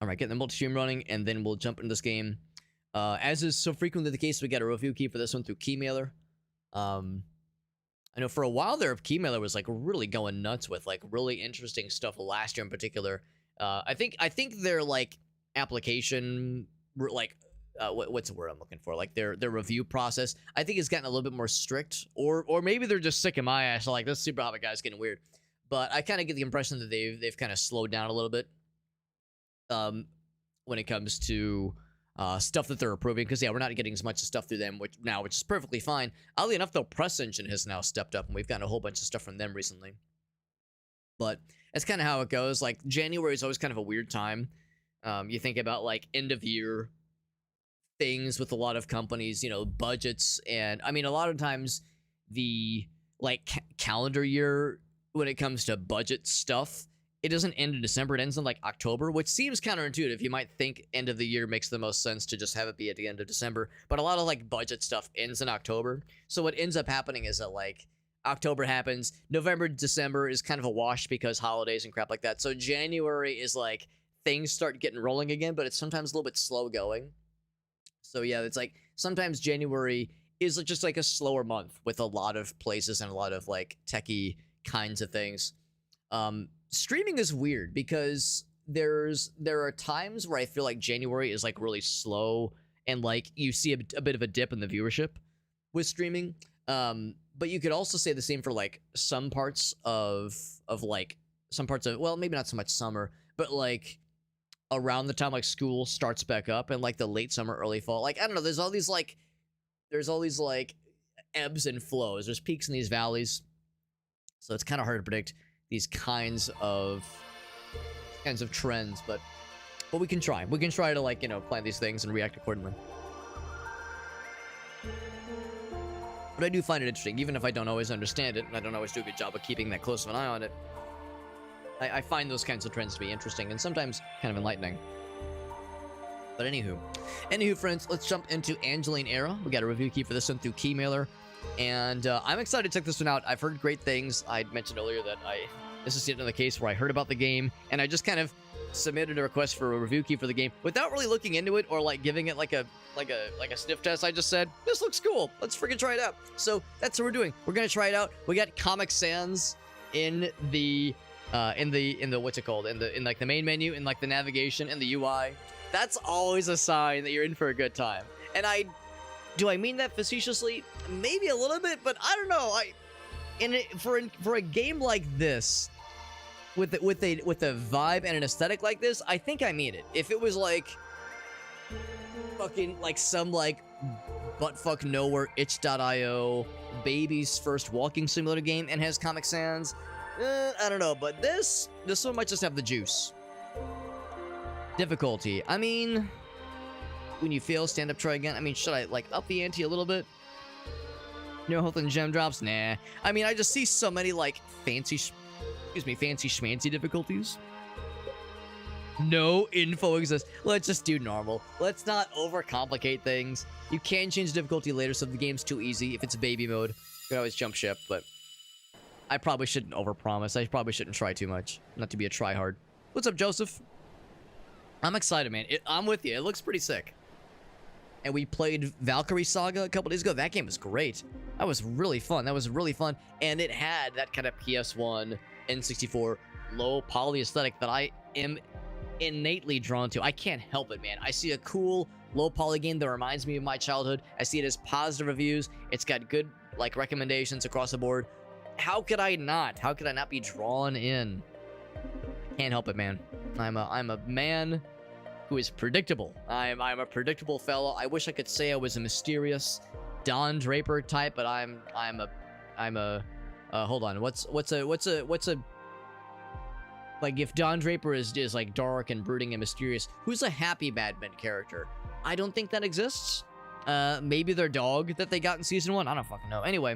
All right, get the multi-stream running, and then we'll jump into this game. As is so frequently the case, we got a review key for this one through Keymailer. I know for a while there, Keymailer was like really going nuts with like really interesting stuff last year in particular. I think their like application, like what's the word I'm looking for? Like their review process, I think has gotten a little bit more strict, or maybe they're just sick of my ass. Like this Super Hobby guy's getting weird, but I kind of get the impression that they've kind of slowed down a little bit. When it comes to stuff that they're approving, because yeah, we're not getting as much stuff through them which is perfectly fine. Oddly enough, though, Press Engine has now stepped up, and we've gotten a whole bunch of stuff from them recently. But that's kind of how it goes. Like January is always kind of a weird time. You think about like end of year things with a lot of companies, you know, budgets, and I mean a lot of times the like calendar year when it comes to budget stuff, it doesn't end in December. It ends in like October, which seems counterintuitive. You might think end of the year makes the most sense to just have it be at the end of December, but a lot of like budget stuff ends in October. So what ends up happening is that like October happens, November, December is kind of a wash because holidays and crap like that. So January is like things start getting rolling again, but it's sometimes a little bit slow going. So yeah, it's like sometimes January is just like a slower month with a lot of places and a lot of like techie kinds of things. Streaming is weird because there are times where I feel like January is like really slow and like you see a bit of a dip in the viewership with streaming. But you could also say the same for like some parts of well, maybe not so much summer, but like around the time like school starts back up and like the late summer, early fall. Like I don't know, there's all these like ebbs and flows. There's peaks and these valleys. So it's kind of hard to predict these kinds of trends, but we can try. We can try to like, you know, plan these things and react accordingly. But I do find it interesting, even if I don't always understand it, and I don't always do a good job of keeping that close of an eye on it. I find those kinds of trends to be interesting and sometimes kind of enlightening. But anywho, friends, let's jump into Angeline Era. We got a review key for this one through Keymailer. And I'm excited to check this one out. I've heard great things. I mentioned earlier that this is another case where I heard about the game and I just kind of submitted a request for a review key for the game without really looking into it or like giving it like a sniff test. I just said, this looks cool, let's freaking try it out. So that's what we're doing. We're gonna try it out. We got Comic Sans in the what's it called, in like the main menu, in like the navigation and the UI. That's always a sign that you're in for a good time. And do I mean that facetiously? Maybe a little bit, but I don't know. For a game like this, with a vibe and an aesthetic like this, I think I mean it. If it was like fucking like some like buttfuck nowhere itch.io baby's first walking simulator game and has Comic Sans, I don't know. But this one might just have the juice. Difficulty. I mean, when you fail, stand up, try again. I mean, should I like up the ante a little bit? No health and gem drops? Nah. I mean, I just see so many like fancy schmancy difficulties. No info exists. Let's just do normal. Let's not overcomplicate things. You can change difficulty later, so if the game's too easy, if it's baby mode, you can always jump ship, but I probably shouldn't overpromise. I probably shouldn't try too much. Not to be a tryhard. What's up, Joseph? I'm excited, man. I'm with you. It looks pretty sick. And we played Valkyrie Saga a couple days ago. That game was great. That was really fun. And it had that kind of PS1, N64, low poly aesthetic that I am innately drawn to. I can't help it, man. I see a cool low poly game that reminds me of my childhood. I see it as positive reviews. It's got good like recommendations across the board. How could I not? How could I not be drawn in? Can't help it, man. I'm a man who is predictable. I'm a predictable fellow. I wish I could say I was a mysterious Don Draper type, but I'm a hold on. What's a like if Don Draper is like dark and brooding and mysterious, who's a happy Batman character? I don't think that exists. Maybe their dog that they got in season 1. I don't fucking know. Anyway.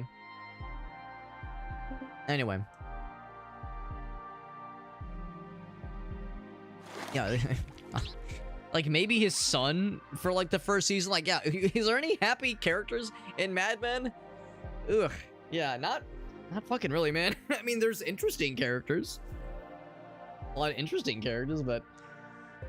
Yeah. Like maybe his son for like the first season. Like, yeah, is there any happy characters in Mad Men? Ugh. Yeah, not fucking really, man. I mean, there's interesting characters. A lot of interesting characters, but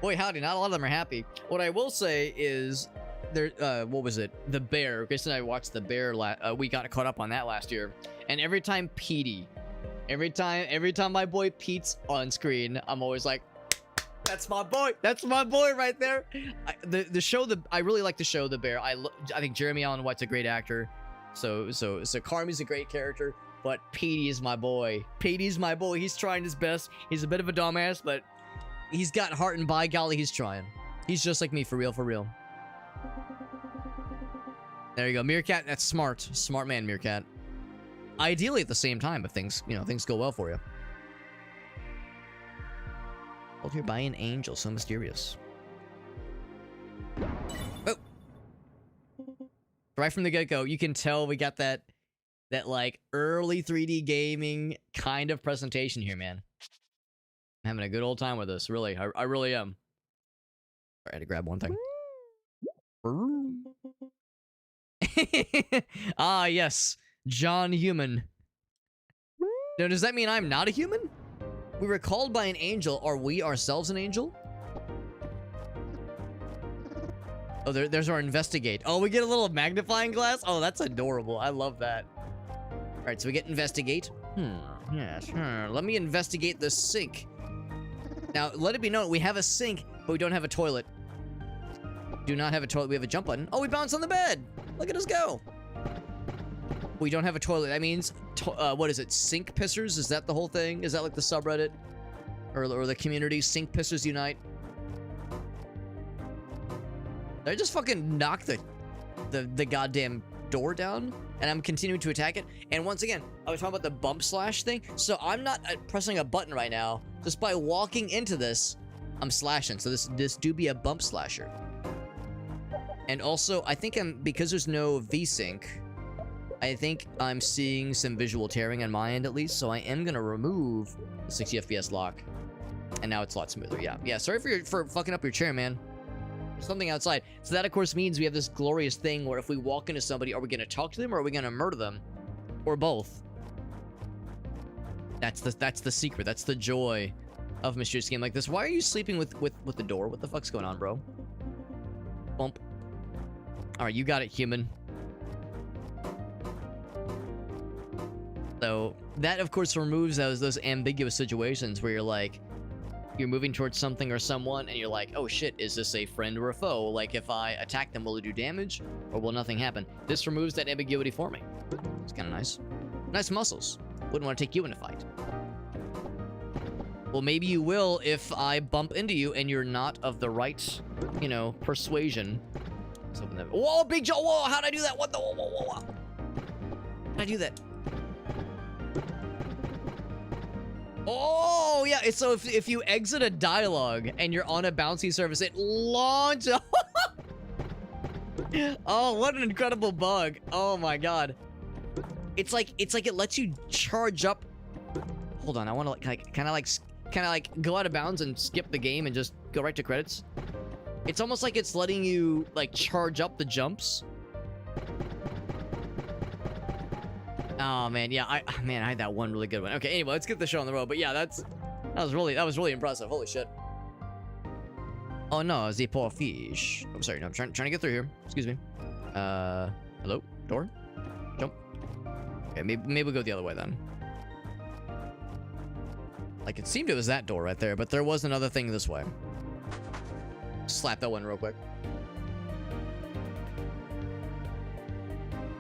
Boy, howdy, not a lot of them are happy. What I will say is, there, what was it? The Bear. Chris and I watched The Bear. We got caught up on that last year. And every time every time my boy Pete's on screen, I'm always like, that's my boy. That's my boy right there. I really like the show The Bear. I think Jeremy Allen White's a great actor. So Carmi's a great character. But Petey is my boy. Petey's my boy. He's trying his best. He's a bit of a dumbass, but he's got heart, and by golly, he's trying. He's just like me, for real, for real. There you go, Meerkat. That's smart. Smart man, Meerkat. Ideally at the same time, if things go well for you. Hold here by an angel, so mysterious. Oh! Right from the get-go, you can tell we got that like early 3D gaming kind of presentation here, man. I'm having a good old time with this, really. I really am. I had to grab one thing. Ah, yes. John Human. Now, does that mean I'm not a human? We were called by an angel. Are we ourselves an angel? Oh, there's our investigate. Oh, we get a little magnifying glass? Oh, that's adorable. I love that. All right, so we get investigate. Yes. Let me investigate the sink. Now, let it be known, we have a sink, but we don't have a toilet. Do not have a toilet. We have a jump button. Oh, we bounced on the bed. Look at us go. We don't have a toilet. That means, what is it? Sink pissers? Is that the whole thing? Is that like the subreddit? Or the community? Sink pissers unite? Did I just fucking knock the goddamn door down? And I'm continuing to attack it. And once again, I was talking about the bump slash thing. So I'm not pressing a button right now. Just by walking into this, I'm slashing. So this do be a bump slasher. And also, I think because there's no VSync, I think I'm seeing some visual tearing on my end at least. So I am gonna remove the 60 FPS lock. And now it's a lot smoother. Yeah. Sorry for fucking up your chair, man. Something outside. So that, of course, means we have this glorious thing where if we walk into somebody, are we going to talk to them or are we going to murder them? Or both? That's the secret. That's the joy of mysterious game like this. Why are you sleeping with the door? What the fuck's going on, bro? Bump. All right, you got it, human. So that, of course, removes those ambiguous situations where you're like, you're moving towards something or someone and you're like, oh shit, is this a friend or a foe? Like, if I attack them, will it do damage or will nothing happen? This removes that ambiguity for me. It's kind of nice. Nice muscles. Wouldn't want to take you in a fight. Well, maybe you will if I bump into you and you're not of the right, persuasion. Whoa, big jaw. Whoa, how'd I do that? What the? Whoa. How'd I do that? Oh, yeah. So if you exit a dialogue and you're on a bouncy surface, it launches. Oh, what an incredible bug. Oh my god. It's like it lets you charge up. Hold on, I want to kind of like go out of bounds and skip the game and just go right to credits. It's almost like it's letting you like charge up the jumps. Oh man, yeah, I had that one really good one. Okay, anyway, let's get the show on the road. But yeah, that was really impressive. Holy shit. Oh no, the poor fish. I'm sorry, no, I'm trying to get through here. Excuse me. Hello? Door? Jump. Okay, maybe we'll go the other way then. Like, it seemed it was that door right there, but there was another thing this way. Slap that one real quick.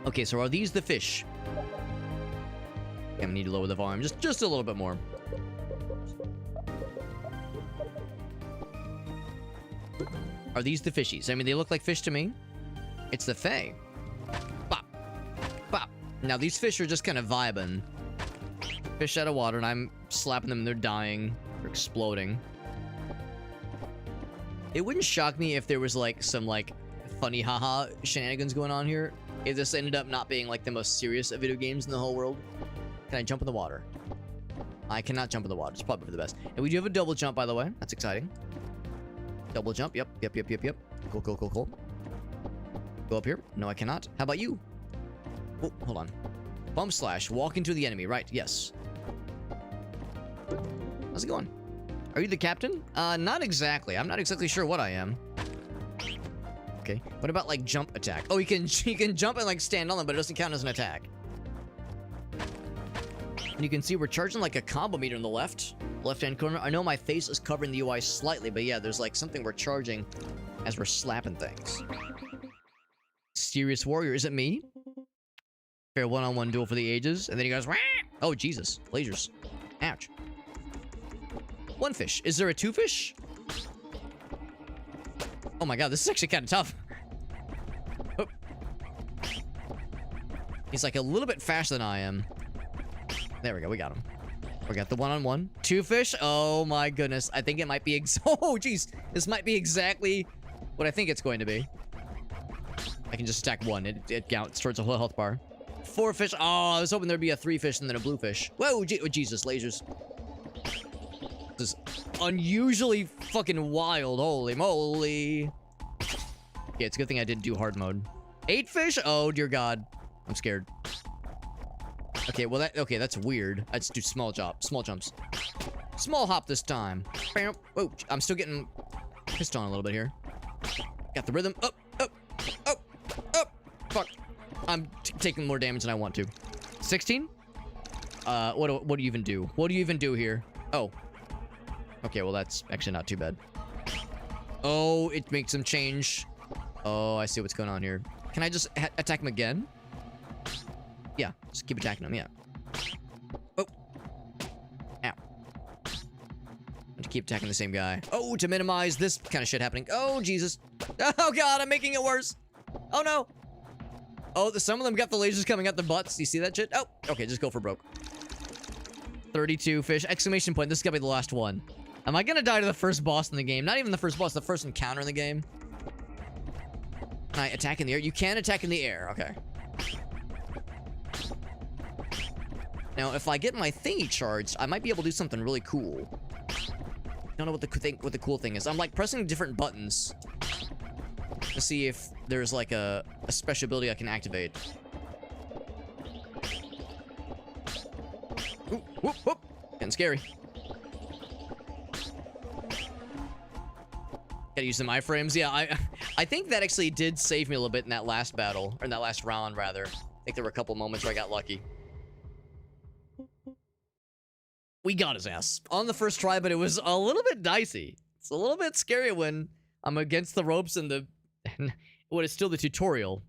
Okay, so are these the fish? I need to lower the volume just a little bit more. Are these the fishies? I mean, they look like fish to me. It's the Fae. Bop. Bop. Now, these fish are just kind of vibing. Fish out of water, and I'm slapping them and they're dying. They're exploding. It wouldn't shock me if there was, like, some, like, funny haha shenanigans going on here. If this ended up not being, like, the most serious of video games in the whole world. Can I jump in the water? I cannot jump in the water. It's probably for the best. And we do have a double jump, by the way. That's exciting. Double jump. Yep. Cool. Go up here. No, I cannot. How about you? Oh, hold on. Bump slash. Walk into the enemy. Right. Yes. How's it going? Are you the captain? Not exactly. I'm not exactly sure what I am. Okay. What about, like, jump attack? Oh, you can jump and, like, stand on them, but it doesn't count as an attack. And you can see we're charging, like, a combo meter in the left-hand corner. I know my face is covering the UI slightly, but yeah, there's, like, something we're charging as we're slapping things. Serious Warrior, is it me? Fair one-on-one duel for the ages. And then he goes, wah! Oh, Jesus. Lasers. Ouch. One fish. Is there a two fish? Oh my god, this is actually kind of tough. Oh. He's like a little bit faster than I am. There we go, we got him. We got the one-on-one. Two fish? Oh my goodness. I think it might be oh, jeez. This might be exactly what I think it's going to be. I can just attack one. It counts towards a whole health bar. Four fish. Oh, I was hoping there'd be a three fish and then a blue fish. Whoa, Jesus, lasers. This is unusually fucking wild. Holy moly. Yeah, it's a good thing I didn't do hard mode. 8 fish? Oh, dear God. I'm scared. Okay, well, that's weird. Let's do small jumps. Small hop this time. Whoa, I'm still getting pissed on a little bit here. Got the rhythm. Up. Fuck. I'm taking more damage than I want to. 16? What do you even do? What do you even do here? Oh. Okay, well, that's actually not too bad. Oh, it makes him change. Oh, I see what's going on here. Can I just attack him again? Yeah, just keep attacking him, yeah. Oh. Ow. To keep attacking the same guy. Oh, to minimize this kind of shit happening. Oh, Jesus. Oh, God, I'm making it worse. Oh, no. Oh, some of them got the lasers coming out their butts. You see that shit? Oh, okay, just go for broke. 32 fish. Exclamation point. This is gonna be the last one. Am I gonna die to the first boss in the game? Not even the first boss, the first encounter in the game. Can I attack in the air? You can attack in the air. Okay. Now, if I get my thingy charged, I might be able to do something really cool. I don't know what the cool thing is. I'm like pressing different buttons to see if there's like a special ability I can activate. Ooh, whoop, whoop. Getting scary. Gotta use some iframes. Yeah, I think that actually did save me a little bit in that last battle, or in that last round, rather. I think there were a couple moments where I got lucky. We got his ass on the first try, but it was a little bit dicey. It's a little bit scary when I'm against the ropes and what is still the tutorial.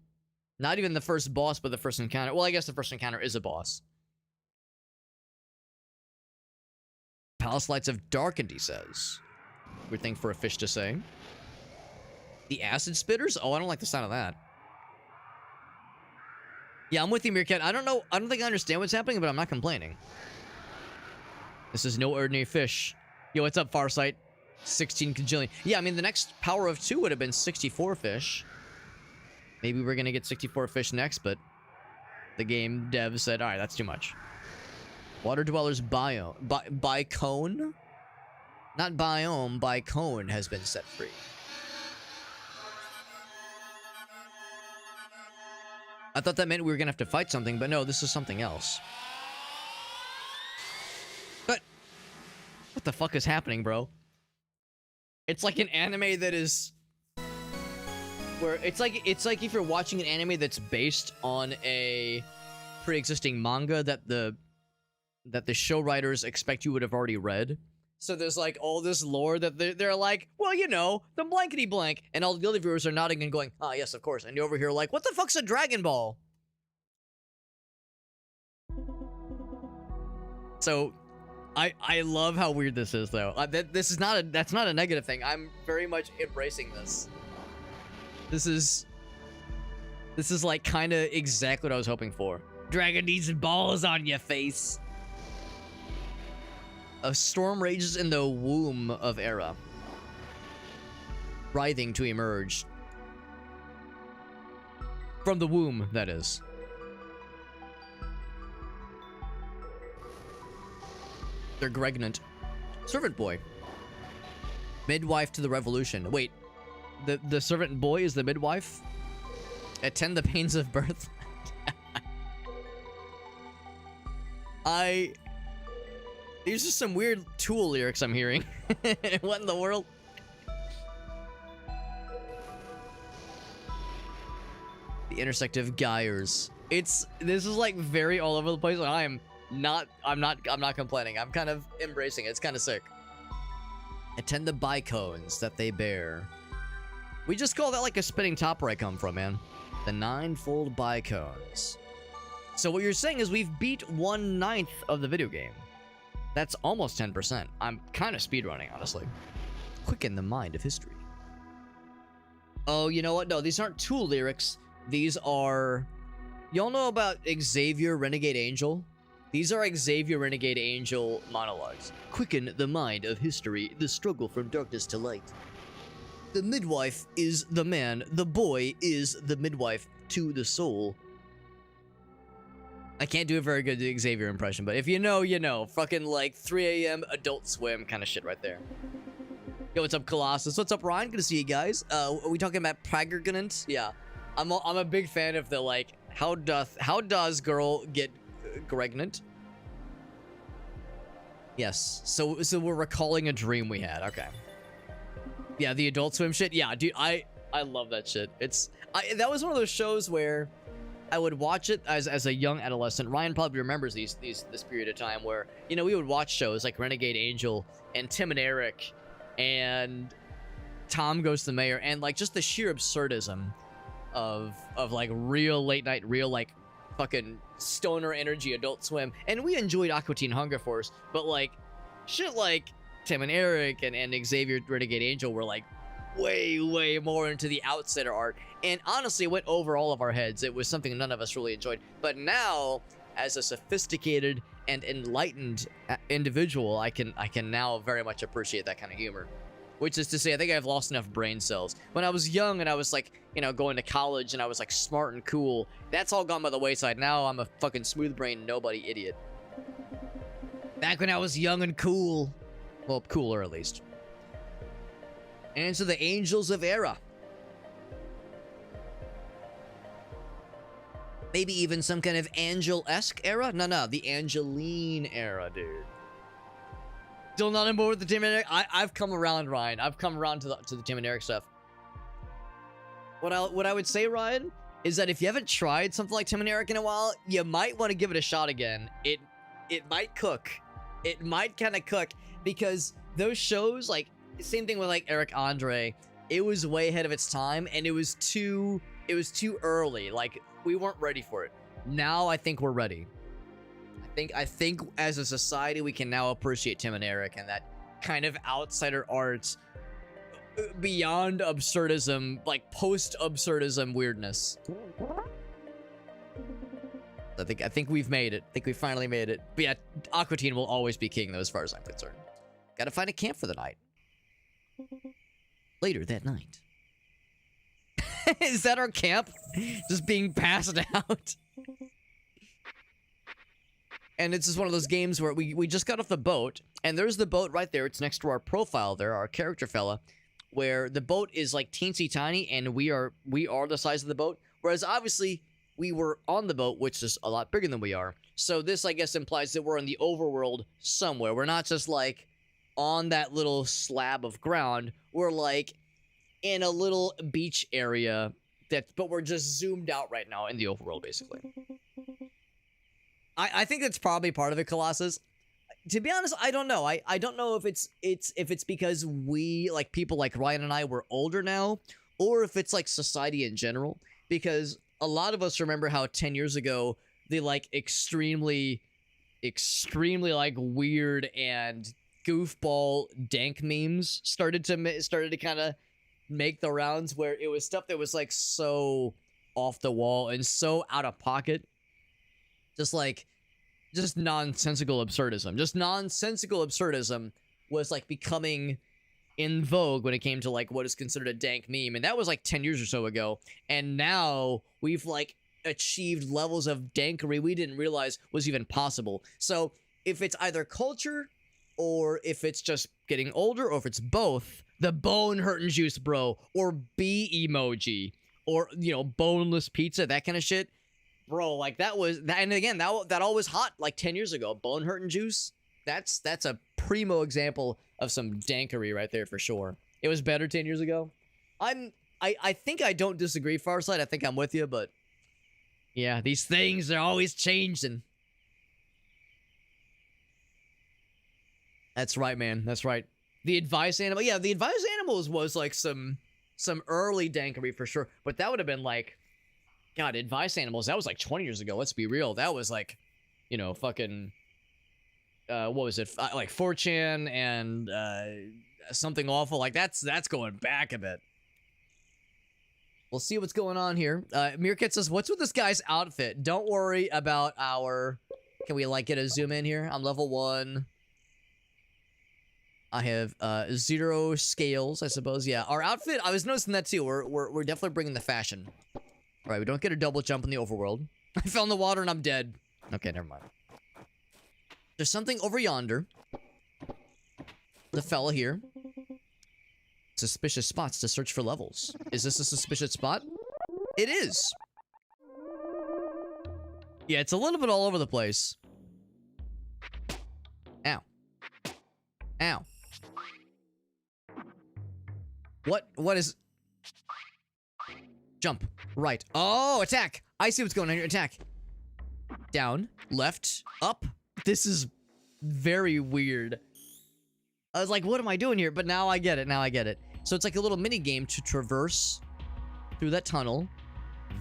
Not even the first boss, but the first encounter. Well, I guess the first encounter is a boss. Palace lights have darkened, he says. Weird thing for a fish to say. The acid spitters? Oh, I don't like the sound of that. Yeah, I'm with you, Meerkat. I don't know. I don't think I understand what's happening, but I'm not complaining. This is no ordinary fish. Yo, what's up, Farsight? 16 cajillion. Yeah, I mean, the next power of 2 would have been 64 fish. Maybe we're gonna get 64 fish next, but the game dev said, alright, that's too much. Water Dwellers biome. By cone? Not biome, by cone has been set free. I thought that meant we were gonna have to fight something, but no, this is something else. But what the fuck is happening, bro? It's like an anime that is where it's like if you're watching an anime that's based on a pre-existing manga that the show writers expect you would have already read. So there's like all this lore that they're like, well, you know, the blankety blank, and all the other viewers are nodding and going, ah, yes, of course. And you're over here like, what the fuck's a Dragon Ball? So I love how weird this is, though. That's not a negative thing. I'm very much embracing this. This is like kind of exactly what I was hoping for. Dragon needs balls on your face. A storm rages in the womb of Era, writhing to emerge. From the womb, that is. They're Gregnant. Servant boy. Midwife to the revolution. Wait, the servant boy is the midwife? Attend the pains of birth? These are some weird Tool lyrics I'm hearing. What in the world? The intersect of gyres. This is like very all over the place, and I'm not complaining. I'm kind of embracing it. It's kind of sick. Attend the bicones that they bear. We just call that like a spinning top where I come from, man. The 9-fold bicones. So what you're saying is we've beat 1/9 of the video game. That's almost 10%. I'm kind of speedrunning, honestly. Quicken the mind of history. Oh, you know what? No, these aren't Tool lyrics. These are... Y'all know about Xavier Renegade Angel? These are Xavier Renegade Angel monologues. Quicken the mind of history, the struggle from darkness to light. The midwife is the man, the boy is the midwife to the soul. I can't do a very good Xavier impression, but if you know, you know. Fucking like 3 a.m. Adult Swim kind of shit right there. Yo, what's up, Colossus? What's up, Ryan? Good to see you guys. Are we talking about pregnant? Yeah. I'm a big fan of the like, how does girl get pregnant? Yes. So we're recalling a dream we had. Okay. Yeah, the Adult Swim shit. Yeah, dude, I love that shit. That was one of those shows where I would watch it as a young adolescent. Ryan probably remembers this period of time where, you know, we would watch shows like Renegade Angel and Tim and Eric and Tom Goes to the Mayor, and like just the sheer absurdism of like real late night, real like fucking stoner energy Adult Swim. And we enjoyed Aqua Teen Hunger Force, but like shit like Tim and Eric and Xavier Renegade Angel were like way more into the outsider art, and honestly it went over all of our heads. It was something none of us really enjoyed. But now, as a sophisticated and enlightened individual, I can now very much appreciate that kind of humor. Which is to say, I think I've lost enough brain cells. When I was young and I was like, you know, going to college and I was like smart and cool, that's all gone by the wayside. Now I'm a fucking smooth brain nobody idiot. Back when I was young and cool. Well, cooler at least. And so the Angels of Era. Maybe even some kind of Angel-esque era? No, the Angeline Era, dude. Still not on board with the Tim and Eric? I've come around, Ryan. I've come around to the Tim and Eric stuff. What I would say, Ryan, is that if you haven't tried something like Tim and Eric in a while, you might want to give it a shot again. It might cook. It might kind of cook, because those shows, like, same thing with like Eric Andre, it was way ahead of its time, and it was too early. Like, we weren't ready for it. Now I think we're ready. I think as a society we can now appreciate Tim and Eric and that kind of outsider art beyond absurdism, like post-absurdism weirdness. I think we've made it. I think we finally made it. But yeah, Aqua Teen will always be king though, as far as I'm concerned. Gotta find a camp for the night. Later that night. Is that our camp? Just being passed out? And it's just one of those games where we just got off the boat, and there's the boat right there. It's next to our profile there, our character fella, where the boat is like teensy tiny, and we are the size of the boat. Whereas obviously we were on the boat, which is a lot bigger than we are. So this, I guess, implies that we're in the overworld somewhere. We're not just like on that little slab of ground. We're like in a little beach area but we're just zoomed out right now in the overworld, basically. I think that's probably part of it, Colossus. To be honest, I don't know. I don't know if it's because we, like, people like Ryan and I were older now, or if it's like society in general. Because a lot of us remember how 10 years ago the like extremely like weird and goofball dank memes started to kind of make the rounds, where it was stuff that was like so off the wall and so out of pocket. Just nonsensical absurdism. Just nonsensical absurdism was like becoming in vogue when it came to like what is considered a dank meme. And that was like 10 years or so ago. And now we've like achieved levels of dankery we didn't realize was even possible. So if it's either culture, or if it's just getting older, or if it's both, the bone hurting juice bro, or B emoji, or, you know, boneless pizza, that kind of shit. Bro, like that was that, and again, that all was hot like 10 years ago. Bone hurting juice, That's a primo example of some dankery right there for sure. It was better 10 years ago. I think I don't disagree, Farsight. I think I'm with you, but yeah, these things are always changing. That's right, man. That's right. The advice animal. Yeah, the advice animals was like some early dankery for sure, but that would have been like, God, advice animals. That was like 20 years ago. Let's be real. That was like, you know, fucking, what was it? Like 4chan and something awful. Like that's going back a bit. We'll see what's going on here. Meerkat says, "What's with this guy's outfit? Don't worry about our." Can we like get a zoom in here? I'm level 1. I have 0 scales, I suppose. Yeah, our outfit. I was noticing that too. We're definitely bringing the fashion. All right, we don't get a double jump in the overworld. I fell in the water and I'm dead. Okay, never mind. There's something over yonder. The fella here. Suspicious spots to search for levels. Is this a suspicious spot? It is. Yeah, it's a little bit all over the place. Ow. Ow. What is... Jump. Right. Oh, attack. I see what's going on here. Attack. Down. Left. Up. This is very weird. I was like, what am I doing here? But now I get it. Now I get it. So it's like a little mini game to traverse through that tunnel.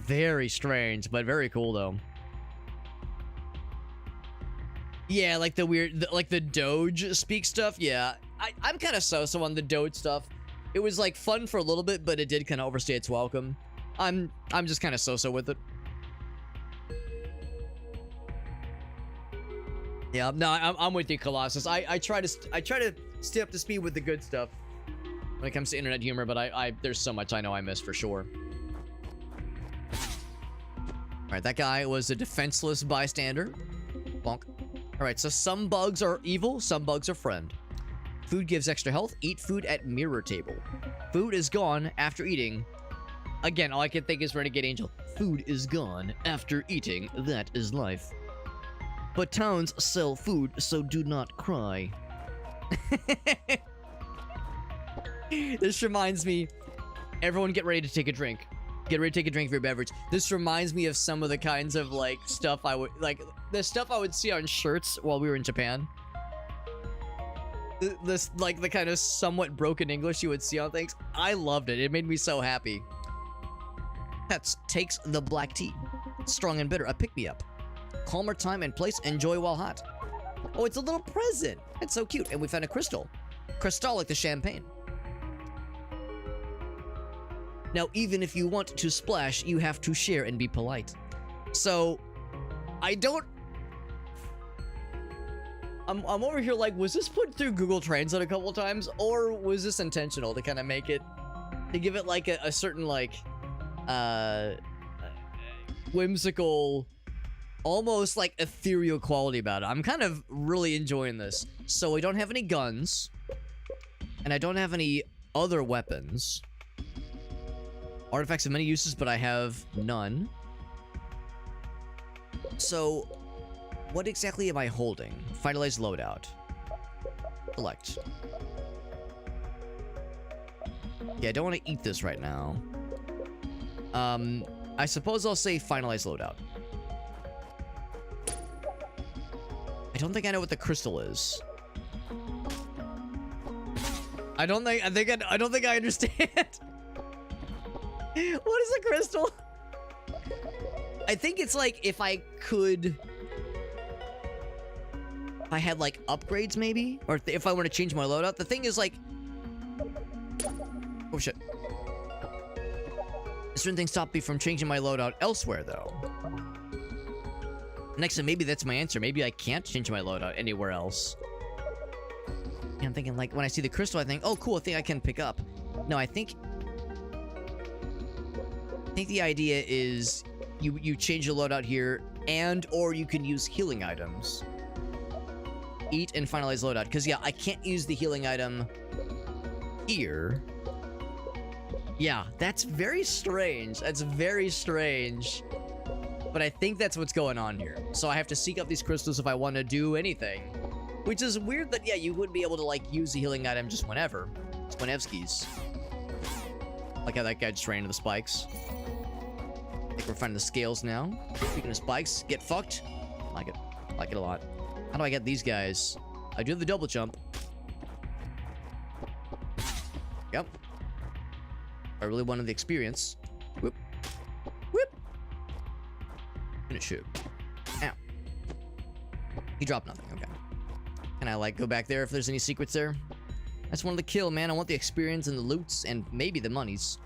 Very strange, but very cool though. Yeah, like the weird, like the Doge speak stuff. Yeah, I'm kind of so-so on the Doge stuff. It was like fun for a little bit, but it did kind of overstay its welcome. I'm just kind of so-so with it. Yeah, no, I'm with you, Colossus. I try to stay up to speed with the good stuff when it comes to internet humor, but there's so much I know I missed for sure. All right, that guy was a defenseless bystander. Bonk. All right, so some bugs are evil, some bugs are friend. Food gives extra health. Eat food at mirror table. Food is gone after eating. Again, all I can think is Renegade Angel. Food is gone after eating. That is life. But towns sell food, so do not cry. This reminds me, everyone get ready to take a drink. Get ready to take a drink of your beverage. This reminds me of some of the kinds of, like, stuff I would, like, the stuff I would see on shirts while we were in Japan. This, like, the kind of somewhat broken English you would see on things. I loved it. It made me so happy. Pets takes the black tea. Strong and bitter, a pick-me-up. Calmer time and place, enjoy while hot. Oh, it's a little present. It's so cute. And we found a crystal. Crystal like the champagne. Now, even if you want to splash, you have to share and be polite. So, I don't... I'm over here like, was this put through Google Translate a couple of times? Or was this intentional to kind of make it... to give it like a certain like... whimsical... almost like ethereal quality about it. I'm kind of really enjoying this. So we don't have any guns. And I don't have any other weapons. Artifacts have many uses, but I have none. So, what exactly am I holding? Finalize loadout. Select. Yeah, I don't want to eat this right now. I suppose I'll say finalize loadout. I don't think I know what the crystal is. I don't think I understand. What is a crystal? I think it's like if I had like upgrades maybe, or if I want to change my loadout. The thing is like, oh shit. Certain things stop me from changing my loadout elsewhere though. Next time, maybe that's my answer. Maybe I can't change my loadout anywhere else. And I'm thinking, like, when I see the crystal, I think, oh, cool, a thing I can pick up. No, I think the idea is you change your loadout here, and or you can use healing items. Eat and finalize loadout. Because, yeah, I can't use the healing item here. Yeah, that's very strange. That's very strange. But I think that's what's going on here. So I have to seek up these crystals if I want to do anything. Which is weird that, yeah, you would be able to, like, use the healing item just whenever. It's whenevskis. Like how that guy just ran into the spikes. I think we're finding the scales now. Speaking of spikes, get fucked. I like it. I like it a lot. How do I get these guys? I do the double jump. Yep. I really wanted the experience. Whoop. Whoop. Finish shoot. Ow. He dropped nothing. Okay. Can I, like, go back there if there's any secrets there? I just wanted the kill, man. I want the experience and the loots and maybe the monies.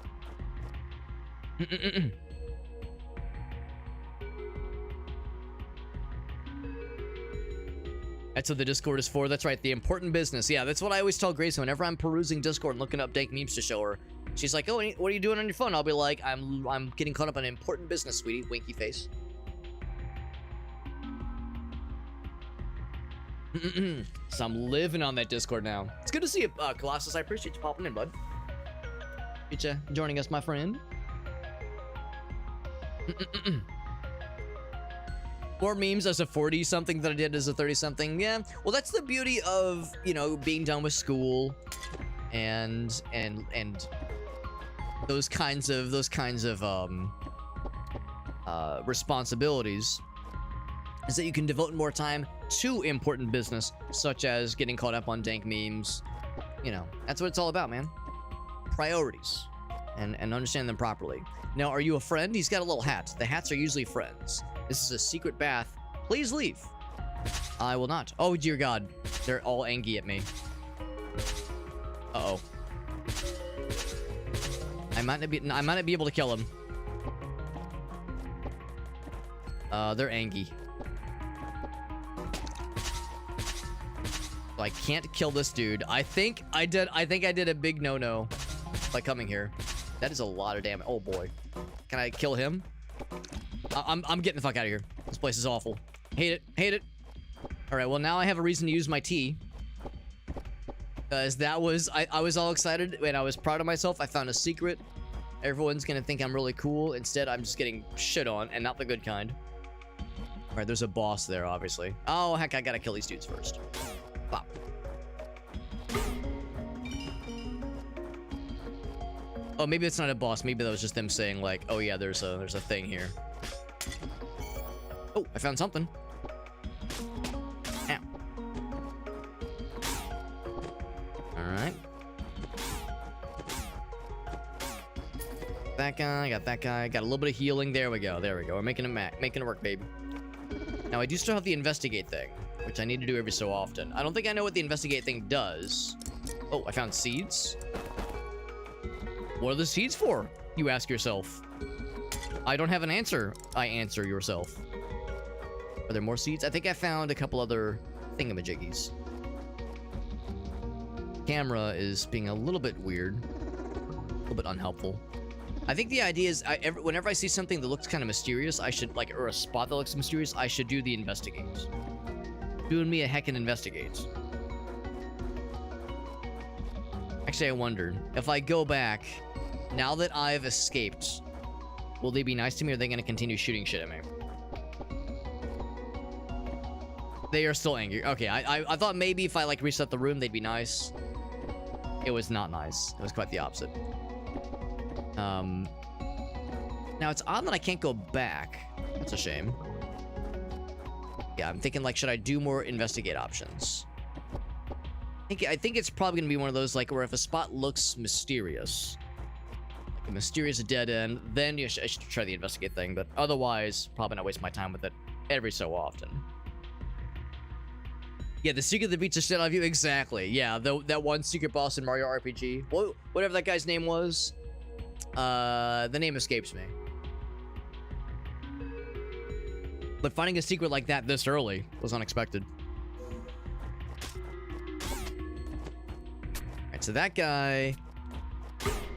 That's what the Discord is for. That's right, the important business. Yeah, that's what I always tell Grace whenever I'm perusing Discord and looking up dank memes to show her. She's like, "Oh, what are you doing on your phone?" I'll be like, "I'm getting caught up on important business, sweetie." Winky face. So I'm living on that Discord now. It's good to see you, Colossus. I appreciate you popping in, bud. Appreciate you joining us, my friend. More memes as a 40-something than I did as a 30-something. Yeah, well, that's the beauty of, you know, being done with school and those kinds of responsibilities, is that you can devote more time to important business, such as getting caught up on dank memes. You know, that's what it's all about, man. Priorities, and understand them properly. Now, are you a friend? He's got a little hat. The hats are usually friends. This is a secret bath. Please leave. I will not. Oh, dear God. They're all angry at me. Uh-oh. I might not be able to kill him. They're angry. So I can't kill this dude. I think I did a big no-no by coming here. That is a lot of damage. Oh boy. Can I kill him? I'm getting the fuck out of here. This place is awful. Hate it. Hate it. Alright, well now I have a reason to use my tea. Because that was... I was all excited and I was proud of myself. I found a secret. Everyone's gonna think I'm really cool. Instead, I'm just getting shit on, and not the good kind. Alright, there's a boss there, obviously. Oh, heck, I gotta kill these dudes first. Pop. Oh, maybe it's not a boss. Maybe that was just them saying, like, oh yeah, there's a thing here. Oh, I found something. Ow. Alright. That guy, got that guy, got a little bit of healing. There we go, there we go. We're making it work, baby. Now, I do still have the investigate thing, which I need to do every so often. I don't think I know what the investigate thing does. Oh, I found seeds. What are the seeds for? You ask yourself. I don't have an answer. I answer yourself. Are there more seeds? I think I found a couple other thingamajiggies. Camera is being a little bit weird. A little bit unhelpful. I think the idea is, whenever I see something that looks kind of mysterious, I should, like, or a spot that looks mysterious, I should do the investigate. Doing me a heckin' investigate. Actually, I wondered, if I go back, now that I've escaped, will they be nice to me, or are they going to continue shooting shit at me? They are still angry. Okay, I thought maybe if I, like, reset the room, they'd be nice. It was not nice. It was quite the opposite. Now it's odd that I can't go back. That's a shame. Yeah, I'm thinking, like, should I do more investigate options? I think it's probably gonna be one of those, like, where if a spot looks mysterious, like a mysterious dead end, then I should try the investigate thing, but otherwise, probably not waste my time with it every so often. Yeah, the secret that beats the shit out of you, exactly. Yeah, that one secret boss in Mario RPG. Whatever that guy's name was. The name escapes me. But finding a secret like that this early was unexpected. Alright, so that guy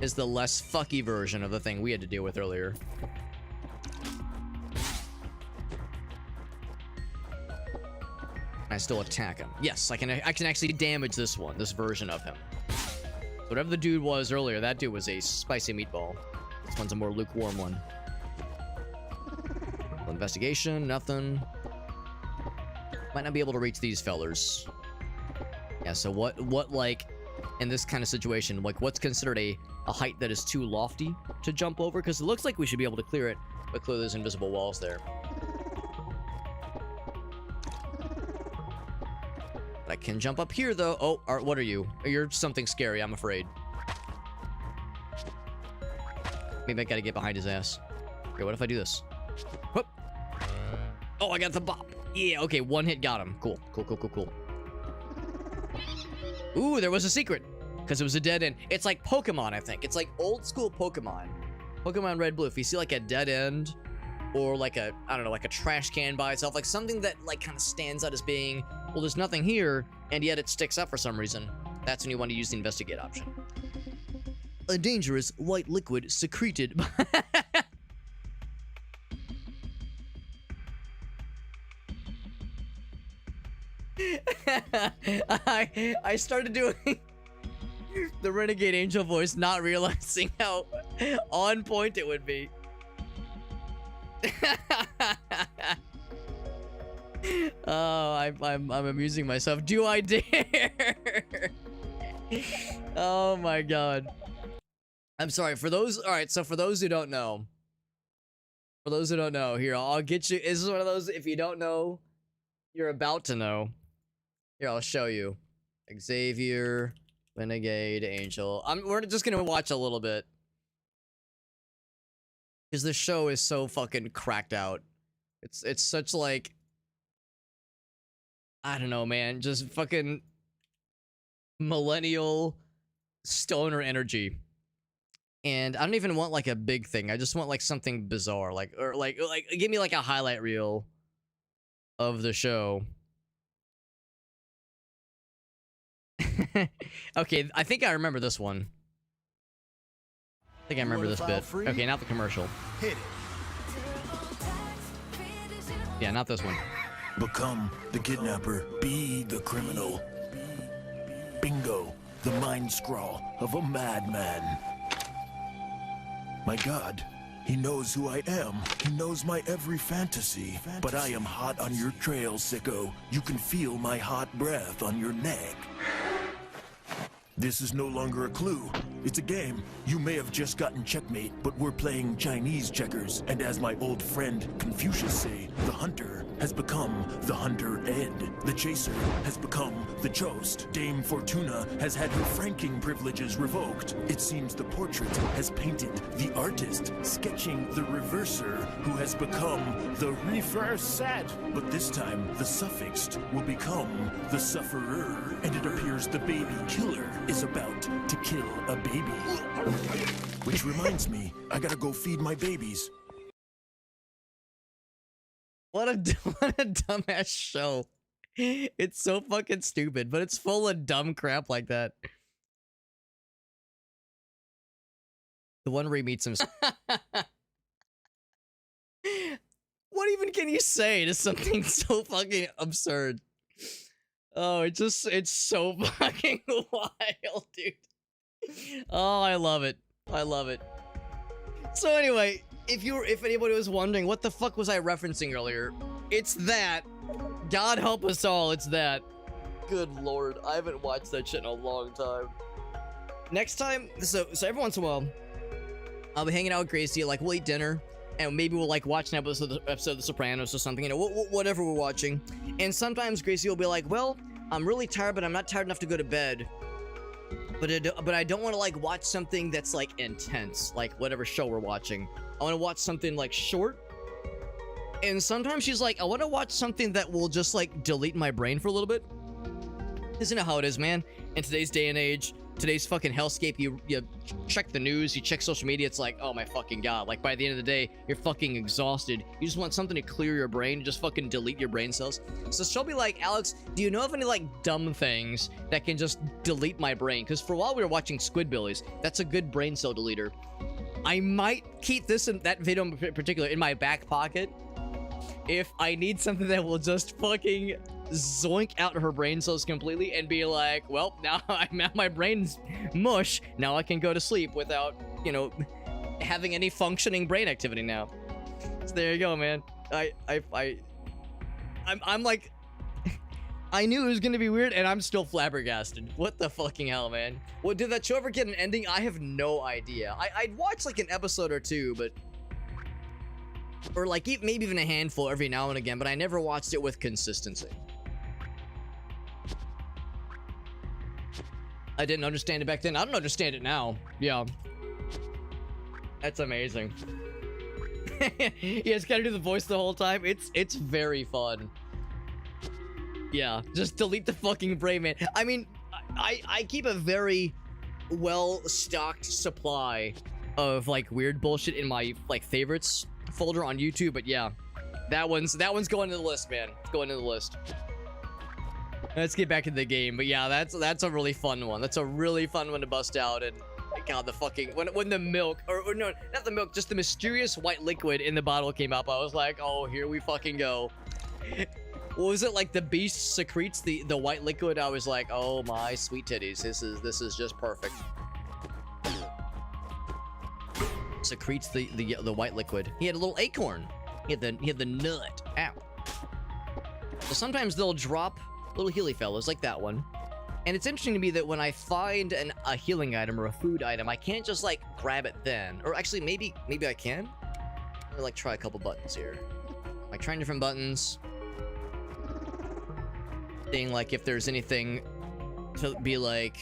is the less fucky version of the thing we had to deal with earlier. I still attack him. Yes, I can actually damage this one, this version of him. Whatever the dude was earlier, that dude was a spicy meatball. This one's a more lukewarm one. Investigation, nothing. Might not be able to reach these fellers. Yeah, so what like, in this kind of situation, like, what's considered a height that is too lofty to jump over? Because it looks like we should be able to clear it, but clearly there's invisible walls there. I can jump up here, though. Oh, what are you? You're something scary, I'm afraid. Maybe I gotta get behind his ass. Okay, what if I do this? Whoop. Oh, I got the bop. Yeah, okay, one hit got him. Cool, cool, cool, cool, cool. Ooh, there was a secret. Because it was a dead end. It's like Pokemon, I think. It's like old school Pokemon. Pokemon Red Blue. If you see like a dead end, or like a, I don't know, like a trash can by itself, like something that like kind of stands out as being, well, there's nothing here, and yet it sticks up for some reason. That's when you want to use the investigate option. A dangerous white liquid secreted. I started doing the Renegade Angel voice, not realizing how on point it would be. Oh, I'm amusing myself. Do I dare? Oh my god. I'm sorry for those. All right, so for those who don't know, here, I'll get you. This is one of those, if you don't know, you're about to know. Here, I'll show you. Xavier, Renegade Angel. We're just gonna watch a little bit, because this show is so fucking cracked out. It's such like, I don't know, man, just fucking millennial stoner energy. And I don't even want like a big thing. I just want like something bizarre, like, or like give me like a highlight reel of the show. Okay, I think I remember this one. I think I remember this bit. Okay, not the commercial. Hit it. Yeah, not this one. Become the kidnapper. Be the criminal. Bingo. The mind scrawl of a madman. My God, he knows who I am. He knows my every fantasy. But I am hot on your trail, sicko. You can feel my hot breath on your neck. This is no longer a clue. It's a game. You may have just gotten checkmate, but we're playing Chinese checkers. And as my old friend Confucius say, the hunter has become the hunter Ed. The chaser has become the chost. Dame Fortuna has had her franking privileges revoked. It seems the portrait has painted the artist, sketching the reverser, who has become the reverse set. But this time, the suffixed will become the sufferer. And it appears the baby killer is about to kill a baby. Which reminds me, I gotta go feed my babies. What a dumbass show. It's so fucking stupid, but it's full of dumb crap like that. The one where he meets him. What even can you say to something so fucking absurd? Oh, it's so fucking wild, dude. Oh, I love it. I love it. So anyway, if anybody was wondering what the fuck was I referencing earlier, it's that. God help us all, it's that. Good lord, I haven't watched that shit in a long time. Next time, so every once in a while, I'll be hanging out with Gracie, like we'll eat dinner, and maybe we'll like watch an episode of The Sopranos or something, you know, whatever we're watching. And sometimes Gracie will be like, well, I'm really tired, but I'm not tired enough to go to bed. But I don't want to like watch something that's like intense, like whatever show we're watching. I want to watch something like short. And sometimes she's like, I want to watch something that will just like delete my brain for a little bit. Isn't it how it is, man? In today's day and age, today's fucking hellscape, you check the news, you check social media, it's like, oh my fucking god. Like by the end of the day, you're fucking exhausted. You just want something to clear your brain, just fucking delete your brain cells. So she'll be like, Alex, do you know of any like dumb things that can just delete my brain? Because for a while we were watching Squidbillies. That's a good brain cell deleter. I might keep this and that video in particular in my back pocket if I need something that will just fucking zoink out her brain cells completely and be like, well, now my brain's mush. Now I can go to sleep without, you know, having any functioning brain activity now. So there you go, man. I'm like, I knew it was gonna be weird, and I'm still flabbergasted. What the fucking hell, man? Well, did that show ever get an ending? I have no idea. I'd watch like an episode or two, but... Or like maybe even a handful every now and again, but I never watched it with consistency. I didn't understand it back then. I don't understand it now. Yeah. That's amazing. He has got to do the voice the whole time. It's very fun. Yeah, just delete the fucking brain, man. I mean, I keep a very well-stocked supply of like weird bullshit in my like favorites folder on YouTube, but yeah, that one's going to the list, man. It's going to the list. Let's get back into the game, but yeah, that's a really fun one. That's a really fun one to bust out. And God, the fucking when the milk or no, not the milk, just the mysterious white liquid in the bottle came up, I was like, oh, here we fucking go. What was it, like the beast secretes the white liquid? I was like, oh my sweet titties, this is just perfect. Secretes the white liquid. He had a little acorn. He had the nut. Ow. So sometimes they'll drop little healy fellas like that one. And it's interesting to me that when I find a healing item or a food item, I can't just like grab it then. Or actually, maybe I can. Let me like try a couple buttons here. Like trying different buttons. Seeing like if there's anything to be like,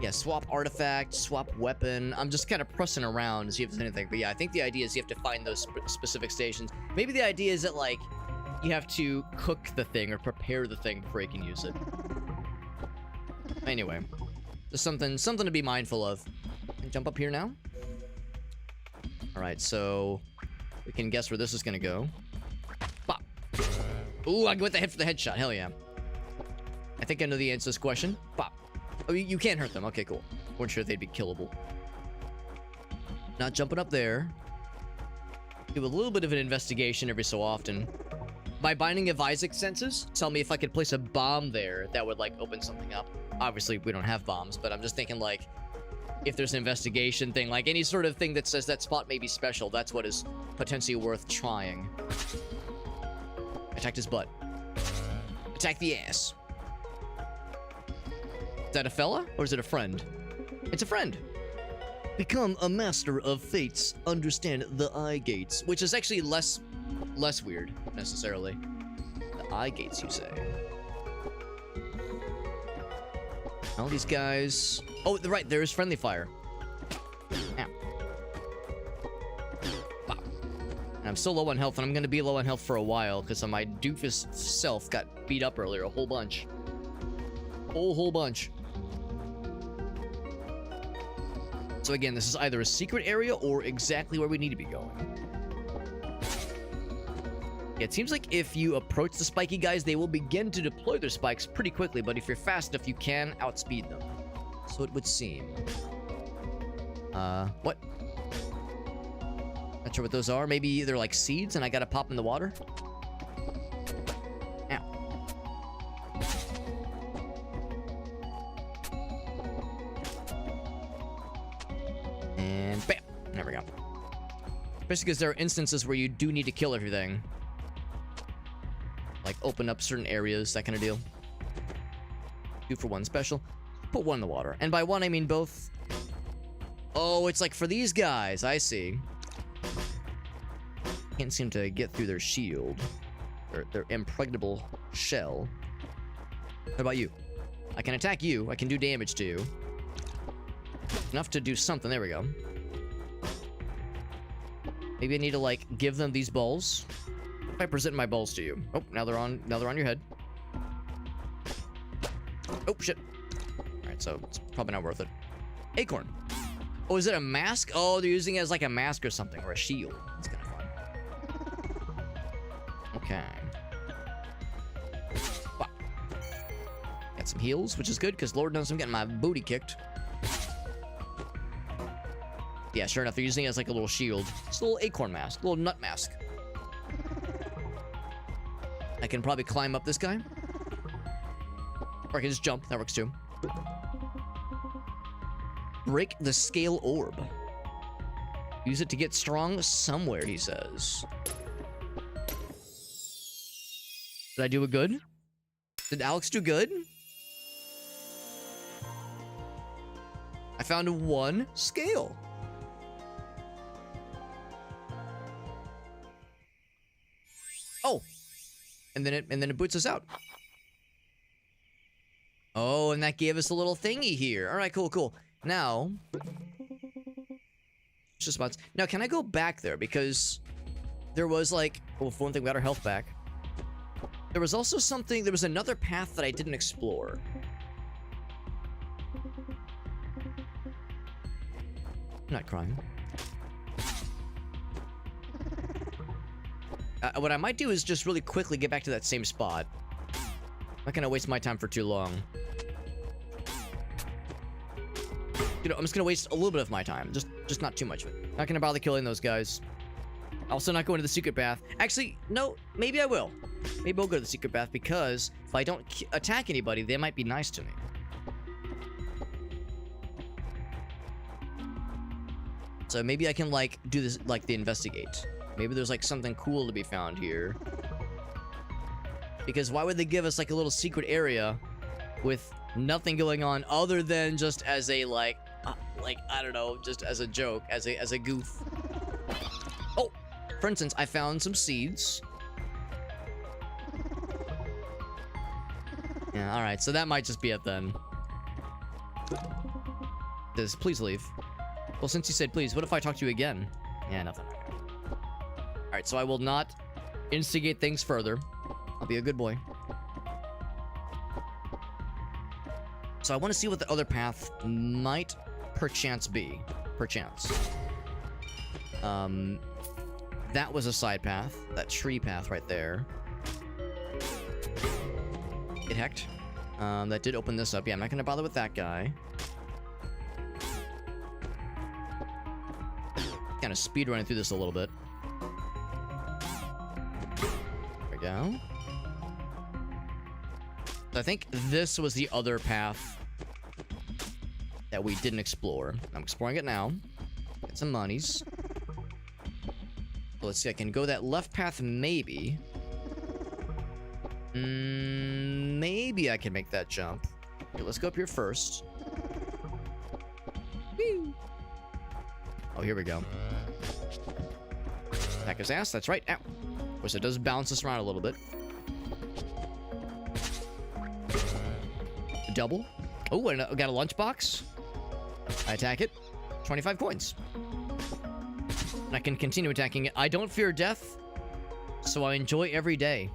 yeah, swap artifact, swap weapon. I'm just kind of pressing around to see if there's anything. But yeah, I think the idea is you have to find those specific stations. Maybe the idea is that like you have to cook the thing or prepare the thing before you can use it. Anyway, just something to be mindful of. Jump up here now. All right, so we can guess where this is gonna go. Bop. Ooh, I can go with the head for the headshot. Hell yeah. I think I know the answer to this question. Bop. Oh, you can't hurt them. Okay, cool. Weren't sure they'd be killable. Not jumping up there. Do a little bit of an investigation every so often. My Binding of Isaac senses tell me if I could place a bomb there, that would like open something up. Obviously, we don't have bombs, but I'm just thinking like, if there's an investigation thing, like any sort of thing that says that spot may be special, that's what is potentially worth trying. Attack his butt. Attack the ass. Is that a fella, or is it a friend? It's a friend. Become a master of fates. Understand the eye gates, which is actually less weird, necessarily. The eye gates, you say? All these guys... Oh, right, there is friendly fire. Ow. Wow. And I'm still low on health, and I'm gonna be low on health for a while, because my doofus self got beat up earlier, a whole bunch. Whole bunch. So again, this is either a secret area or exactly where we need to be going. Yeah, it seems like if you approach the spiky guys, they will begin to deploy their spikes pretty quickly, but if you're fast enough, you can outspeed them. So it would seem. What? Not sure what those are. Maybe they're like seeds and I gotta pop in the water? Ow. And bam! There we go. Especially because there are instances where you do need to kill everything. Like open up certain areas, that kind of deal. 2 for 1 special. Put 1 in the water. And by 1, I mean both. Oh, it's like for these guys. I see. Can't seem to get through their shield. Their impregnable shell. What about you? I can attack you. I can do damage to you. Enough to do something. There we go. Maybe I need to like give them these balls. If I present my balls to you. Oh, now they're on your head. Oh shit. Alright, so it's probably not worth it. Acorn. Oh, is it a mask? Oh, they're using it as like a mask or something, or a shield. That's kind of fun. Okay. Wow. Got some heals, which is good, because Lord knows I'm getting my booty kicked. Yeah, sure enough, they're using it as like a little shield. It's a little acorn mask, a little nut mask. I can probably climb up this guy. Or I can just jump. That works too. Break the scale orb. Use it to get strong somewhere, he says. Did I do it good? Did Alex do good? I found one scale. Oh, and then it boots us out. Oh, and that gave us a little thingy here. All right, cool. Now, just spots. Now, can I go back there? Because there was like, well, for one thing, we got our health back. There was also something. There was another path that I didn't explore. I'm not crying. What I might do is just really quickly get back to that same spot. I'm not gonna waste my time for too long. You know, I'm just gonna waste a little bit of my time. Just not too much of it. Not gonna bother killing those guys. Also not going to the secret path. Actually, no, maybe I will. Maybe I'll go to the secret path because if I don't attack anybody, they might be nice to me. So maybe I can, like, do this, like, the investigate. Maybe there's, like, something cool to be found here. Because why would they give us, like, a little secret area with nothing going on other than just as a, like, I don't know, just as a joke, as a goof. Oh, for instance, I found some seeds. Yeah, alright, so that might just be it then. Please leave. Well, since you said please, what if I talk to you again? Yeah, nothing. Alright, so I will not instigate things further. I'll be a good boy. So I want to see what the other path might perchance be. Perchance. That was a side path. That tree path right there. Get hecked. That did open this up. Yeah, I'm not going to bother with that guy. Kind of speed running through this a little bit. There we go. So I think this was the other path that we didn't explore. I'm exploring it now. Get some monies. So let's see, I can go that left path maybe. Maybe I can make that jump. Okay, let's go up here first. Woo. Oh, here we go. Attack his ass, that's right. Ow. Of course, it does bounce us around a little bit. Double. Oh, and I got a lunchbox. I attack it. 25 coins. And I can continue attacking it. I don't fear death, so I enjoy every day.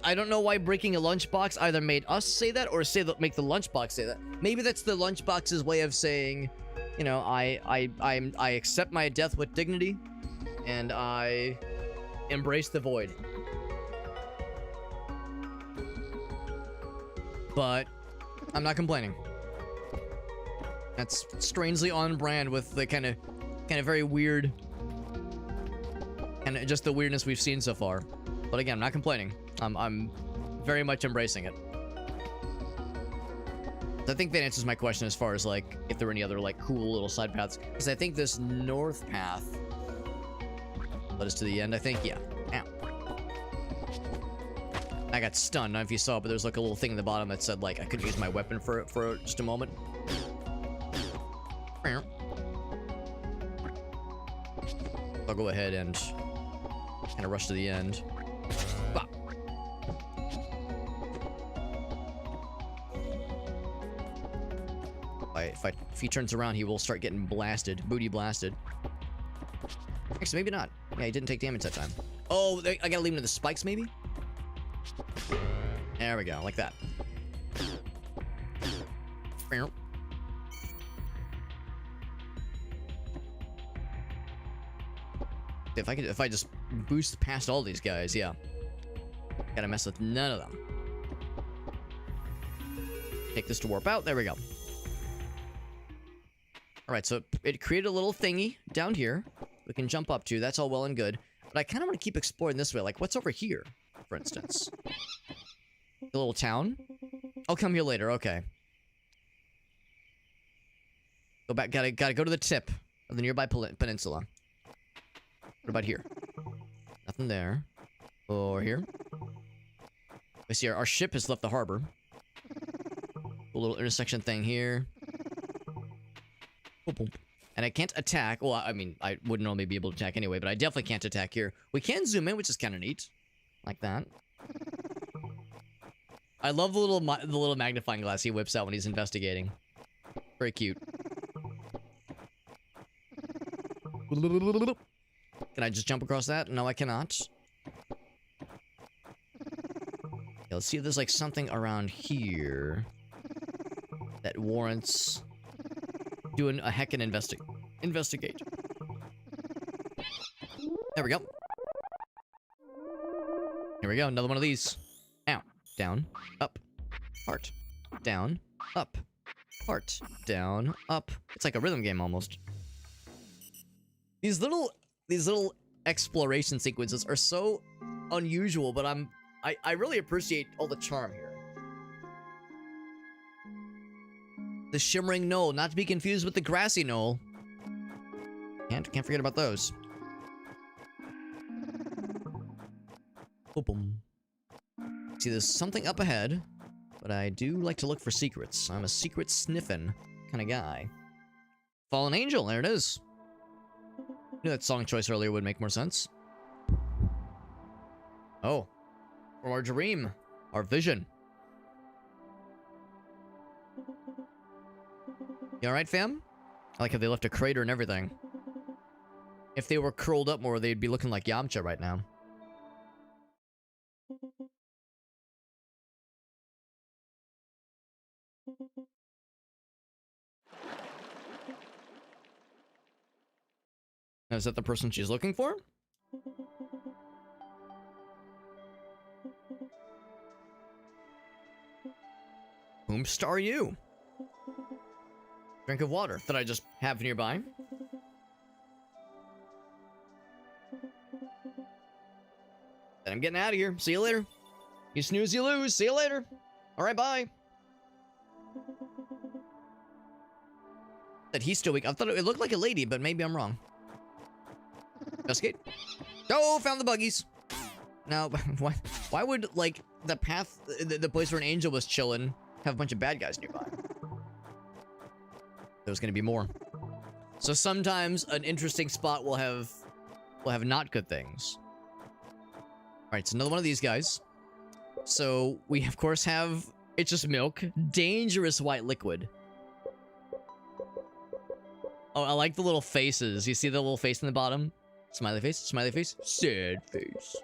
I don't know why breaking a lunchbox either made us say that or make the lunchbox say that. Maybe that's the lunchbox's way of saying, you know, I accept my death with dignity, and I embrace the void. But I'm not complaining. That's strangely on brand with the kind of very weird, and just the weirdness we've seen so far. But again, I'm not complaining. I'm very much embracing it. So I think that answers my question as far as, like, if there were any other, like, cool little side paths. Because I think this north path led us to the end, I think. Yeah. Ow. I got stunned. I don't know if you saw, but there's, like, a little thing in the bottom that said, like, I couldn't use my weapon for just a moment. I'll go ahead and kind of rush to the end. Bop. If he turns around, he will start getting blasted. Booty blasted. Actually, maybe not. Yeah, he didn't take damage that time. Oh, I gotta leave him to the spikes, maybe? There we go, like that. If I just boost past all these guys, yeah. Gotta mess with none of them. Take this to warp out. There we go. Alright, so it created a little thingy down here we can jump up to. That's all well and good. But I kind of want to keep exploring this way. Like, what's over here, for instance? The little town? I'll come here later. Okay. Go back. Gotta go to the tip of the nearby peninsula. What about here? Nothing there. Or here? I see our ship has left the harbor. A little intersection thing here. Boom, boom. And I can't attack. Well, I mean, I wouldn't normally be able to attack anyway, but I definitely can't attack here. We can zoom in, which is kind of neat. Like that. I love the little magnifying glass he whips out when he's investigating. Very cute. Can I just jump across that? No, I cannot. Yeah, let's see if there's like something around here that warrants doing a heckin' investigate. There we go. Here we go, another one of these. Ow. Down, up, heart, down, up, heart, down, up. It's like a rhythm game almost. These little exploration sequences are so unusual, but I really appreciate all the charm here. The shimmering knoll, not to be confused with the grassy knoll. Can't forget about those. Boom, boom. See, there's something up ahead, but I do like to look for secrets. I'm a secret sniffing kind of guy. Fallen Angel, there it is. Knew that song choice earlier would make more sense. Oh, from our dream, our vision. You alright, fam? I like how they left a crater and everything. If they were curled up more, they'd be looking like Yamcha right now. Now, is that the person she's looking for? Whomst are you? Drink of water that I just have nearby. Then I'm getting out of here. See you later. You snooze, you lose. See you later. Alright, bye. That he's still weak. I thought it looked like a lady, but maybe I'm wrong. Investigate. Oh, found the buggies. Now, why would, like, the path, the place where an angel was chilling, have a bunch of bad guys nearby? There's gonna be more. So sometimes an interesting spot will have not good things. Alright, so another one of these guys. So we, of course, have... It's just milk. Dangerous white liquid. Oh, I like the little faces. You see the little face in the bottom? Smiley face, sad face.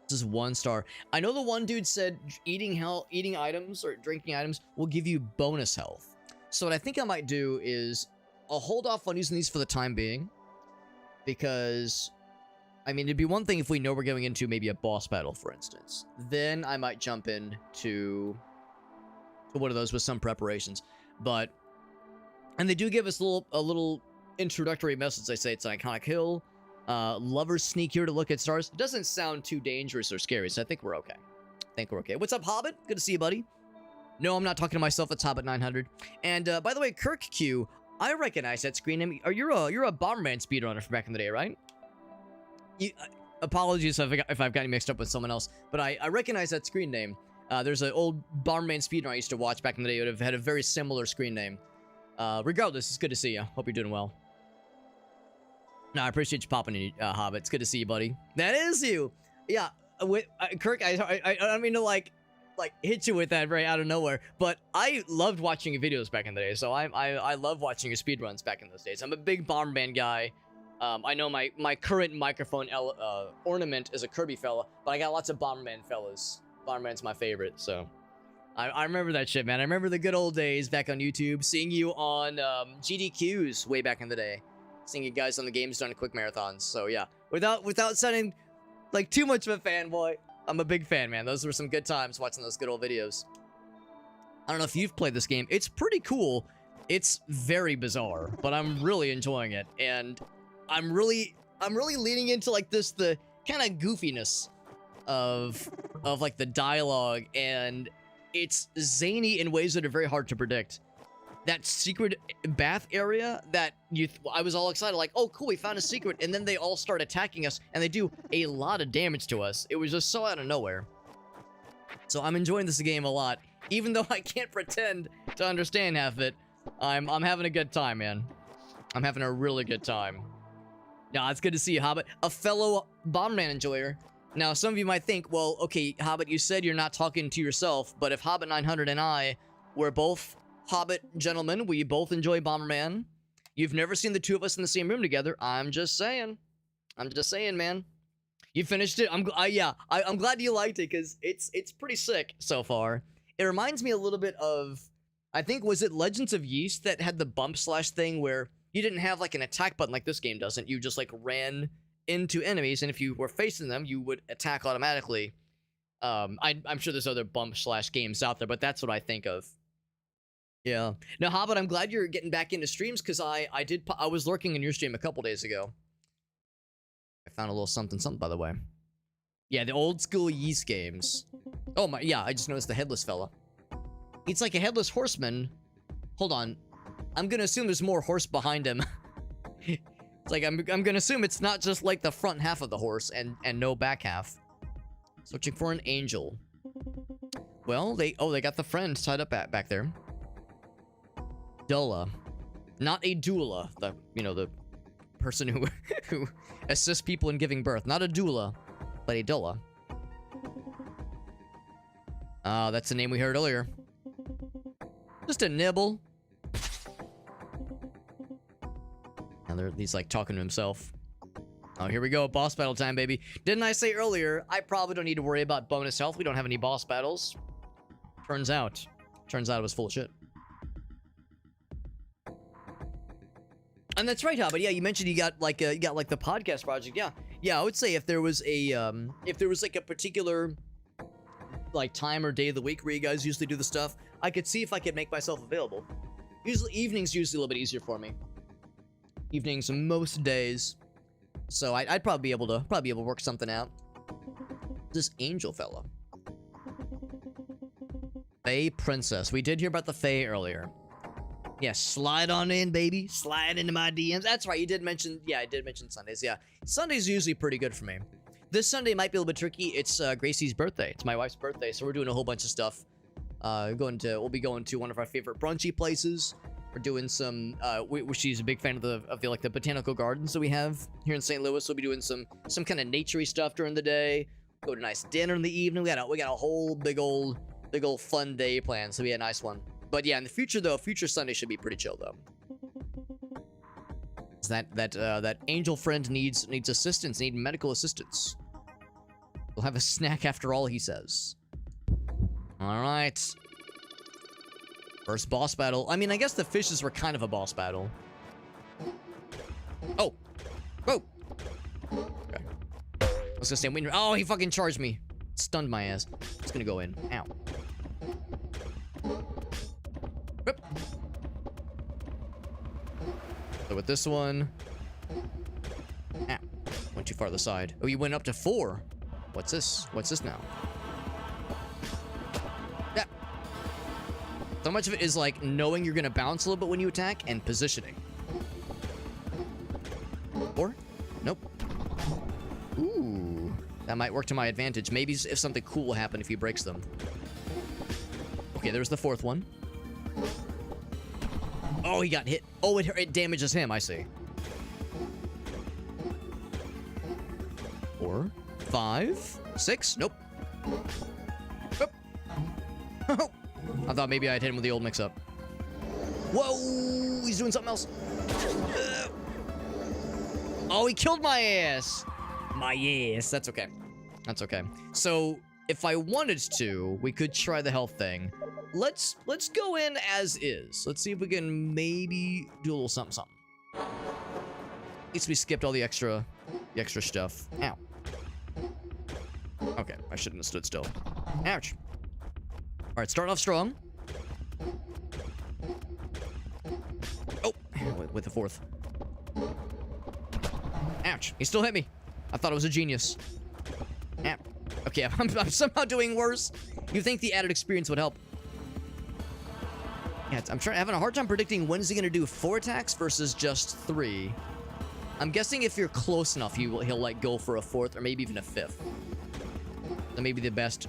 This is 1 star. I know the one dude said eating items or drinking items will give you bonus health. So what I think I might do is I'll hold off on using these for the time being. Because, I mean, it'd be one thing if we know we're going into maybe a boss battle, for instance. Then I might jump in to one of those with some preparations. But, and they do give us a little introductory message. They say it's an iconic hill. Lovers sneak here to look at stars. It doesn't sound too dangerous or scary, so I think we're okay. What's up, Hobbit? Good to see you, buddy. No, I'm not talking to myself. It's Hobbit 900. And by the way, Kirk Q, I recognize that screen name. You're a Bomberman speedrunner from back in the day, right? Apologies if I've gotten mixed up with someone else, but I recognize that screen name. There's an old Bomberman speedrunner I used to watch back in the day. It would have had a very similar screen name. Regardless, it's good to see you. Hope you're doing well. No, I appreciate you popping in, Hobbit. It's good to see you, buddy. That is you. Yeah, Kirk, I don't mean to like hit you with that right out of nowhere, but I loved watching your videos back in the day. So I love watching your speedruns back in those days. I'm a big Bomberman guy. I know my current microphone ornament is a Kirby fella, but I got lots of Bomberman fellas. Bomberman's my favorite, so I remember that shit, man. I remember the good old days back on YouTube, seeing you on GDQs way back in the day. Seeing you guys on the Games Done Quick Marathons. So yeah, without sounding like too much of a fanboy, I'm a big fan, man. Those were some good times watching those good old videos. I don't know if you've played this game. It's pretty cool. It's very bizarre, but I'm really enjoying it, and I'm really leaning into like the kind of goofiness of like the dialogue, and it's zany in ways that are very hard to predict. That secret bath area that I was all excited, like, oh cool, we found a secret, and then they all start attacking us, and they do a lot of damage to us. It was just so out of nowhere. So I'm enjoying this game a lot. Even though I can't pretend to understand half of it, I'm having a good time, man. I'm having a really good time. Now, it's good to see you, Hobbit. A fellow Bomberman enjoyer. Now, some of you might think, well, okay, Hobbit, you said you're not talking to yourself, but if Hobbit 900 and I were both Hobbit gentlemen, we both enjoy Bomberman. You've never seen the two of us in the same room together. I'm just saying. I'm just saying, man. You finished it? I'm glad you liked it, because it's pretty sick so far. It reminds me a little bit of, I think, was it Legends of Yeast that had the bump slash thing where you didn't have like an attack button like this game doesn't. You just like ran into enemies, and if you were facing them, you would attack automatically. I'm sure there's other bump slash games out there, but that's what I think of. Yeah. Now, Hobbit, I'm glad you're getting back into streams, because I was lurking in your stream a couple days ago. I found a little something, by the way. Yeah, the old school Yeast games. Oh my, yeah, I just noticed the headless fella. It's like a headless horseman. Hold on. I'm gonna assume there's more horse behind him. It's like, I'm gonna assume it's not just like the front half of the horse and no back half. Searching for an angel. Well, they got the friend tied up back there. Dulla. Not a doula. The person who assists people in giving birth. Not a doula, but a dulla. That's the name we heard earlier. Just a nibble. And he's like talking to himself. Oh, here we go. Boss battle time, baby. Didn't I say earlier, I probably don't need to worry about bonus health. We don't have any boss battles. Turns out it was full of shit. And that's right, Hobbit. Yeah, you mentioned you got like the podcast project. Yeah. I would say if there was like a particular like time or day of the week where you guys usually do the stuff, I could see if I could make myself available. Evenings usually a little bit easier for me. Evenings most days, so I'd probably be able to work something out. This angel fella, Fae Princess. We did hear about the Fae earlier. Yeah, slide on in, baby. Slide into my DMs. That's right, you did mention, yeah, I did mention Sundays. Yeah, Sundays are usually pretty good for me. This Sunday might be a little bit tricky. It's Gracie's birthday. It's my wife's birthday, so we're doing a whole bunch of stuff. We'll be going to one of our favorite brunchy places. We're doing some, she's a big fan of the botanical gardens that we have here in St. Louis. We'll be doing some kind of naturey stuff during the day. Go to a nice dinner in the evening. We got a whole big old fun day planned, so we had a nice one. But yeah, in the future though, future Sunday should be pretty chill though. That angel friend needs assistance, need medical assistance. We'll have a snack after all, he says. All right. First boss battle. I mean, I guess the fishes were kind of a boss battle. Oh. Whoa. Okay. I was gonna say, oh, he fucking charged me. Stunned my ass. It's gonna go in. Ow. Whoop. So with this one. Ow. Went too far to the side. Oh, you went up to 4. What's this? What's this now? Yeah. So much of it is like knowing you're gonna bounce a little bit when you attack and positioning. Or? Nope. Ooh. That might work to my advantage. Maybe if something cool will happen if he breaks them. Okay, there's the 4th one. Oh, he got hit. Oh, it damages him, I see. 4, 5, 6. Nope. Oh. I thought maybe I'd hit him with the old mix-up. Whoa! He's doing something else. Oh, he killed my ass. My ass. That's okay. That's okay. So, if I wanted to, we could try the health thing. Let's go in as is. Let's see if we can maybe do a little something. At least we skipped all the extra stuff. Ow. Okay, I shouldn't have stood still. Ouch. All right, starting off strong. Oh, with the 4th. Ouch, he still hit me. I thought it was a genius. Ow. Okay, I'm somehow doing worse. You think the added experience would help. Yeah, I'm having a hard time predicting when is he gonna do 4 attacks versus just 3. I'm guessing if you're close enough, he'll like go for a 4th or maybe even a 5th. So maybe the best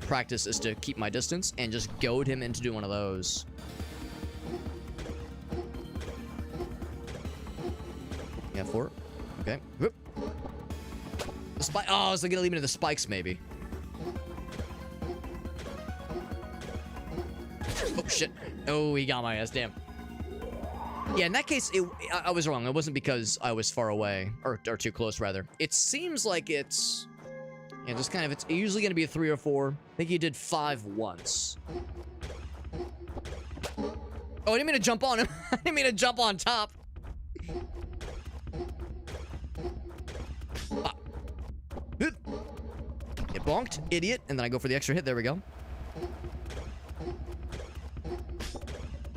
practice is to keep my distance and just goad him into doing one of those. Yeah, 4. Okay. Whoop. The spike. Oh, is it gonna lead me to the spikes, maybe? Oh, shit. Oh, he got my ass. Damn. Yeah, in that case, I was wrong. It wasn't because I was far away. Or too close, rather. It seems like it's... Yeah, just kind of... It's usually going to be a 3 or 4. I think he did 5 once. Oh, I didn't mean to jump on him. I didn't mean to jump on top. Ah. Get bonked, idiot. And then I go for the extra hit. There we go.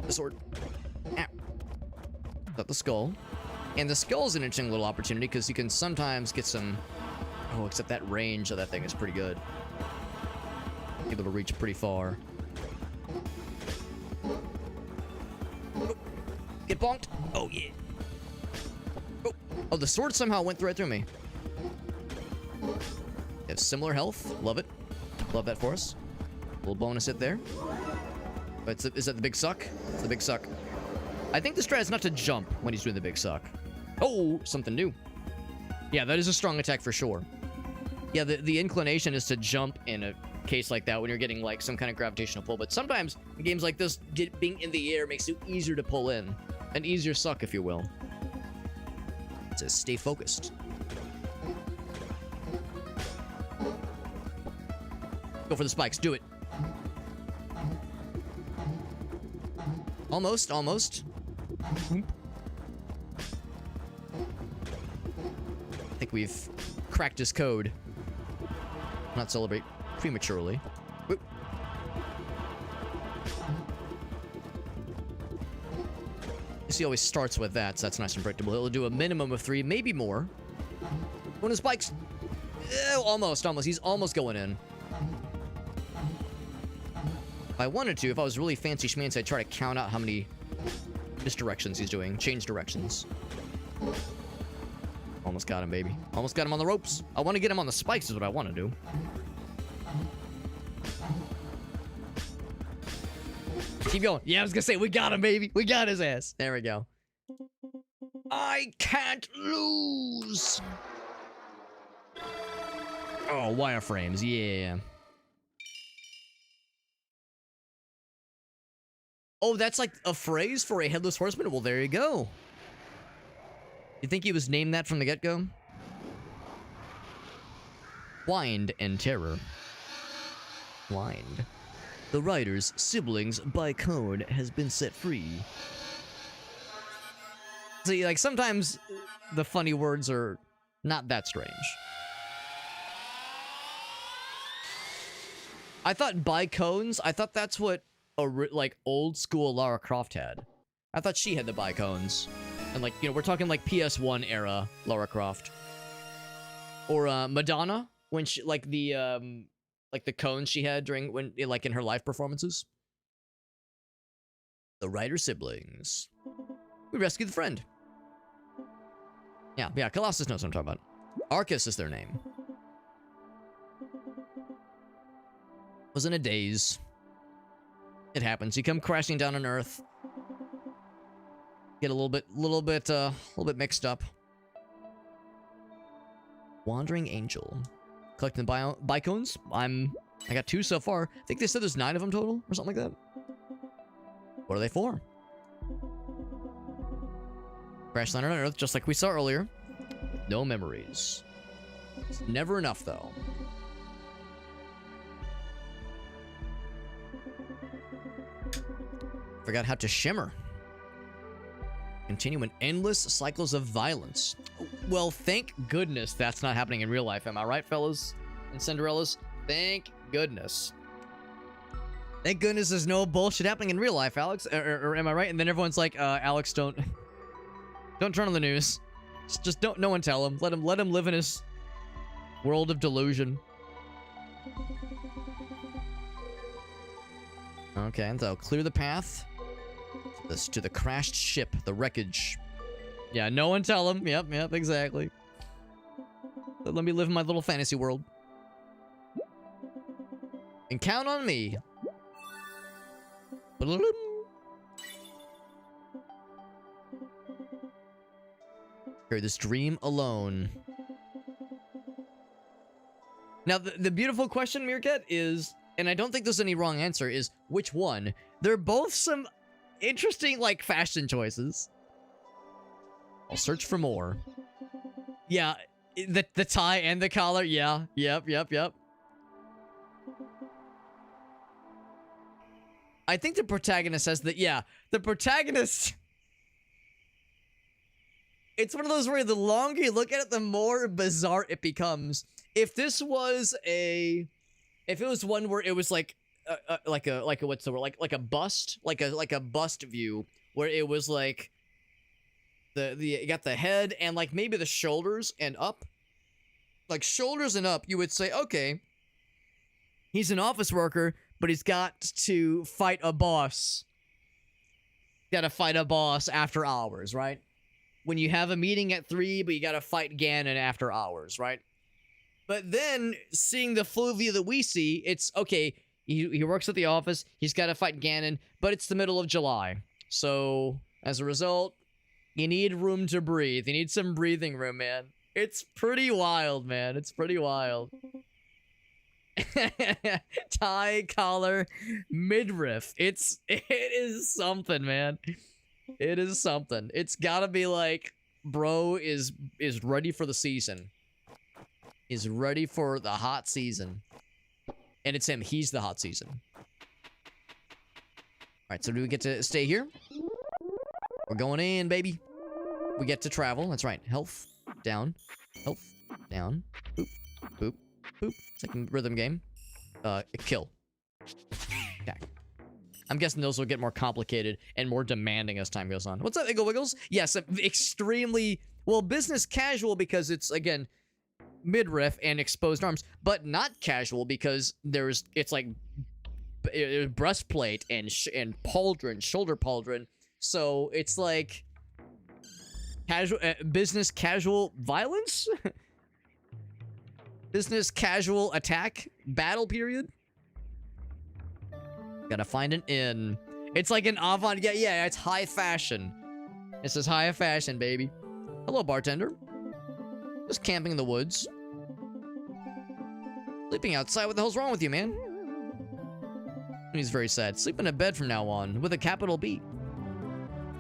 The sword. Ow. Got the skull. And the skull's an interesting little opportunity because you can sometimes get some... Oh, except that range of that thing is pretty good. Able to reach pretty far. Oh, get bonked. Oh, yeah. Oh. Oh, the sword somehow went right through me. Have similar health. Love it. Love that for us. Little bonus hit there. But is that the big suck? It's the big suck. I think the strat is not to jump when he's doing the big suck. Oh, something new. Yeah, that is a strong attack for sure. Yeah, the inclination is to jump in a case like that when you're getting like some kind of gravitational pull. But sometimes in games like this, being in the air makes it easier to pull in. An easier suck, if you will. It says stay focused. Go for the spikes. Do it. Almost, almost. I think we've cracked his code. Not celebrate prematurely. Whoop. He always starts with that, so that's nice and predictable. He'll do a minimum of 3, maybe more. One of the spikes. Ew, almost. He's almost going in. If I wanted to, if I was really fancy schmancy, I'd try to count out how many misdirections he's doing. Change directions. Almost got him, baby. Almost got him on the ropes. I want to get him on the spikes is what I want to do. Keep going. Yeah, I was going to say, we got him, baby. We got his ass. There we go. I can't lose. Oh, wireframes. Yeah. Oh, that's like a phrase for a headless horseman? Well, there you go. You think he was named that from the get-go? Wind and terror. Wind. The rider's siblings by code has been set free. See, like, sometimes the funny words are not that strange. I thought by cones, I thought that's what like old school Lara Croft had. I thought she had the bicones. And like, you know, we're talking like PS1 era Lara Croft. Or Madonna, when she like the cones she had during when like in her live performances. The Ryder siblings. We rescued the friend. Yeah, Colossus knows what I'm talking about. Arcus is their name. Was in a daze. It happens. You come crashing down on Earth. Get a little bit mixed up. Wandering Angel. Collecting the bicones. I got 2 so far. I think they said there's 9 of them total, or something like that. What are they for? Crash landed on Earth, just like we saw earlier. No memories. It's never enough, though. Forgot how to shimmer. Continue in endless cycles of violence. Well, thank goodness that's not happening in real life. Am I right, fellas and Cinderellas? Thank goodness. Thank goodness there's no bullshit happening in real life, Alex. Or am I right? And then everyone's like, Alex, don't turn on the news. Just don't. No one tell him. Let him live in his world of delusion. Okay, and so clear the path. To the crashed ship, the wreckage. Yeah, no one tell him. Yep, exactly. Let me live in my little fantasy world. And count on me. Carry this dream alone. Now, the beautiful question, Meerkat, is, and I don't think there's any wrong answer, is which one? They're both some interesting, like, fashion choices. I'll search for more. Yeah, the tie and the collar, yeah. Yep. I think the protagonist says that, yeah, the protagonist... It's one of those where the longer you look at it, the more bizarre it becomes. If this was a... If it was one where it was like a what's the word? Like a bust? Like a bust view, where it was like... you got the head and like maybe the shoulders and up. Like shoulders and up, you would say, okay, he's an office worker, but he's got to fight a boss. Got to fight a boss after hours, right? When you have a meeting at 3, but you got to fight Ganon after hours, right? But then seeing the full view that we see, it's okay. He works at the office. He's got to fight Ganon, but it's the middle of July. So as a result, you need room to breathe. You need some breathing room, man. It's pretty wild, man. It's pretty wild. Tie, collar, midriff. It is something, man. It is something. It's gotta be like, bro is ready for the season. Is ready for the hot season. And it's him. He's the hot season. Alright, so do we get to stay here? We're going in, baby. We get to travel. That's right. Health down. Health down. Boop. Boop. Boop. Second rhythm game. Kill. Attack. I'm guessing those will get more complicated and more demanding as time goes on. What's up, Iggle Wiggles? Yes, extremely, well, business casual because it's, again, midriff and exposed arms, but not casual because it's like breastplate and pauldron, shoulder pauldron. So it's like casual, business casual violence? Business casual attack battle period? Gotta find an inn. It's like an avant, yeah, it's high fashion. It says high fashion, baby. Hello, bartender. Just camping in the woods. Sleeping outside, what the hell's wrong with you, man? He's very sad. Sleep in a bed from now on, with a capital B.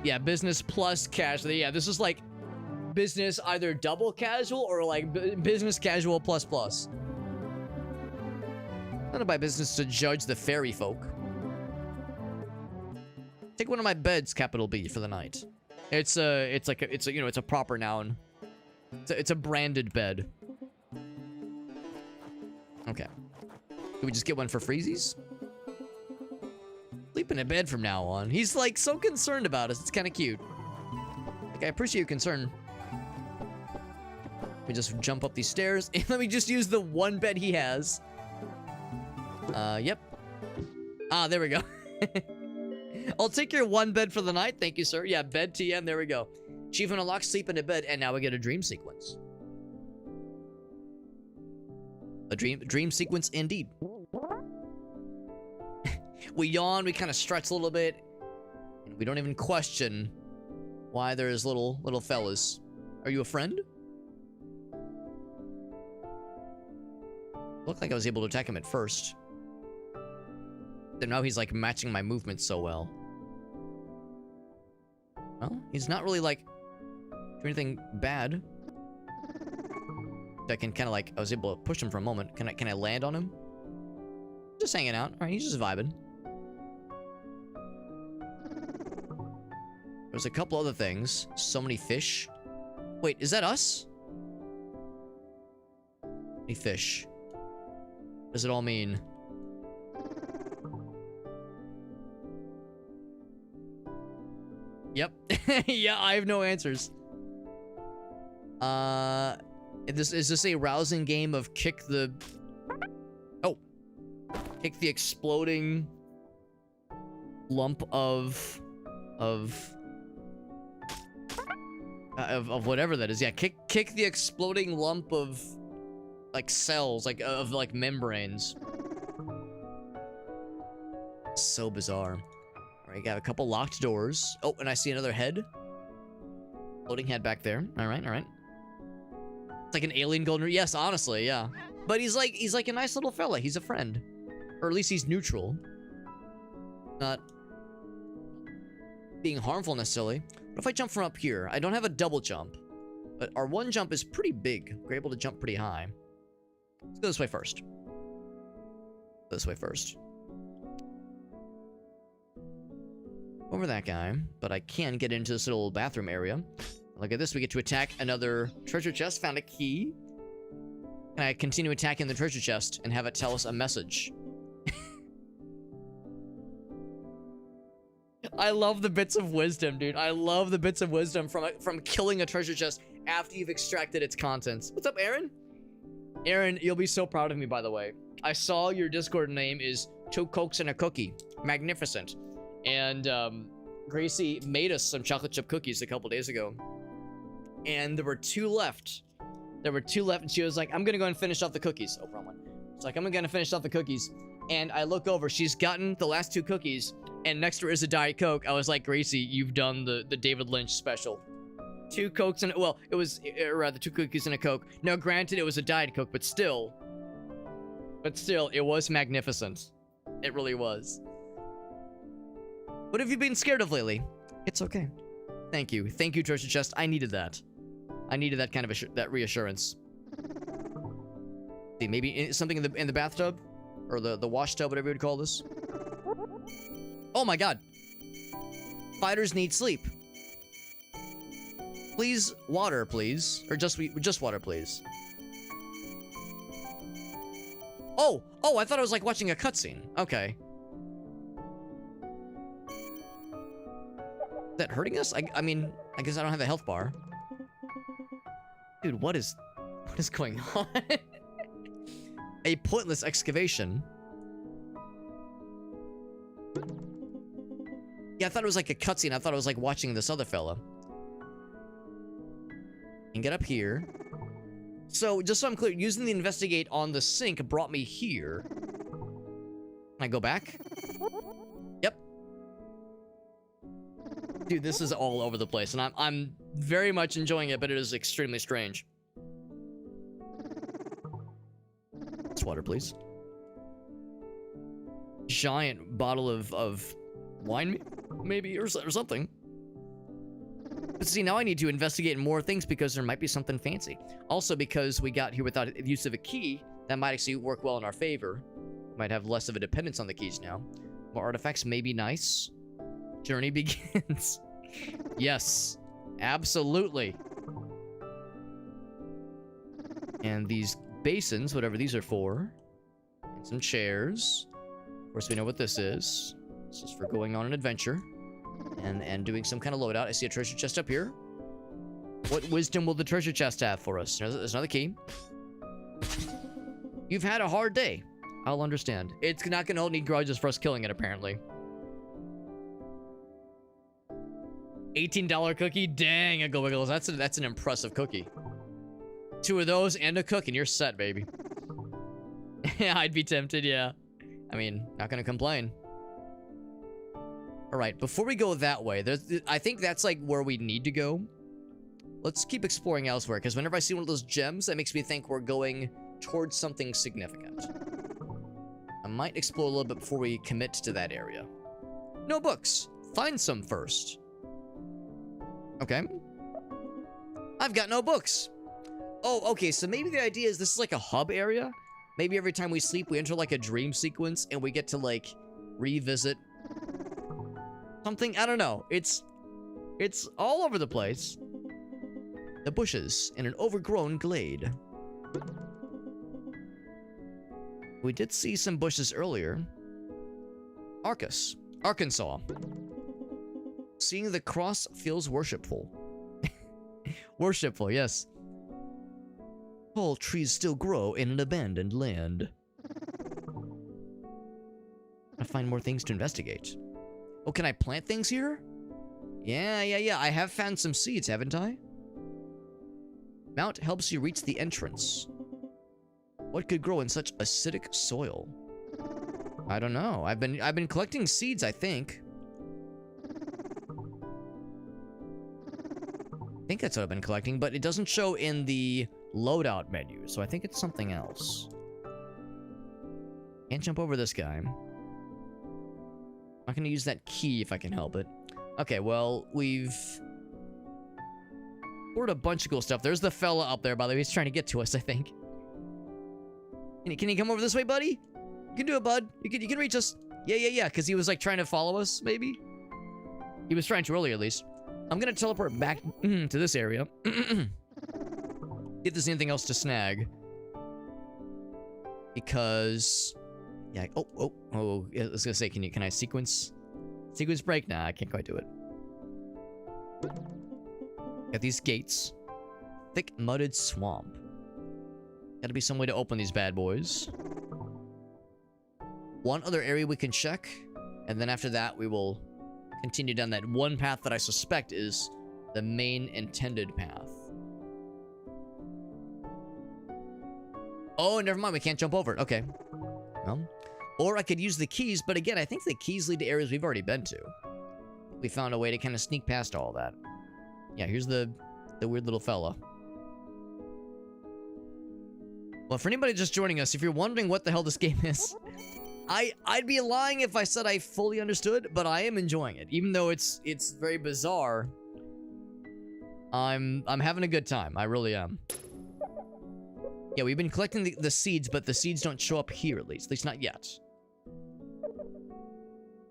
Yeah, business plus casual. Yeah, this is like business either double casual or like business casual plus plus. None of my business to judge the fairy folk. Take one of my beds, capital B, for the night. It's a proper noun. It's a branded bed. Okay. Do we just get one for freezies? Sleep in a bed from now on. He's like so concerned about us. It's kind of cute. Like, I appreciate your concern. Let me just jump up these stairs and let me just use the one bed he has. Yep. Ah, there we go. I'll take your one bed for the night. Thank you, sir. Yeah, bed TM. There we go. Achievement unlocked, sleep in a bed, and now we get a dream sequence. A dream sequence indeed. We yawn, we kind of stretch a little bit, and we don't even question why there's little fellas. Are you a friend? Looked like I was able to attack him at first. And now he's like matching my movements so well. Well, he's not really like doing anything bad. I can kind of like, I was able to push him for a moment. Can I land on him? Just hanging out. All right, he's just vibing. There's a couple other things. So many fish. Wait, is that us? Any fish? What does it all mean? Yep. Yeah, I have no answers. Is this a rousing game of kick the exploding lump of whatever that is. Yeah, kick the exploding lump of like cells, like of like membranes. So bizarre. All right, got a couple locked doors. Oh, and I see another head. Floating head back there. All right, all right. It's like an alien golden. Yes, honestly, yeah. But he's like a nice little fella. He's a friend, or at least he's neutral. Not being harmful necessarily. What if I jump from up here? I don't have a double jump, but our one jump is pretty big. We're able to jump pretty high. Let's go this way first. This way first. Over that guy, but I can get into this little bathroom area. Look at this, we get to attack another treasure chest, found a key. And I continue attacking the treasure chest and have it tell us a message. I love the bits of wisdom, dude. I love the bits of wisdom from killing a treasure chest after you've extracted its contents. What's up, Aaron? Aaron, you'll be so proud of me, by the way. I saw your Discord name is 2 Cokes and a Cookie. Magnificent. And Gracie made us some chocolate chip cookies a couple days ago. And there were 2 left. There were 2 left, and she was like, I'm gonna go and finish off the cookies. Oh, wrong one. It's like, I'm gonna finish off the cookies. And I look over, she's gotten the last 2 cookies, and next to her is a Diet Coke. I was like, Gracie, you've done the David Lynch special. 2 Cokes and, well, it was, rather, 2 cookies and a Coke. Now, granted, it was a Diet Coke, but still, it was magnificent. It really was. What have you been scared of lately? It's okay. Thank you. Thank you, Treasure Chest. I needed that. I needed that kind of that reassurance. See, maybe something in the bathtub? Or the wash tub, whatever you would call this. Oh my god. Spiders need sleep. Please, water, please. Or just water, please. Oh! Oh, I thought I was like watching a cutscene. Okay. Is that hurting us? I mean, I guess I don't have the health bar. Dude, what is going on? A pointless excavation. Yeah, I thought it was like a cutscene. I thought it was like watching this other fella. And get up here. So, just so I'm clear, using the investigate on the sink brought me here. Can I go back? Yep. Dude, this is all over the place, and I'm very much enjoying it, but it is extremely strange. Water, please. Giant bottle of wine, maybe, or something. But see, now I need to investigate more things because there might be something fancy. Also, because we got here without the use of a key, that might actually work well in our favor. Might have less of a dependence on the keys now. More artifacts may be nice. Journey begins. Yes, absolutely. And these basins, whatever these are for, and some chairs. Of course, we know what this is. This is for going on an adventure and doing some kind of loadout. I see a treasure chest up here. What wisdom will the treasure chest have for us? There's another key. You've had a hard day. I'll understand. It's not gonna hold any grudges for us killing it, apparently. $18 cookie? Dang, Go Wiggles. That's an impressive cookie. 2 of those and a cook, and you're set, baby. Yeah, I'd be tempted, yeah. I mean, not gonna complain. Alright, before we go that way, I think that's like where we need to go. Let's keep exploring elsewhere, because whenever I see one of those gems, that makes me think we're going towards something significant. I might explore a little bit before we commit to that area. No books. Find some first. Okay. I've got no books. Oh, okay, so maybe the idea is this is like a hub area? Maybe every time we sleep, we enter like a dream sequence, and we get to like revisit something. I don't know. It's all over the place. The bushes in an overgrown glade. We did see some bushes earlier. Arkansas. Seeing the cross feels worshipful. Worshipful, yes. Tall trees still grow in an abandoned land. I find more things to investigate. Oh, can I plant things here? Yeah. I have found some seeds, haven't I? Mount helps you reach the entrance. What could grow in such acidic soil? I don't know. I've been collecting seeds, I think. I think that's what I've been collecting, but it doesn't show in the loadout menu, so I think it's something else. Can't jump over this guy. Not gonna use that key if I can help it. Okay, well, we've poured a bunch of cool stuff. There's the fella up there, by the way. He's trying to get to us, I think. Can you come over this way, buddy? You can do it, bud. You can reach us. Yeah, because he was, like, trying to follow us, maybe? He was trying to earlier, at least. I'm gonna teleport back to this area. If there's anything else to snag. Because... yeah, oh, I was gonna say, can I sequence break? Nah, I can't quite do it. Got these gates. Thick mudded swamp. Gotta be some way to open these bad boys. One other area we can check, and then after that we will continue down that one path that I suspect is the main intended path. Oh, never mind, we can't jump over it. Okay. Well, or I could use the keys, but again, I think the keys lead to areas we've already been to. We found a way to kind of sneak past all that. Yeah, here's the weird little fella. Well, for anybody just joining us, if you're wondering what the hell this game is, I'd be lying if I said I fully understood, but I am enjoying it. Even though it's very bizarre, I'm having a good time. I really am. Yeah, we've been collecting the seeds, but the seeds don't show up here, at least not yet.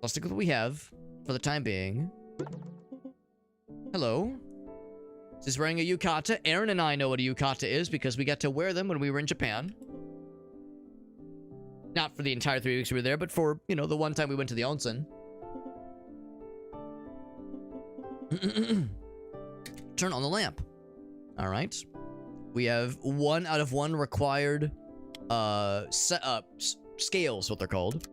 I'll stick with what we have for the time being. Hello. This is wearing a yukata. Aaron and I know what a yukata is because we got to wear them when we were in Japan. Not for the entire 3 weeks we were there, but for, you know, the one time we went to the onsen. Turn on the lamp. All right. We have 1 out of 1 required scales, what they're called.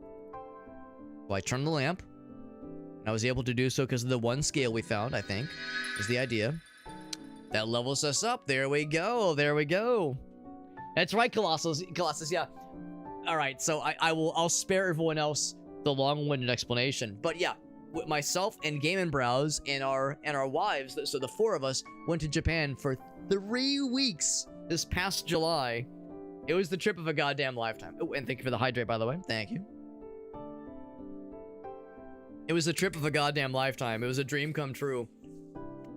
So I turned the lamp. And I was able to do so because of the 1 scale we found, I think, is the idea. That levels us up. There we go. There we go. That's right, Colossus, yeah. All right, so I'll spare everyone else the long-winded explanation. But yeah, myself and Game and Browse and our wives, so the 4 of us went to Japan for 3 weeks this past July. It was the trip of a goddamn lifetime. Oh, and thank you for the hydrate, by the way. Thank you. It was a trip of a goddamn lifetime. It was a dream come true.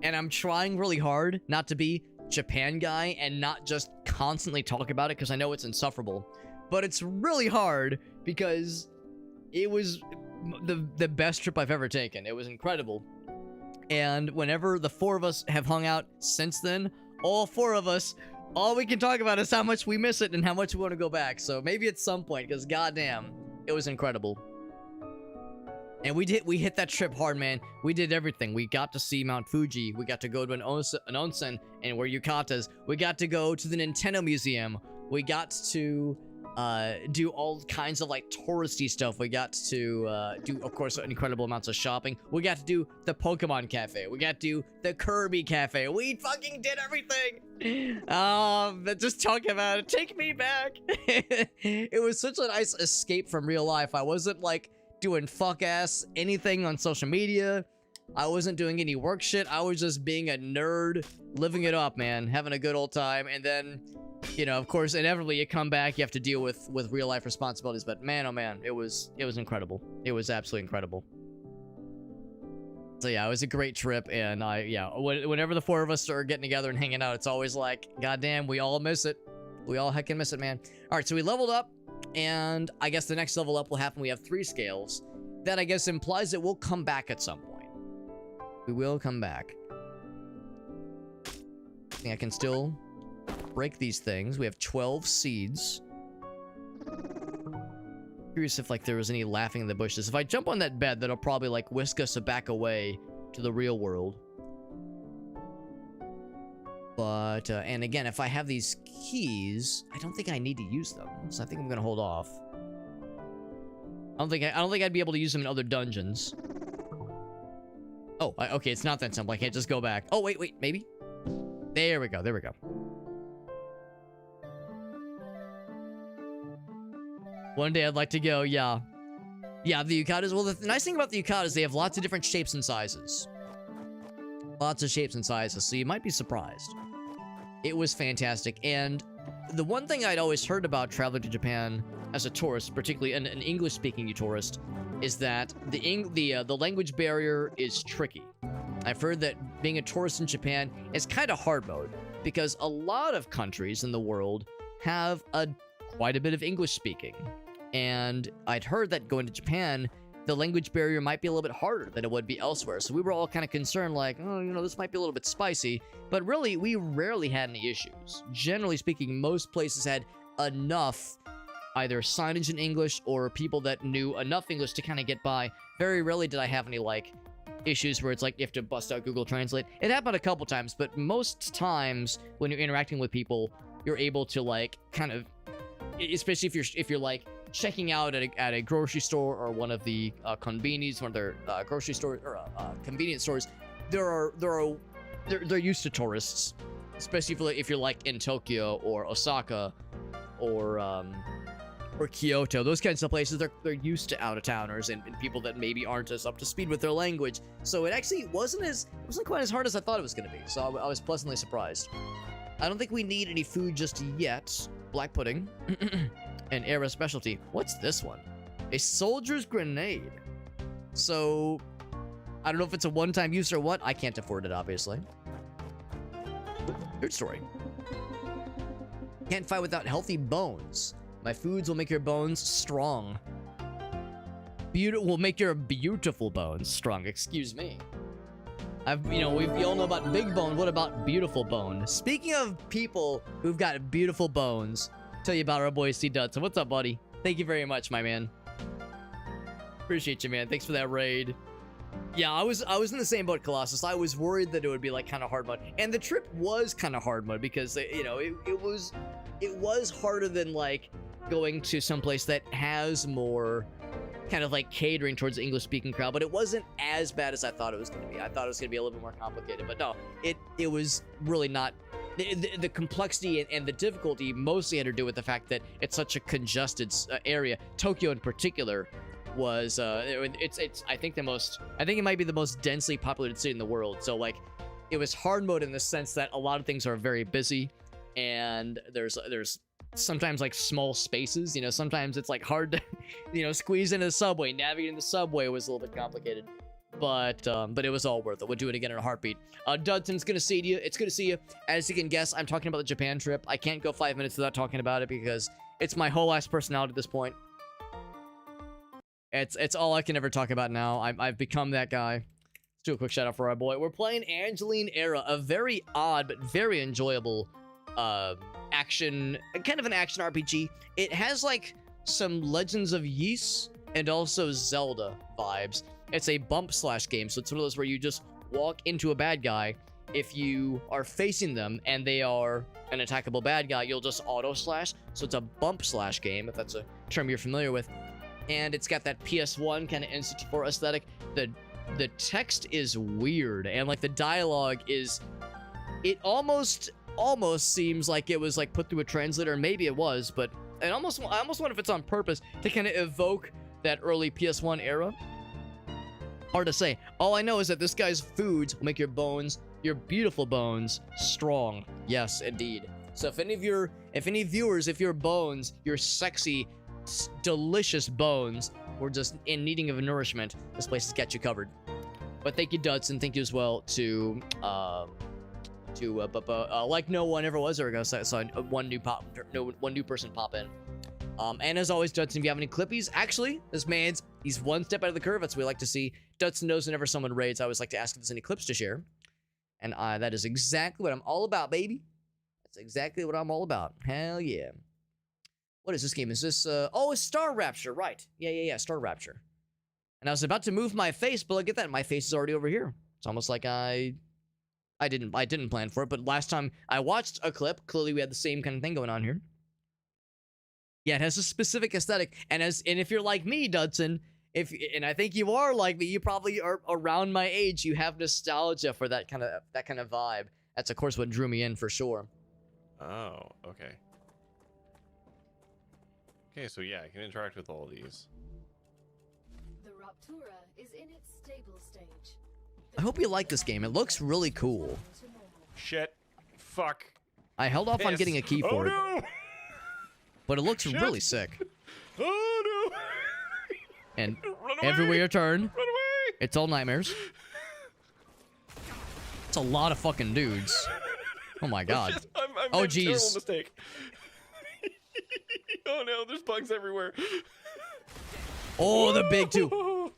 And I'm trying really hard not to be Japan guy and not just constantly talk about it because I know it's insufferable. But it's really hard because it was the best trip I've ever taken. It was incredible. And whenever the 4 of us have hung out since then, all 4 of us, all we can talk about is how much we miss it and how much we want to go back. So maybe at some point, because goddamn, it was incredible. And we hit that trip hard, man. We did everything. We got to see Mount Fuji. We got to go to an onsen and wear yukatas. We got to go to the Nintendo Museum. We got to do all kinds of like touristy stuff. We got to do, of course, incredible amounts of shopping. We got to do the Pokemon Cafe. We got to do the Kirby Cafe. We fucking did everything. Just talking about it. Take me back. It was such a nice escape from real life. I wasn't like doing fuck ass anything on social media. I wasn't doing any work shit. I was just being a nerd, living it up, man, having a good old time. And then, you know, of course, inevitably you come back, you have to deal with real life responsibilities. But man, oh man, it was incredible. It was absolutely incredible. So yeah, it was a great trip. And whenever the 4 of us are getting together and hanging out, it's always like, goddamn, we all miss it. We all heckin' miss it, man. All right, so we leveled up. And I guess the next level up will happen. We have 3 scales. That, I guess, implies that we'll come back at some point. We will come back. I think I can still break these things. We have 12 seeds. Curious if, like, there was any laughing in the bushes. If I jump on that bed, that'll probably, like, whisk us back away to the real world. But, and again, if I have these keys, I don't think I need to use them. So I think I'm gonna hold off. I don't think I'd be able to use them in other dungeons. Oh, okay, it's not that simple. I can't just go back. Oh, wait, maybe? There we go, there we go. One day I'd like to go, yeah. Yeah, the yukatas. Well, the nice thing about the yukatas, they have lots of different shapes and sizes. Lots of shapes and sizes, so you might be surprised. It was fantastic, and the one thing I'd always heard about traveling to Japan as a tourist, particularly an English-speaking tourist, is that the language barrier is tricky. I've heard that being a tourist in Japan is kind of hard mode, because a lot of countries in the world have quite a bit of English speaking. And I'd heard that going to Japan, the language barrier might be a little bit harder than it would be elsewhere. So we were all kind of concerned, like, oh, you know, this might be a little bit spicy. But really, we rarely had any issues. Generally speaking, most places had enough either signage in English or people that knew enough English to kind of get by. Very rarely did I have any, like, issues where it's like you have to bust out Google Translate. It happened a couple times, but most times when you're interacting with people, you're able to, like, kind of, especially if you're like checking out at a grocery store or one of the convenience, one of their grocery stores or convenience stores, they're used to tourists, especially if you're like in Tokyo or Osaka or Kyoto, those kinds of places. They're used to out-of-towners and people that maybe aren't as up to speed with their language. So it actually wasn't quite as hard as I thought it was going to be. So I was pleasantly surprised. I don't think we need any food just yet. Black pudding. An Era specialty. What's this one? A soldier's grenade. So, I don't know if it's a one-time use or what. I can't afford it, obviously. Good story. Can't fight without healthy bones. My foods will make your bones strong. Will make your beautiful bones strong. Excuse me. We all know about big bone. What about beautiful bone? Speaking of people who've got beautiful bones, tell you about our boy C Dudson. What's up, buddy? Thank you very much, my man. Appreciate you, man. Thanks for that raid. Yeah, I was in the same boat, Colossus. I was worried that it would be like kind of hard mode, and the trip was kind of hard mode because it was harder than like going to someplace that has more kind of like catering towards the English-speaking crowd, but it wasn't as bad as I thought it was going to be. I thought it was going to be a little bit more complicated, but no, it was really not. The complexity and the difficulty mostly had to do with the fact that it's such a congested area. Tokyo in particular was it's I think it might be the most densely populated city in the world. So like it was hard mode in the sense that a lot of things are very busy, and there's sometimes like small spaces, sometimes it's like hard to squeeze into the subway. Navigating the subway was a little bit complicated, but it was all worth it. We'll do it again in a heartbeat. Dudson's good to see you. It's good to see you. As you can guess, I'm talking about the Japan trip. I can't go 5 minutes without talking about it because it's my whole ass personality at this point. It's all I can ever talk about now. I've become that guy. Let's do a quick shout out for our boy. We're playing Angeline Era, a very odd but very enjoyable action, kind of an action RPG. It has like some Legends of Ys and also Zelda vibes. It's a bump slash game, so it's one of those where you just walk into a bad guy. If you are facing them and they are an attackable bad guy, you'll just auto slash. So it's a bump slash game, if that's a term you're familiar with. And it's got that PS1 kind of N64 aesthetic. The text is weird, and like the dialogue is, it almost seems like it was like put through a translator. Maybe it was, but I almost wonder if it's on purpose to kind of evoke that early PS1 era. Hard to say. All I know is that this guy's foods will make your beautiful bones, strong. Yes, indeed. So if any viewers, if your bones, your sexy, delicious bones were just in needing of nourishment, this place has got you covered. But thank you, Dudson. Thank you as well to like no one ever was. There we go. So I saw one new person pop in. And as always, Dudson, if you have any clippies, actually, he's one step out of the curve. That's what we like to see. Dudson knows whenever someone raids, I always like to ask if there's any clips to share. And that is exactly what I'm all about, baby. That's exactly what I'm all about. Hell yeah. What is this game? Is this, oh, it's Star Rapture, right. Yeah, Star Rapture. And I was about to move my face, but look at that. My face is already over here. It's almost like I didn't plan for it, but last time I watched a clip, clearly we had the same kind of thing going on here. Yeah, it has a specific aesthetic, and if you're like me, Dudson, and I think you are like me, you probably are around my age, you have nostalgia for that kind of vibe. That's of course what drew me in for sure. Oh, okay. Okay, so yeah, I can interact with all of these. Optura is in its stable stage. I hope you like this game. It looks really cool. Shit. Fuck. I held off on Piss. getting a key for it, no! but it looks Shit. really sick. Oh no! And Run away! everywhere you turn, Run away! it's all nightmares. It's a lot of fucking dudes. Oh my god. Shit, I Oh, made a terrible jeez. mistake. Oh no, there's bugs everywhere. Oh, the big two.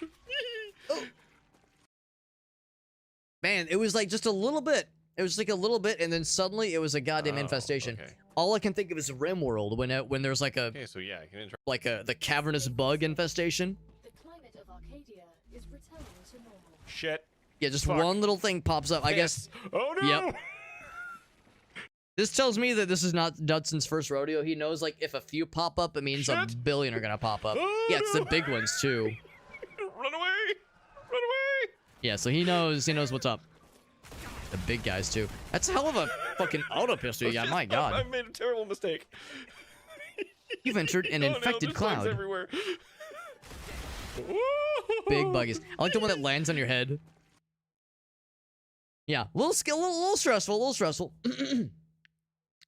Man, it was like just a little bit. It was like a little bit, and then suddenly it was a goddamn Oh, infestation. okay. All I can think of is RimWorld when there's like a Okay, so yeah, I can interact. the cavernous bug infestation. The climate of Arcadia is returning to normal. Shit. Yeah, just Fuck. one little thing pops up. I guess Piss. Oh no! Yep. this tells me that this is not Dudson's first rodeo. He knows like if a few pop up, it means a Shit. billion are gonna pop up. Oh, Yeah, it's the no. big ones too. Run away! Run away! Yeah, so he knows what's up. The big guys too. That's a hell of a fucking auto pistol. Yeah, my I god. made a terrible mistake. You've entered an Oh, no, infected there's bugs cloud. everywhere. Big buggies. I like the one that lands on your head. Yeah, a little stressful.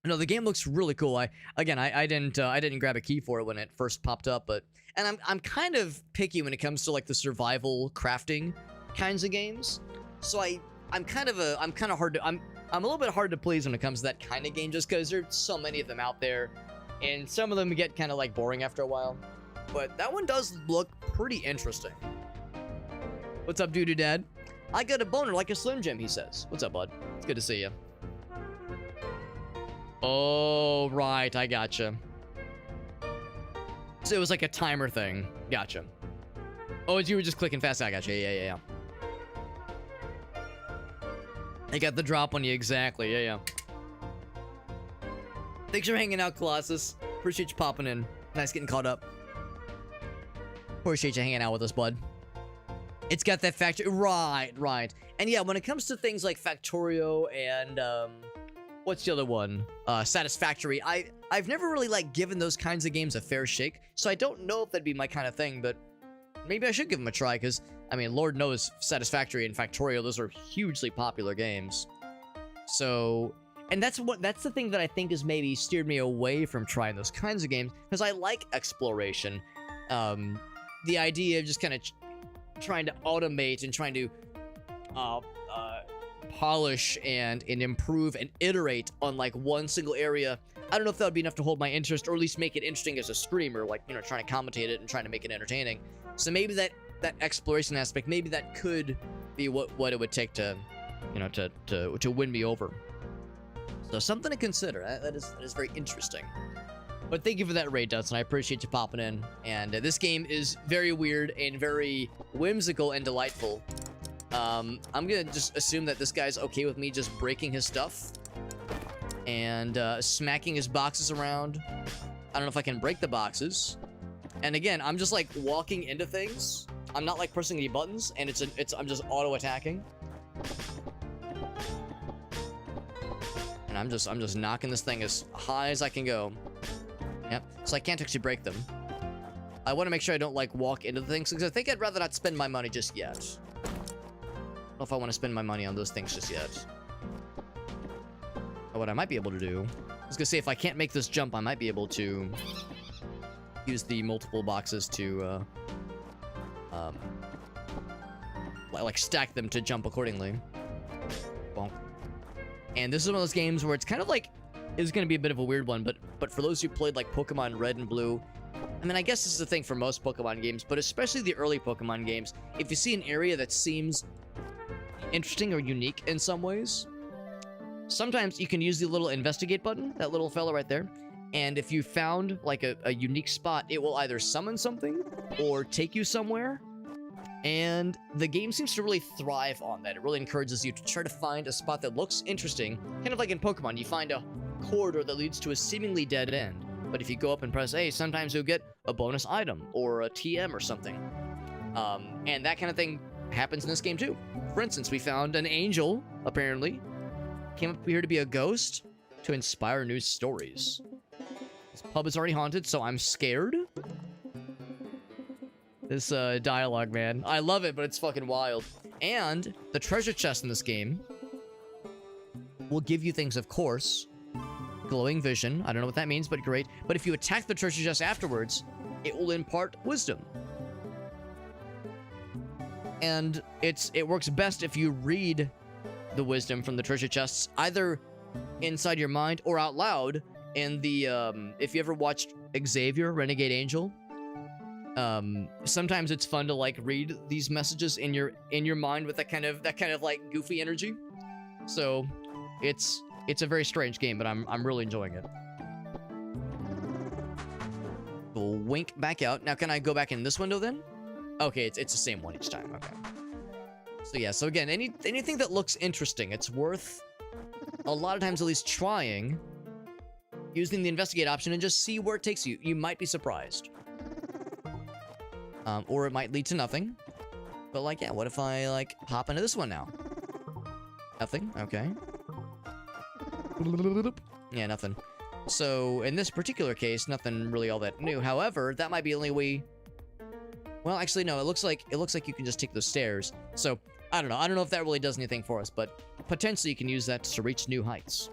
No, the game looks really cool. I didn't grab a key for it when it first popped up, but I'm kind of picky when it comes to like the survival crafting kinds of games. So I'm kind of hard to I'm a little bit hard to please when it comes to that kind of game, just because there's so many of them out there, and some of them get kind of like boring after a while. But that one does look pretty interesting. What's up, dude, dad? I got a boner like a Slim Jim, he says. What's up, bud? It's good to see you. Oh, right, I gotcha. So it was like a timer thing. Gotcha. Oh, you were just clicking fast. I gotcha. Yeah. I got the drop on you, exactly. Yeah. Thanks for hanging out, Colossus. Appreciate you popping in. Nice getting caught up. Appreciate you hanging out with us, bud. It's got that factor. Right. And yeah, when it comes to things like Factorio and, what's the other one? Satisfactory. I've never really, like, given those kinds of games a fair shake, so I don't know if that'd be my kind of thing, but maybe I should give them a try, because, I mean, Lord knows Satisfactory and Factorio, those are hugely popular games. So, and that's the thing that I think has maybe steered me away from trying those kinds of games, because I like exploration. The idea of just kind of trying to automate and trying to polish and improve and iterate on like one single area. I don't know if that would be enough to hold my interest, or at least make it interesting as a streamer, like, you know, trying to commentate it and trying to make it entertaining. So maybe that exploration aspect, maybe that could be what it would take to, you know, to win me over. So something to consider. That is very interesting. But thank you for that raid, Dustin. I appreciate you popping in. And this game is very weird and very whimsical and delightful. I'm gonna just assume that this guy's okay with me just breaking his stuff and smacking his boxes around. I don't know if I can break the boxes. And again, I'm just like walking into things. I'm not like pressing any buttons, and I'm just auto attacking. And I'm just knocking this thing as high as I can go. Yep. So I can't actually break them. I want to make sure I don't like walk into the things, because I think I'd rather not spend my money just yet. I don't know if I want to spend my money on those things just yet. But what I might be able to do, I was gonna say, if I can't make this jump, I might be able to use the multiple boxes to like stack them to jump accordingly. Bonk. And this is one of those games where it's kind of like, it's gonna be a bit of a weird one, but for those who played like Pokemon Red and Blue, I mean, I guess this is the thing for most Pokemon games, but especially the early Pokemon games, if you see an area that seems interesting or unique in some ways, sometimes you can use the little investigate button, that little fella right there, and if you found like a unique spot, it will either summon something or take you somewhere. And the game seems to really thrive on that. It really encourages you to try to find a spot that looks interesting. Kind of like in Pokemon, you find a corridor that leads to a seemingly dead end. But if you go up and press A, sometimes you'll get a bonus item or a TM or something. And that kind of thing happens in this game too. For instance, we found an angel, apparently. Came up here to be a ghost to inspire new stories. This pub is already haunted, so I'm scared. This dialogue, man. I love it, but it's fucking wild. And the treasure chest in this game will give you things, of course. Glowing vision. I don't know what that means, but great. But if you attack the treasure chest afterwards, it will impart wisdom. And it works best if you read the wisdom from the treasure chests either inside your mind or out loud in the if you ever watched Xavier, Renegade Angel, sometimes it's fun to like read these messages in your mind with that kind of like goofy energy. So it's a very strange game, but I'm really enjoying it. We'll wink back out. Now can I go back in this window then? Okay, it's the same one each time. Okay. So yeah, so again, anything that looks interesting, it's worth a lot of times at least trying using the investigate option and just see where it takes you. You might be surprised. Or it might lead to nothing. But like, yeah, what if I like hop into this one now? Nothing. Okay. Yeah, nothing. So in this particular case, nothing really all that new. However, that might be the only way. Well, actually, no. It looks like you can just take those stairs. So I don't know. I don't know if that really does anything for us, but potentially you can use that to reach new heights.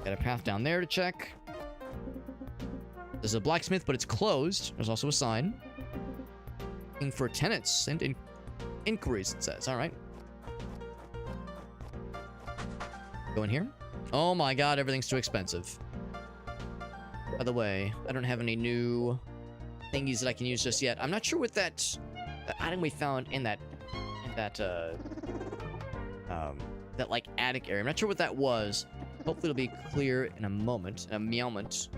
Got a path down there to check. There's a blacksmith, but it's closed. There's also a sign. Looking for tenants and inquiries, it says. All right. Go in here. Oh my god, everything's too expensive. By the way, I don't have any new thingies that I can use just yet. I'm not sure what that item we found in that like attic area. I'm not sure what that was. Hopefully it'll be clear in a moment, in a meowment.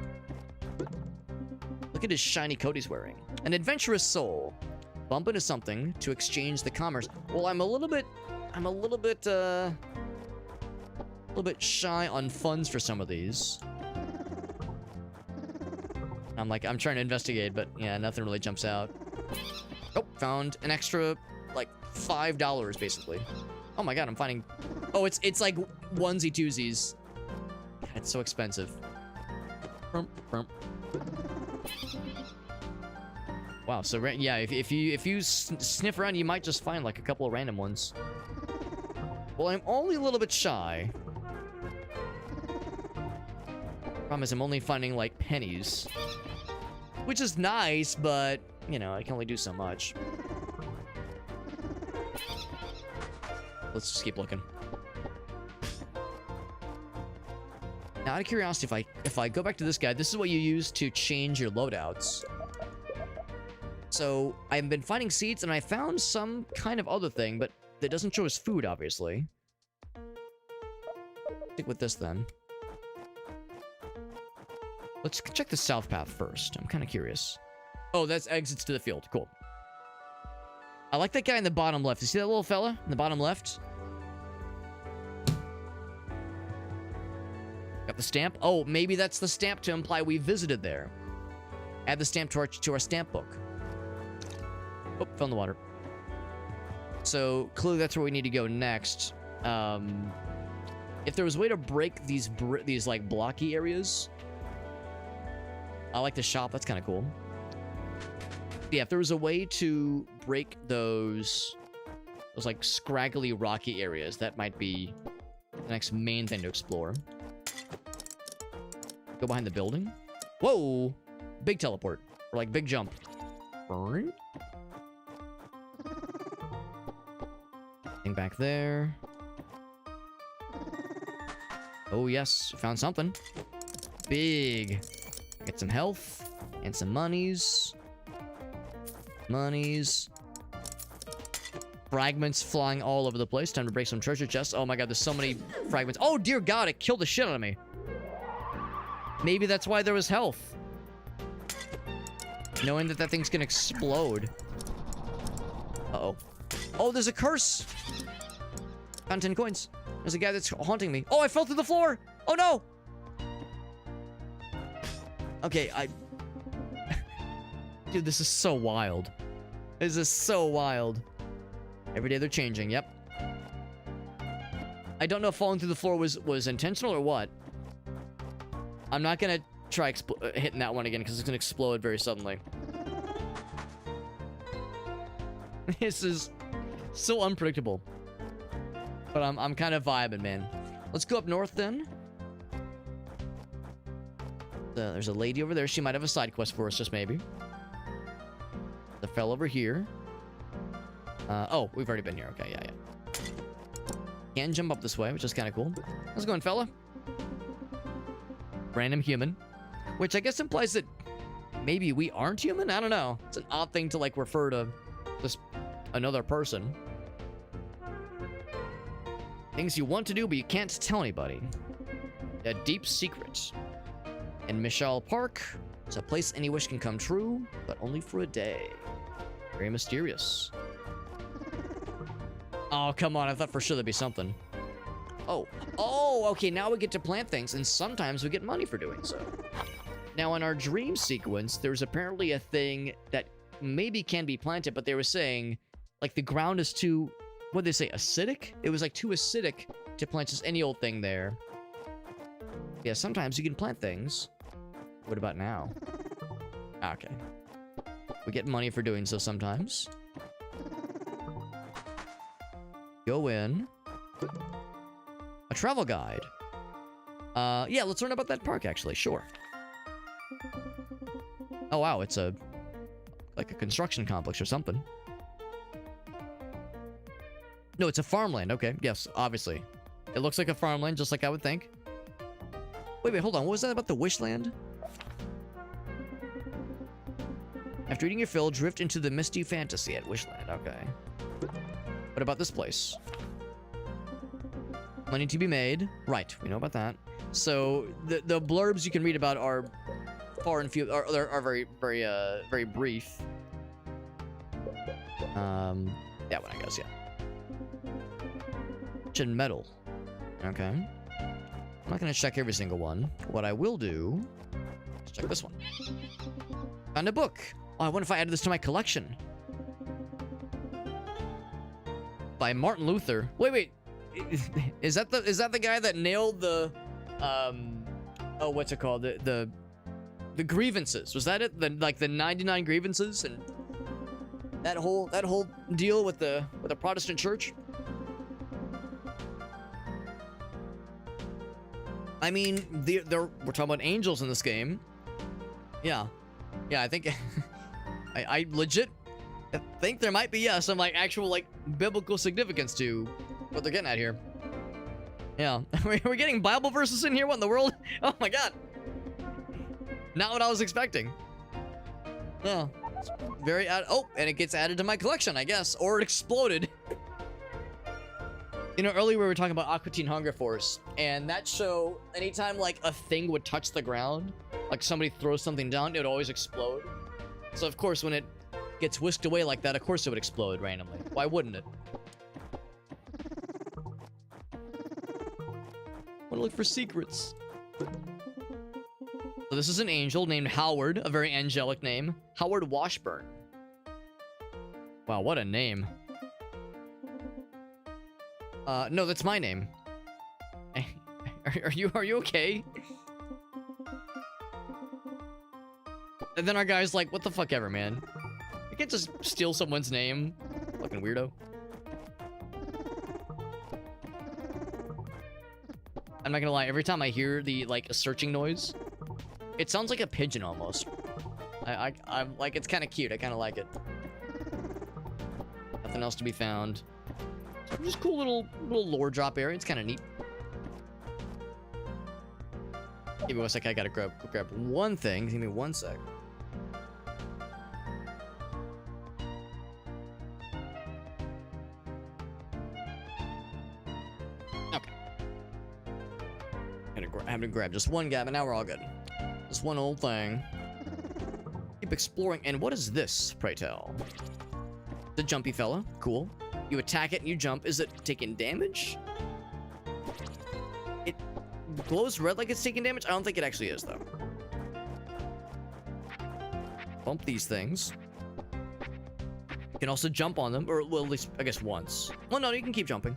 Look at his shiny coat he's wearing. An adventurous soul. Bump into something to exchange the commerce. Well, I'm a little bit shy on funds for some of these. I'm trying to investigate, but yeah, nothing really jumps out. Oh, found an extra, like, $5, basically. Oh my god, I'm finding... Oh, it's like onesie twosies. God, it's so expensive. Wow, so yeah, if you sniff around, you might just find like a couple of random ones. Well, I'm only a little bit shy. Problem is, I'm only finding like pennies, which is nice, but you know, I can only do so much. Let's just keep looking. Now, out of curiosity, if I go back to this guy, this is what you use to change your loadouts. So I've been finding seeds, and I found some kind of other thing, but that doesn't show us food, obviously. Stick with this then. Let's check the south path first. I'm kind of curious. Oh, that's exits to the field. Cool. I like that guy in the bottom left. You see that little fella in the bottom left? Got the stamp. Oh, maybe that's the stamp to imply we visited there. Add the stamp to our stamp book. Oh, fell in the water. So clearly that's where we need to go next. If there was a way to break these like blocky areas, I like the shop. That's kind of cool. Yeah, if there was a way to break those like scraggly rocky areas, that might be the next main thing to explore. Go behind the building. Whoa! Big teleport. Or like big jump. Thing back there. Oh yes, found something. Big. Get some health and some monies. Fragments flying all over the place. Time to break some treasure chests. Oh my god, there's so many fragments. Oh dear god, it killed the shit out of me. Maybe that's why there was health. Knowing that thing's gonna explode. Uh-oh. Oh, there's a curse. Found 10 coins. There's a guy that's haunting me. Oh, I fell through the floor. Oh no. Okay, Dude, this is so wild. This is so wild. Every day they're changing, yep. I don't know if falling through the floor was intentional or what. I'm not gonna try hitting that one again because it's gonna explode very suddenly. This is so unpredictable. But I'm kind of vibing, man. Let's go up north then. There's a lady over there. She might have a side quest for us, just maybe. The fell over here. Oh, we've already been here. Okay, yeah. Can jump up this way, which is kind of cool. How's it going, fella? Random human. Which I guess implies that maybe we aren't human? I don't know. It's an odd thing to, like, refer to just another person. Things you want to do, but you can't tell anybody. A deep secret. In Michelle Park, it's a place any wish can come true, but only for a day. Very mysterious. Oh, come on. I thought for sure there'd be something. Oh, okay. Now we get to plant things, and sometimes we get money for doing so. Now, in our dream sequence, there's apparently a thing that maybe can be planted, but they were saying, like, the ground is too, what did they say, acidic? It was, like, too acidic to plant just any old thing there. Yeah, sometimes you can plant things. What about now? Okay. We get money for doing so sometimes. Go in. A travel guide. Yeah, let's learn about that park, actually. Sure. Oh, wow. It's like a construction complex or something. No, it's a farmland. Okay. Yes, obviously. It looks like a farmland, just like I would think. Wait, hold on. What was that about the Wishland? After eating your fill, drift into the misty fantasy at Wishland. Okay. What about this place? Money to be made. Right, we know about that. So the blurbs you can read about are far and few. Are very very brief. That one I guess, yeah. Chin metal. Okay. I'm not gonna check every single one. What I will do is check this one. Found a book. Oh, I wonder if I added this to my collection. By Martin Luther. Wait. Is that the guy that nailed the oh, what's it called? The grievances. Was that it? The 99 grievances and that whole deal with the Protestant church? I mean, we're talking about angels in this game. Yeah, I think I legit think there might be some like actual like biblical significance to what they're getting at here. Yeah, we're getting Bible verses in here. What in the world? Oh my god! Not what I was expecting. Yeah, it's very oh, and it gets added to my collection, I guess, or it exploded. You know, earlier we were talking about Aqua Teen Hunger Force, and that show, anytime like a thing would touch the ground, like somebody throws something down, it would always explode. So of course, when it gets whisked away like that, of course it would explode randomly. Why wouldn't it? Want to look for secrets. So this is an angel named Howard, a very angelic name. Howard Washburn. Wow, what a name. No, that's my name. Are you okay? And then our guy's like, what the fuck ever, man. You can't just steal someone's name. Fucking weirdo. I'm not gonna lie, every time I hear the, like, searching noise, it sounds like a pigeon almost. I'm like, it's kind of cute. I kind of like it. Nothing else to be found. Just cool little lore drop area. It's kind of neat. Give me 1 sec. I gotta grab one thing. Give me 1 sec. Okay. I have to grab just one guy, but now we're all good. Just one old thing. Keep exploring. And what is this, pray tell? The jumpy fella. Cool. You attack it and you jump. Is it taking damage? It glows red like it's taking damage? I don't think it actually is, though. Bump these things. You can also jump on them, or well, at least, I guess, once. Well, no, you can keep jumping.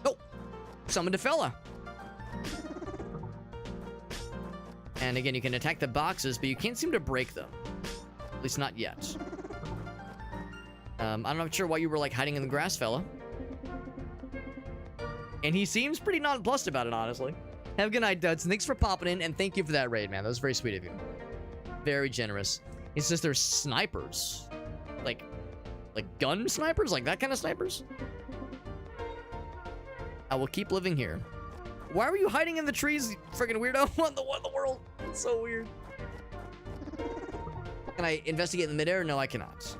Oh! Summoned a fella! And again, you can attack the boxes, but you can't seem to break them. At least not yet. I'm not sure why you were like hiding in the grass, fella. And he seems pretty nonplussed about it, honestly. Have a good night, Duds. Thanks for popping in, and thank you for that raid, man. That was very sweet of you. Very generous. He says there's snipers. Like gun snipers? Like that kind of snipers? I will keep living here. Why were you hiding in the trees, you friggin' weirdo? What in the world? It's so weird. Can I investigate in the midair? No, I cannot.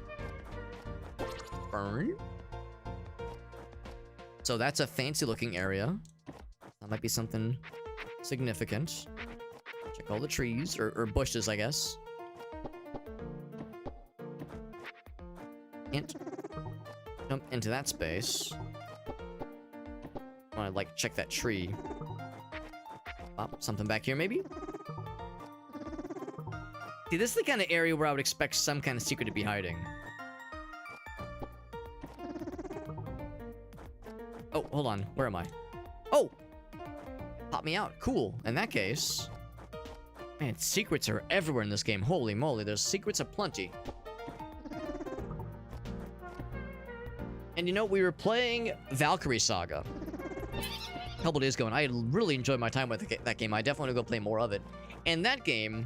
Burn. So that's a fancy looking area. That might be something significant. Check all the trees, or bushes, I guess. Can't jump into that space. I wanna like check that tree. Oh, something back here maybe? See, this is the kind of area where I would expect some kind of secret to be hiding. Oh, hold on. Where am I? Oh! Pop me out. Cool. In that case... Man, secrets are everywhere in this game. Holy moly, there's secrets aplenty. And you know, we were playing Valkyrie Saga a couple days ago, and I really enjoyed my time with that game. I definitely want to go play more of it. And that game,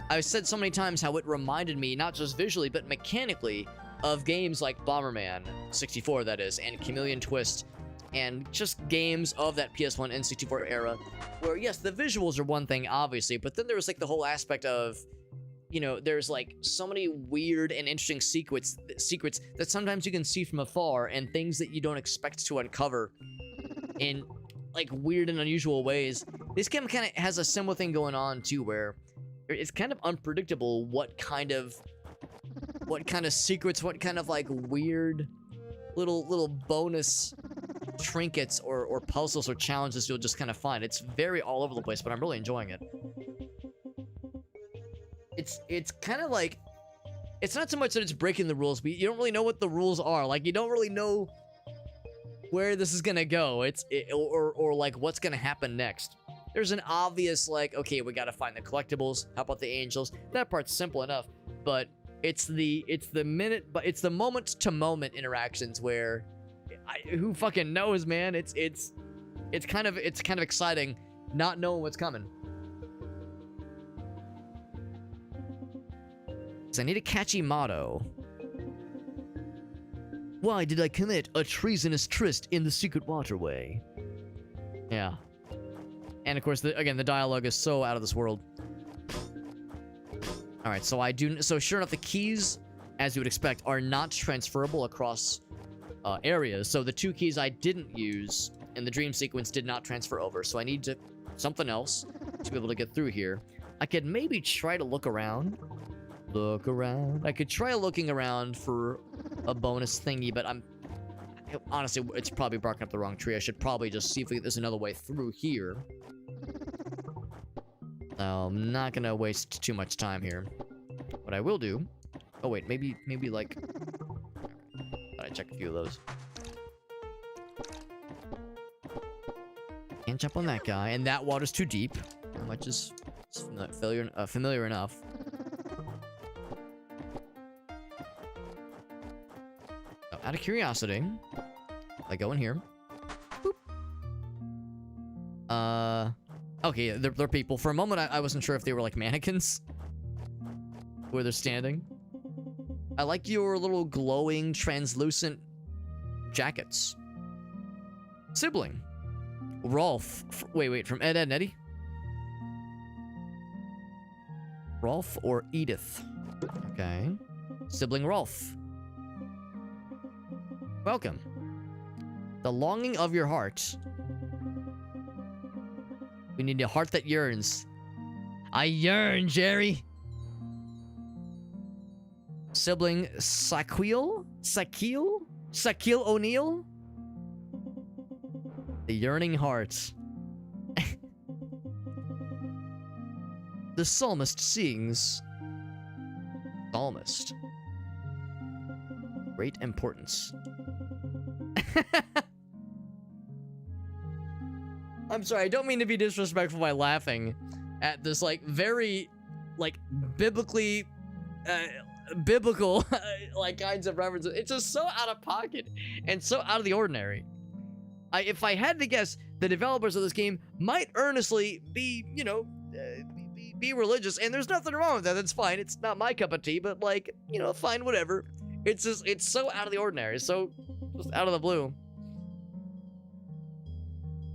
I've said so many times how it reminded me, not just visually, but mechanically, of games like Bomberman 64, that is, and Chameleon Twist, and just games of that PS1 N64 era, where, yes, the visuals are one thing, obviously, but then there was, like, the whole aspect of, you know, there's, like, so many weird and interesting secrets that sometimes you can see from afar, and things that you don't expect to uncover in, like, weird and unusual ways. This game kind of has a similar thing going on, too, where it's kind of unpredictable what kind of secrets, what kind of, like, weird little bonus trinkets or puzzles or challenges you'll just kind of find. It's very all over the place, but I'm really enjoying it. It's kind of like, it's not so much that it's breaking the rules, but you don't really know what the rules are. Like, you don't really know where this is gonna go. Or like what's gonna happen next. There's an obvious, like, okay, we gotta find the collectibles. How about the angels? That part's simple enough, but it's the moment to moment interactions where who fucking knows, man? It's kind of exciting not knowing what's coming. So I need a catchy motto. Why did I commit a treasonous tryst in the secret waterway? Yeah. And of course, again, the dialogue is so out of this world. Alright, so sure enough, the keys, as you would expect, are not transferable across areas. So the two keys I didn't use in the dream sequence did not transfer over. So I need something else to be able to get through here. I could maybe try to look around. I could try looking around for a bonus thingy, but honestly, it's probably barking up the wrong tree. I should probably just see if there's another way through here. I'm not gonna waste too much time here. What I will do... Oh wait, maybe like... Thought I'd check a few of those. Can't jump on that guy, and that water's too deep. How much is familiar enough. So, out of curiosity, I go in here. Boop. Okay, they're people. For a moment, I wasn't sure if they were like mannequins. Where they're standing. I like your little glowing, translucent jackets. Sibling. Rolf. Wait, from Ed, and Eddie? Rolf or Edith? Okay. Sibling Rolf. Welcome. The longing of your heart. We need a heart that yearns. I yearn, Jerry. Sibling Shaquille O'Neal? The yearning heart. The psalmist sings. Psalmist. Great importance. I'm sorry, I don't mean to be disrespectful by laughing at this, like, very, like, biblically, biblical like kinds of references. It's just so out of pocket and so out of the ordinary. If I had to guess, the developers of this game might earnestly be, you know, be religious, and there's nothing wrong with that. That's fine. It's not my cup of tea, but like, you know, fine, whatever. It's just, it's so out of the ordinary, so just out of the blue.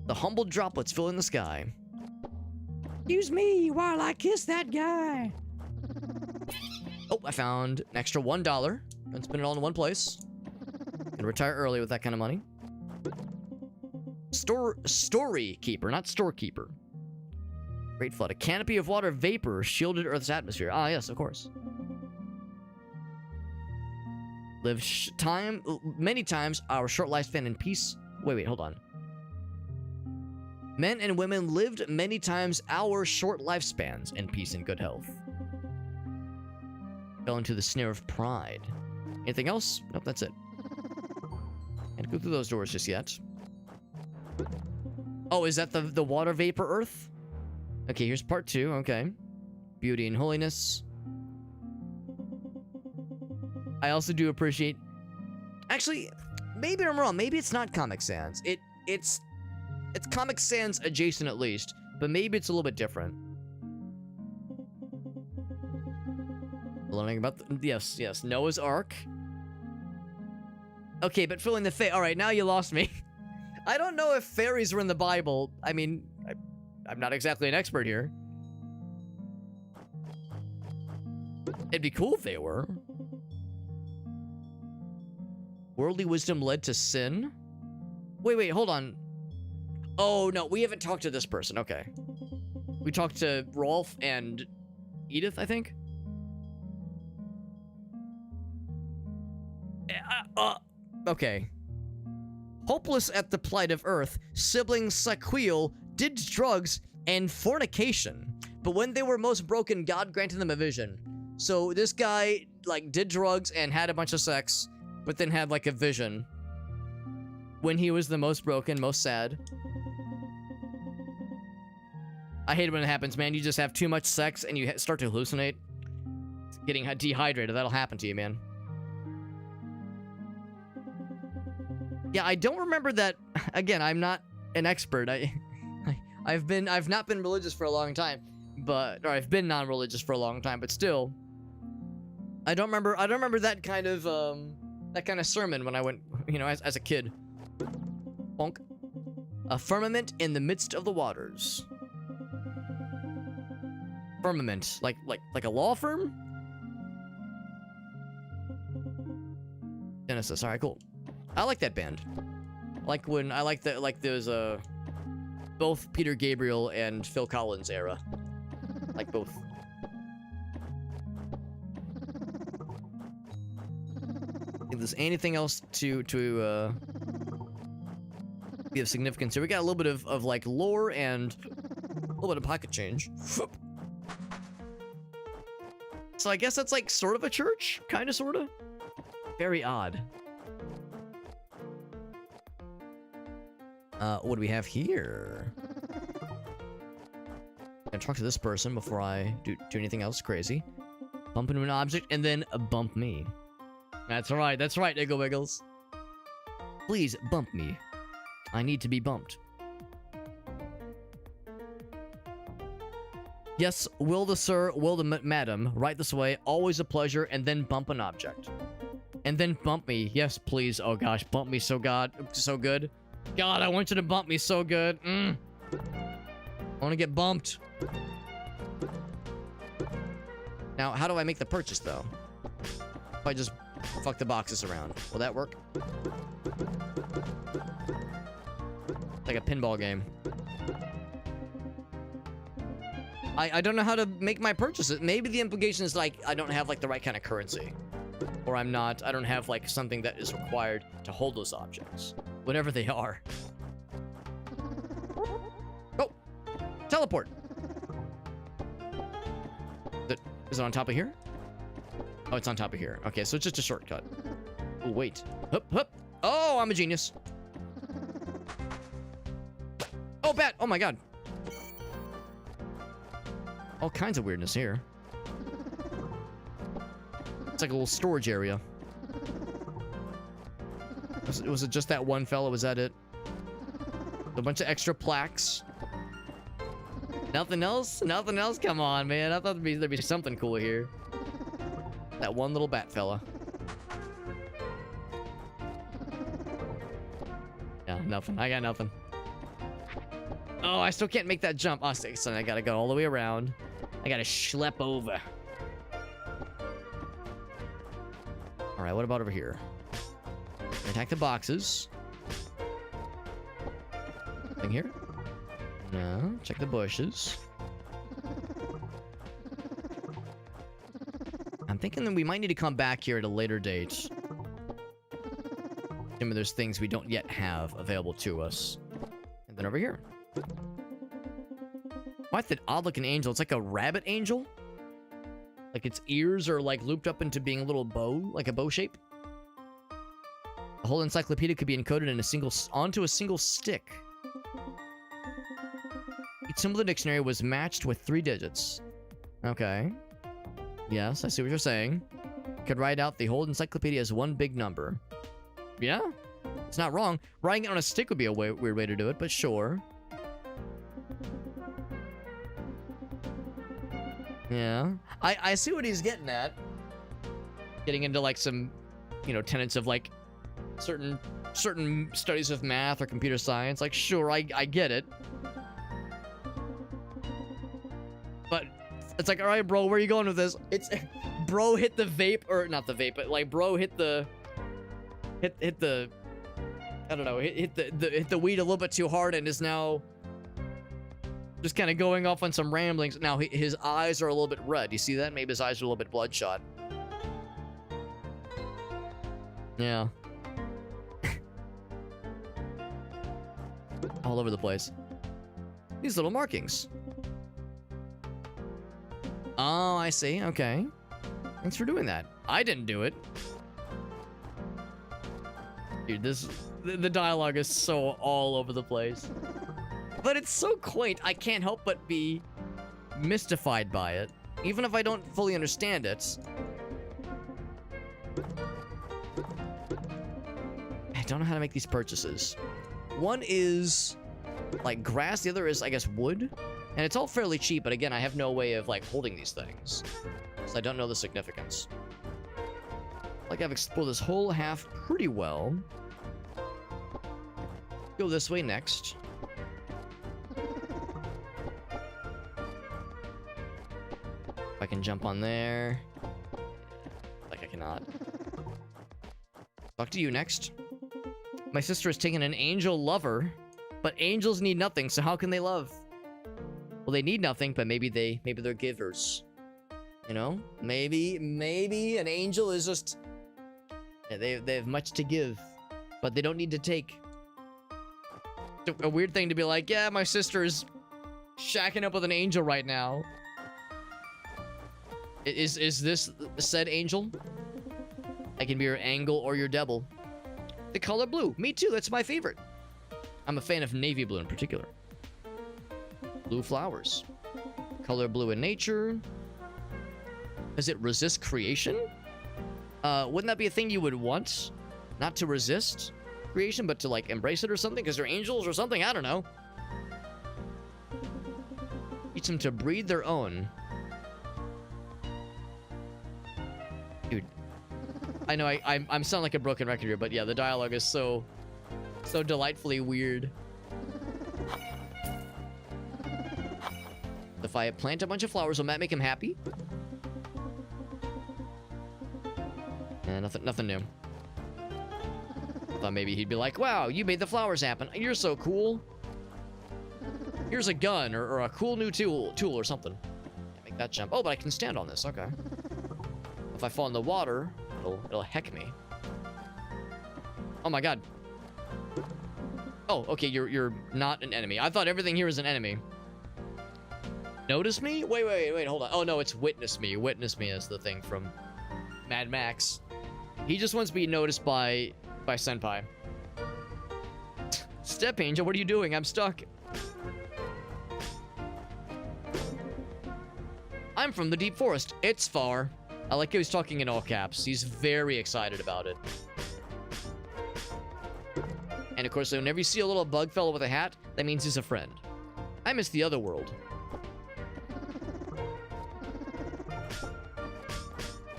The humble droplets filling the sky. Excuse me while I kiss that guy. Oh, I found an extra $1. And spend it all in one place. Gonna retire early with that kind of money. Story keeper, not storekeeper. Great flood. A canopy of water vapor shielded Earth's atmosphere. Ah, yes, of course. Live many times our short lifespan in peace. Wait, hold on. Men and women lived many times our short lifespans in peace and good health. Fell into the snare of pride. Anything else? Nope, that's it. Can't go through those doors just yet. Oh, is that the water vapor Earth? Okay, here's part 2. Okay. Beauty and holiness. I also do appreciate... Actually, maybe I'm wrong. Maybe it's not Comic Sans. It's Comic Sans adjacent at least, but maybe it's a little bit different. Learning about yes, Noah's Ark. Okay, but filling the all right, now you lost me. I don't know if fairies were in the Bible. I mean, I'm not exactly an expert here. It'd be cool if they were. Worldly wisdom led to sin? Wait, hold on. Oh, no, we haven't talked to this person. Okay. We talked to Rolf and Edith, I think? Okay. Hopeless at the plight of earth, siblings Saquiel did drugs and fornication. But when they were most broken, God granted them a vision. So this guy, like, did drugs and had a bunch of sex, but then had, like, a vision. When he was the most broken, most sad. I hate it when it happens, man. You just have too much sex and you start to hallucinate. Getting dehydrated, that'll happen to you, man. Yeah, I don't remember that. Again, I'm not an expert. I've not been religious for a long time, or I've been non-religious for a long time, but still, I don't remember that kind of sermon when I went, you know, as a kid. Bonk. A firmament in the midst of the waters. Firmament, like a law firm? Genesis. All right, cool. I like that band. I like there's both Peter Gabriel and Phil Collins era. Like both. If there's anything else to be of significance here, we got a little bit of like lore and a little bit of pocket change. So I guess that's like sort of a church, kind of, sort of. Very odd. What do we have here? Gonna talk to this person before I do anything else crazy. Bump into an object and then bump me. That's right, Iggle Wiggles. Please bump me. I need to be bumped. Yes, will the sir, will the madam, right this way, always a pleasure, and then bump an object. And then bump me. Yes, please. Oh gosh, bump me so good. God, I want you to bump me so good. I want to get bumped. Now, how do I make the purchase, though? If I just fuck the boxes around. Will that work? Like a pinball game. I don't know how to make my purchases. Maybe the implication is, like, I don't have, like, the right kind of currency. Or I don't have, like, something that is required to hold those objects. Whatever they are. Oh! Teleport! Is it on top of here? Oh, it's on top of here. Okay, so it's just a shortcut. Oh, wait. Hup, hup. Oh, I'm a genius. Oh, bat! Oh my god. All kinds of weirdness here. It's like a little storage area. Was it just that one fella? Was that it? A bunch of extra plaques. Nothing else? Nothing else? Come on, man. I thought there'd be something cool here. That one little bat fella. Yeah, nothing. I got nothing. Oh, I still can't make that jump. Oh, so I gotta go all the way around. I gotta schlep over. Alright, what about over here? Attack the boxes. Nothing here? No. Check the bushes. I'm thinking that we might need to come back here at a later date. Maybe there's things we don't yet have available to us. And then over here. Why that odd-looking angel? It's like a rabbit angel? Like its ears are like looped up into being a little bow, like a bow shape. The whole encyclopedia could be encoded in onto a single stick. Each symbol of the dictionary was matched with 3 digits. Okay. Yes, I see what you're saying. Could write out the whole encyclopedia as one big number. Yeah, it's not wrong. Writing it on a stick would be a weird way to do it, but sure. Yeah, I see what he's getting at. Getting into like some, you know, tenets of like certain studies of math or computer science. Like, sure, I get it. But it's like, all right, bro, where are you going with this? It's, bro hit the vape, or not the vape, but like, bro hit the, hit the, I don't know, hit the weed a little bit too hard and is now just kind of going off on some ramblings. Now his eyes are a little bit red. You see that? Maybe his eyes are a little bit bloodshot. Yeah. All over the place. These little markings. Oh, I see. Okay. Thanks for doing that. I didn't do it. Dude, the dialogue is so all over the place. But it's so quaint, I can't help but be mystified by it. Even if I don't fully understand it. I don't know how to make these purchases. One is like grass, the other is, I guess, wood. And it's all fairly cheap, but again, I have no way of like holding these things. So I don't know the significance. Like I've explored this whole half pretty well. Go this way next. If I can jump on there. Like I cannot. Talk to you next. My sister has taken an angel lover, but angels need nothing, so how can they love? Well, they need nothing, but maybe they're givers. You know? Maybe an angel is just, they have much to give, but they don't need to take. It's a weird thing to be like, yeah, my sister is shacking up with an angel right now. Is this said angel? I can be your angel or your devil. The color blue. Me too, that's my favorite. I'm a fan of navy blue in particular. Blue flowers. Color blue in nature. Does it resist creation? Wouldn't that be a thing you would want? Not to resist creation, but to like embrace it or something? Because they're angels or something? I don't know. Teach them to breed their own. Dude. I know I'm sound like a broken record here, but yeah, the dialogue is so delightfully weird. If I plant a bunch of flowers, will that make him happy? Yeah, nothing new. Thought maybe he'd be like, wow, you made the flowers happen. You're so cool. Here's a gun or a cool new tool or something. Can't make that jump. Oh, but I can stand on this. Okay. If I fall in the water, it'll heck me. Oh my god. Oh, okay, you're not an enemy. I thought everything here is an enemy. Notice me? Wait, hold on. Oh no, it's witness me. Witness me is the thing from Mad Max. He just wants to be noticed by Senpai. Step Angel, what are you doing? I'm stuck. I'm from the deep forest. It's far. I like how he's talking in all caps. He's very excited about it. And of course, whenever you see a little bug fellow with a hat, that means he's a friend. I miss the other world.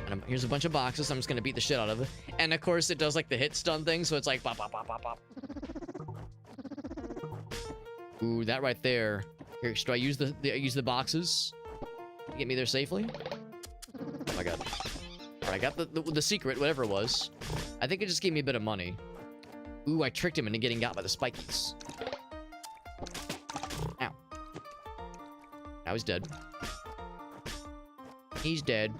And here's a bunch of boxes. I'm just gonna beat the shit out of it. And of course, it does like the hit stun thing, so it's like pop, pop, pop, pop, pop. Ooh, that right there. Here, should I use the boxes to get me there safely? Oh my god. Alright, I got the secret, whatever it was. I think it just gave me a bit of money. Ooh, I tricked him into getting got by the spikies. Ow. Now he's dead. He's dead.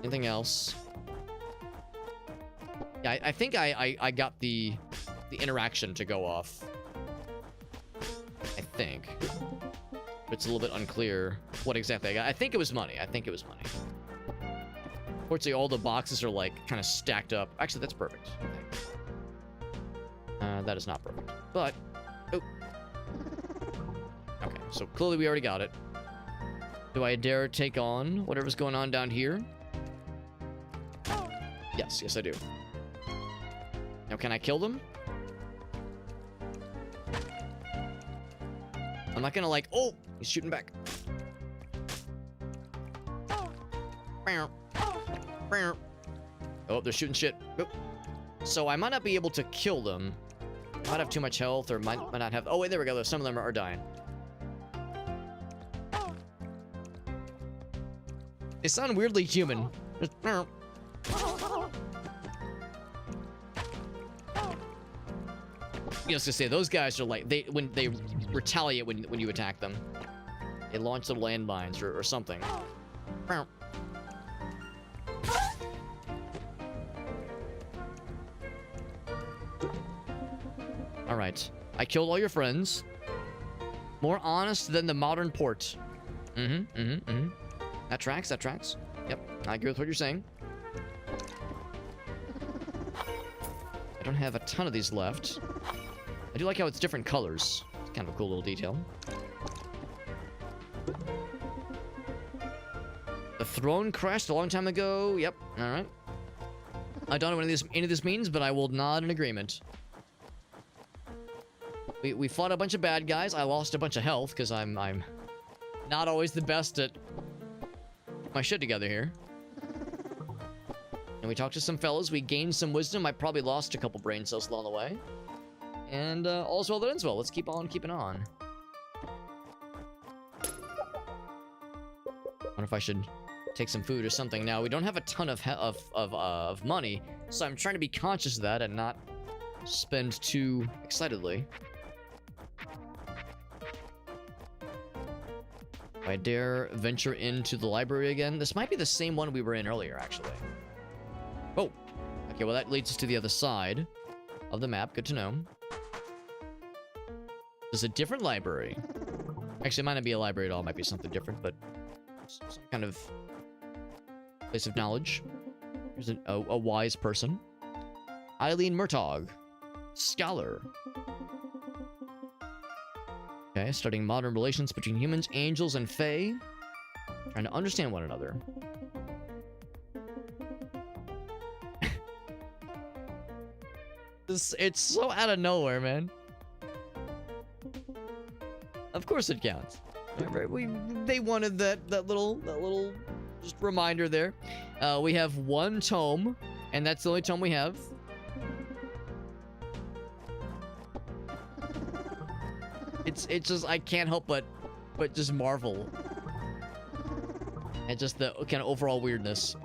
Anything else? Yeah, I think I got the interaction to go off. I think. But it's a little bit unclear what exactly I got. I think it was money. I think it was money. Fortunately, all the boxes are like kind of stacked up. Actually, that's perfect. That is not perfect. But, oh. Okay, so clearly we already got it. Do I dare take on whatever's going on down here? Yes, yes I do. Now, can I kill them? I'm not gonna like, oh, he's shooting back. Oh, they're shooting shit. Oh. So I might not be able to kill them. Might have too much health or might not have... Oh, wait, there we go. Some of them are dying. They sound weirdly human. I was gonna say, those guys are like... when they retaliate when you attack them. They launch their landmines or something. Alright. I killed all your friends. More honest than the modern port. That tracks, that tracks. Yep, I agree with what you're saying. I don't have a ton of these left. I do like how it's different colors. It's kind of a cool little detail. The throne crashed a long time ago. Yep, alright. I don't know what any of this means, but I will nod in agreement. We fought a bunch of bad guys. I lost a bunch of health because I'm not always the best at my shit together here. And we talked to some fellas. We gained some wisdom. I probably lost a couple brain cells along the way. And all's well that ends well. Let's keep on keeping on. Wonder if I should take some food or something. Now we don't have a ton of money, so I'm trying to be conscious of that and not spend too excitedly. I dare venture into the library again. This might be the same one we were in earlier, actually. Oh, okay. Well, that leads us to the other side of the map. Good to know. There's a different library. Actually, it might not be a library at all. It might be something different, but some kind of place of knowledge. Here's a wise person. Eileen Murtaugh, scholar. Okay, studying modern relations between humans, angels, and fae. Trying to understand one another. It's so out of nowhere, man. Of course it counts. They wanted that little just reminder there. We have one tome, and that's the only tome we have. It's just, I can't help but just marvel at just the kind of overall weirdness.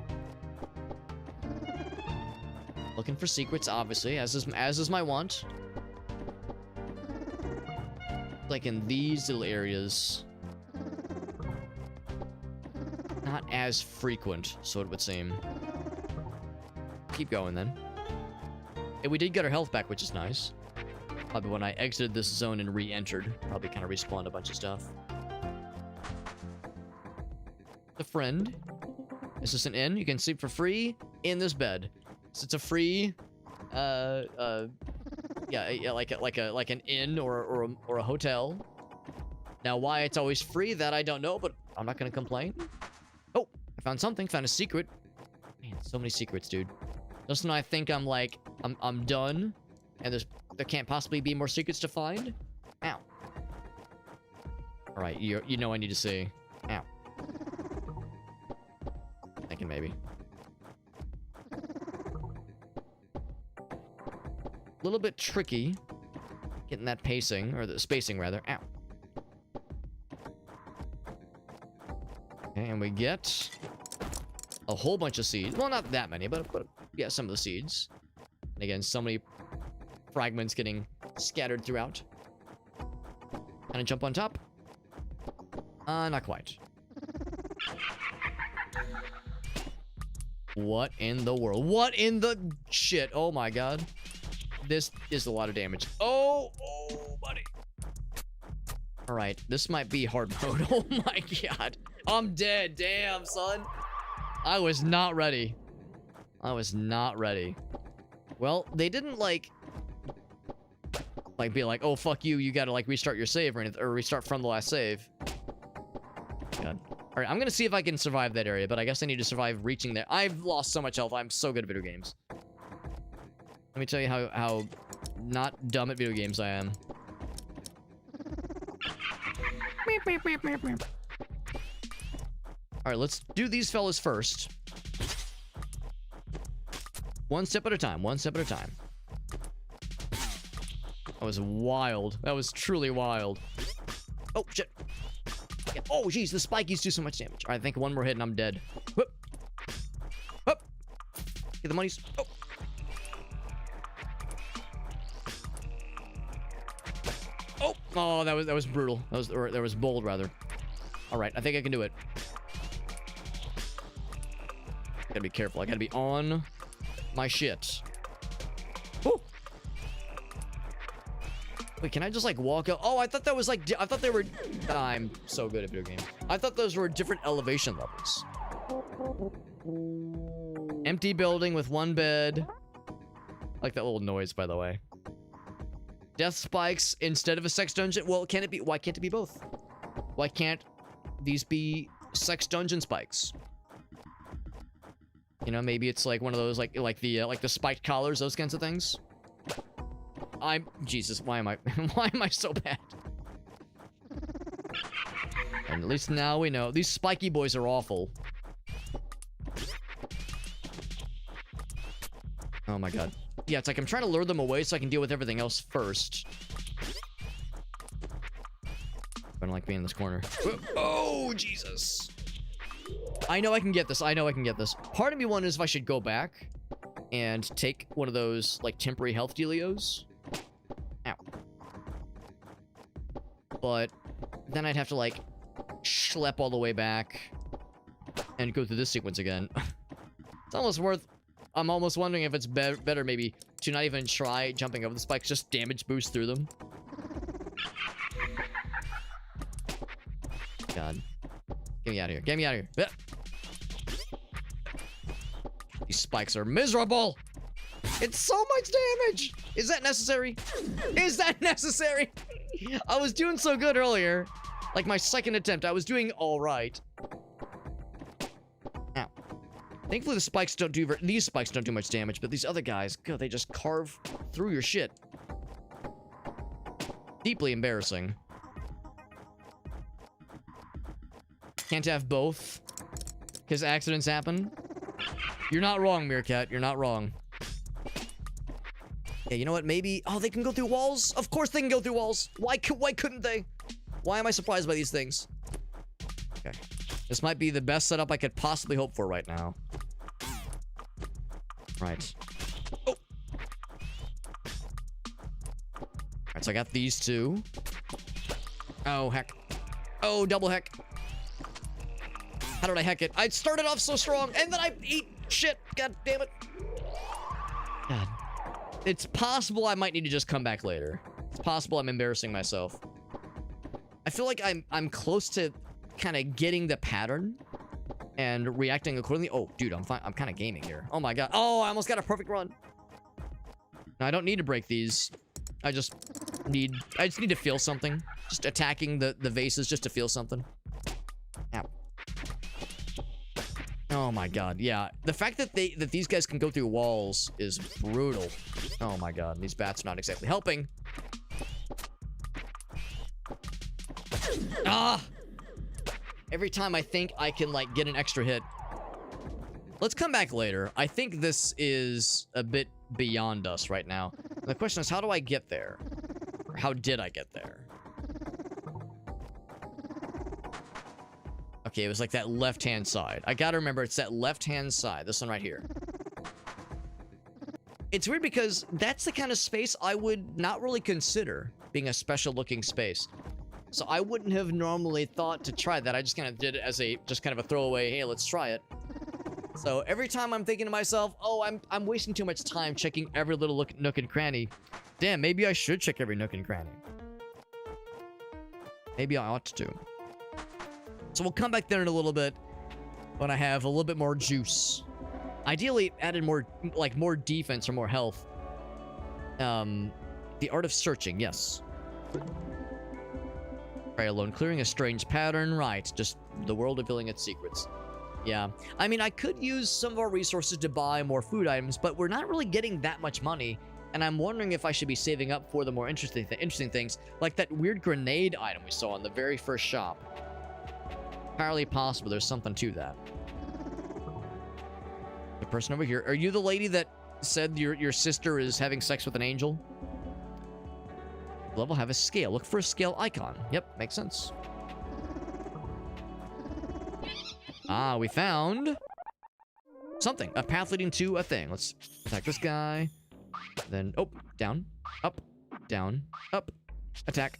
Looking for secrets, obviously, as is my want. Like in these little areas, not as frequent, so it would seem. Keep going then. And we did get our health back, which is nice. Probably when I exited this zone and re-entered, probably kind of respawned a bunch of stuff. The friend. Is this an inn? You can sleep for free in this bed. So it's a free, yeah, like an inn or a hotel. Now, why it's always free, that I don't know, but I'm not gonna complain. Oh, I found something. Found a secret. Man, so many secrets, dude. Just when I think I'm like, I'm done, and there can't possibly be more secrets to find. Ow. All right, you know I need to see. Ow. Thinking maybe. A little bit tricky getting that pacing, or the spacing rather. Ow. Okay, and we get a whole bunch of seeds. Well, not that many, but yeah, some of the seeds. And again, so many fragments getting scattered throughout. Can I jump on top? Not quite. What in the world? What in the shit? Oh my god. This is a lot of damage. Oh, buddy. All right, this might be hard mode. Oh my god. I'm dead. Damn, son. I was not ready. I was not ready. Well, they didn't like be like, oh, fuck you. You gotta like restart your save or anything, or restart from the last save. God. All right, I'm gonna see if I can survive that area, but I guess I need to survive reaching there. I've lost so much health. I'm so good at video games. Let me tell you how not dumb at video games I am. All right, let's do these fellas first. One step at a time. One step at a time. That was wild. That was truly wild. Oh, shit. Yeah. Oh, jeez, the spikies do so much damage. All right, I think one more hit and I'm dead. Whoop. Whoop. Get the monies. Oh. Oh, that was brutal. That was bold, rather. All right, I think I can do it. Gotta be careful. I gotta be on my shit. Woo. Wait, can I just like walk up? Oh, I thought that was like, I thought they were, I'm so good at video games. I thought those were different elevation levels. Empty building with one bed. I like that little noise, by the way. Death spikes instead of a sex dungeon. Well, can it be? Why can't it be both? Why can't these be sex dungeon spikes? You know, maybe it's like one of those like the spiked collars, those kinds of things. Jesus, why am I so bad? And at least now we know these spiky boys are awful. Oh my god. Yeah, it's like I'm trying to lure them away so I can deal with everything else first. I don't like being in this corner. Oh, Jesus. I know I can get this. I know I can get this. Part of me wonders if I should go back and take one of those, like, temporary health dealios. Ow. But then I'd have to, like, schlep all the way back and go through this sequence again. It's almost worth... I'm almost wondering if it's better maybe to not even try jumping over the spikes, just damage boost through them. God. Get me out of here. Get me out of here. These spikes are miserable. It's so much damage. Is that necessary? Is that necessary? I was doing so good earlier. Like my second attempt, I was doing all right. Ow. Thankfully, the spikes don't do... These spikes don't do much damage, but these other guys, God, they just carve through your shit. Deeply embarrassing. Can't have both. Because accidents happen. You're not wrong, Meerkat. You're not wrong. Yeah, you know what? Maybe... Oh, they can go through walls? Of course they can go through walls. Why couldn't they? Why am I surprised by these things? Okay. This might be the best setup I could possibly hope for right now. Right. Oh! Alright, so I got these two. Oh, heck. Oh, double heck. How did I heck it? I started off so strong, and then I ate shit. God damn it. God. It's possible I might need to just come back later. It's possible I'm embarrassing myself. I feel like I'm close to kind of getting the pattern and reacting accordingly. Oh, dude, I'm fine. I'm kind of gaming here. Oh my god. Oh, I almost got a perfect run. Now, I don't need to break these. I just I just need to feel something. Just attacking the vases just to feel something. Ow. Oh my god, yeah. The fact that these guys can go through walls is brutal. Oh my god, these bats are not exactly helping. Ah! Every time I think I can, like, get an extra hit. Let's come back later. I think this is a bit beyond us right now. And the question is, how do I get there? Or how did I get there? Okay, it was like that left-hand side. I gotta remember, it's that left-hand side. This one right here. It's weird because that's the kind of space I would not really consider being a special-looking space. So I wouldn't have normally thought to try that. I just kind of did it as a, just kind of a throwaway, hey, let's try it. So every time I'm thinking to myself, oh, I'm wasting too much time checking every little nook and cranny. Damn, maybe I should check every nook and cranny. Maybe I ought to. So we'll come back there in a little bit when I have a little bit more juice. Ideally, added more, like, more defense or more health. The art of searching, yes. Try alone, clearing a strange pattern, right. Just the world revealing its secrets. Yeah. I mean, I could use some of our resources to buy more food items, but we're not really getting that much money. And I'm wondering if I should be saving up for the more interesting things, like that weird grenade item we saw in the very first shop. Entirely possible there's something to that. The person over here. Are you the lady that said your sister is having sex with an angel? Level have a scale. Look for a scale icon. Yep, makes sense. Ah, we found something. A path leading to a thing. Let's attack this guy. Then, oh, down, up, attack,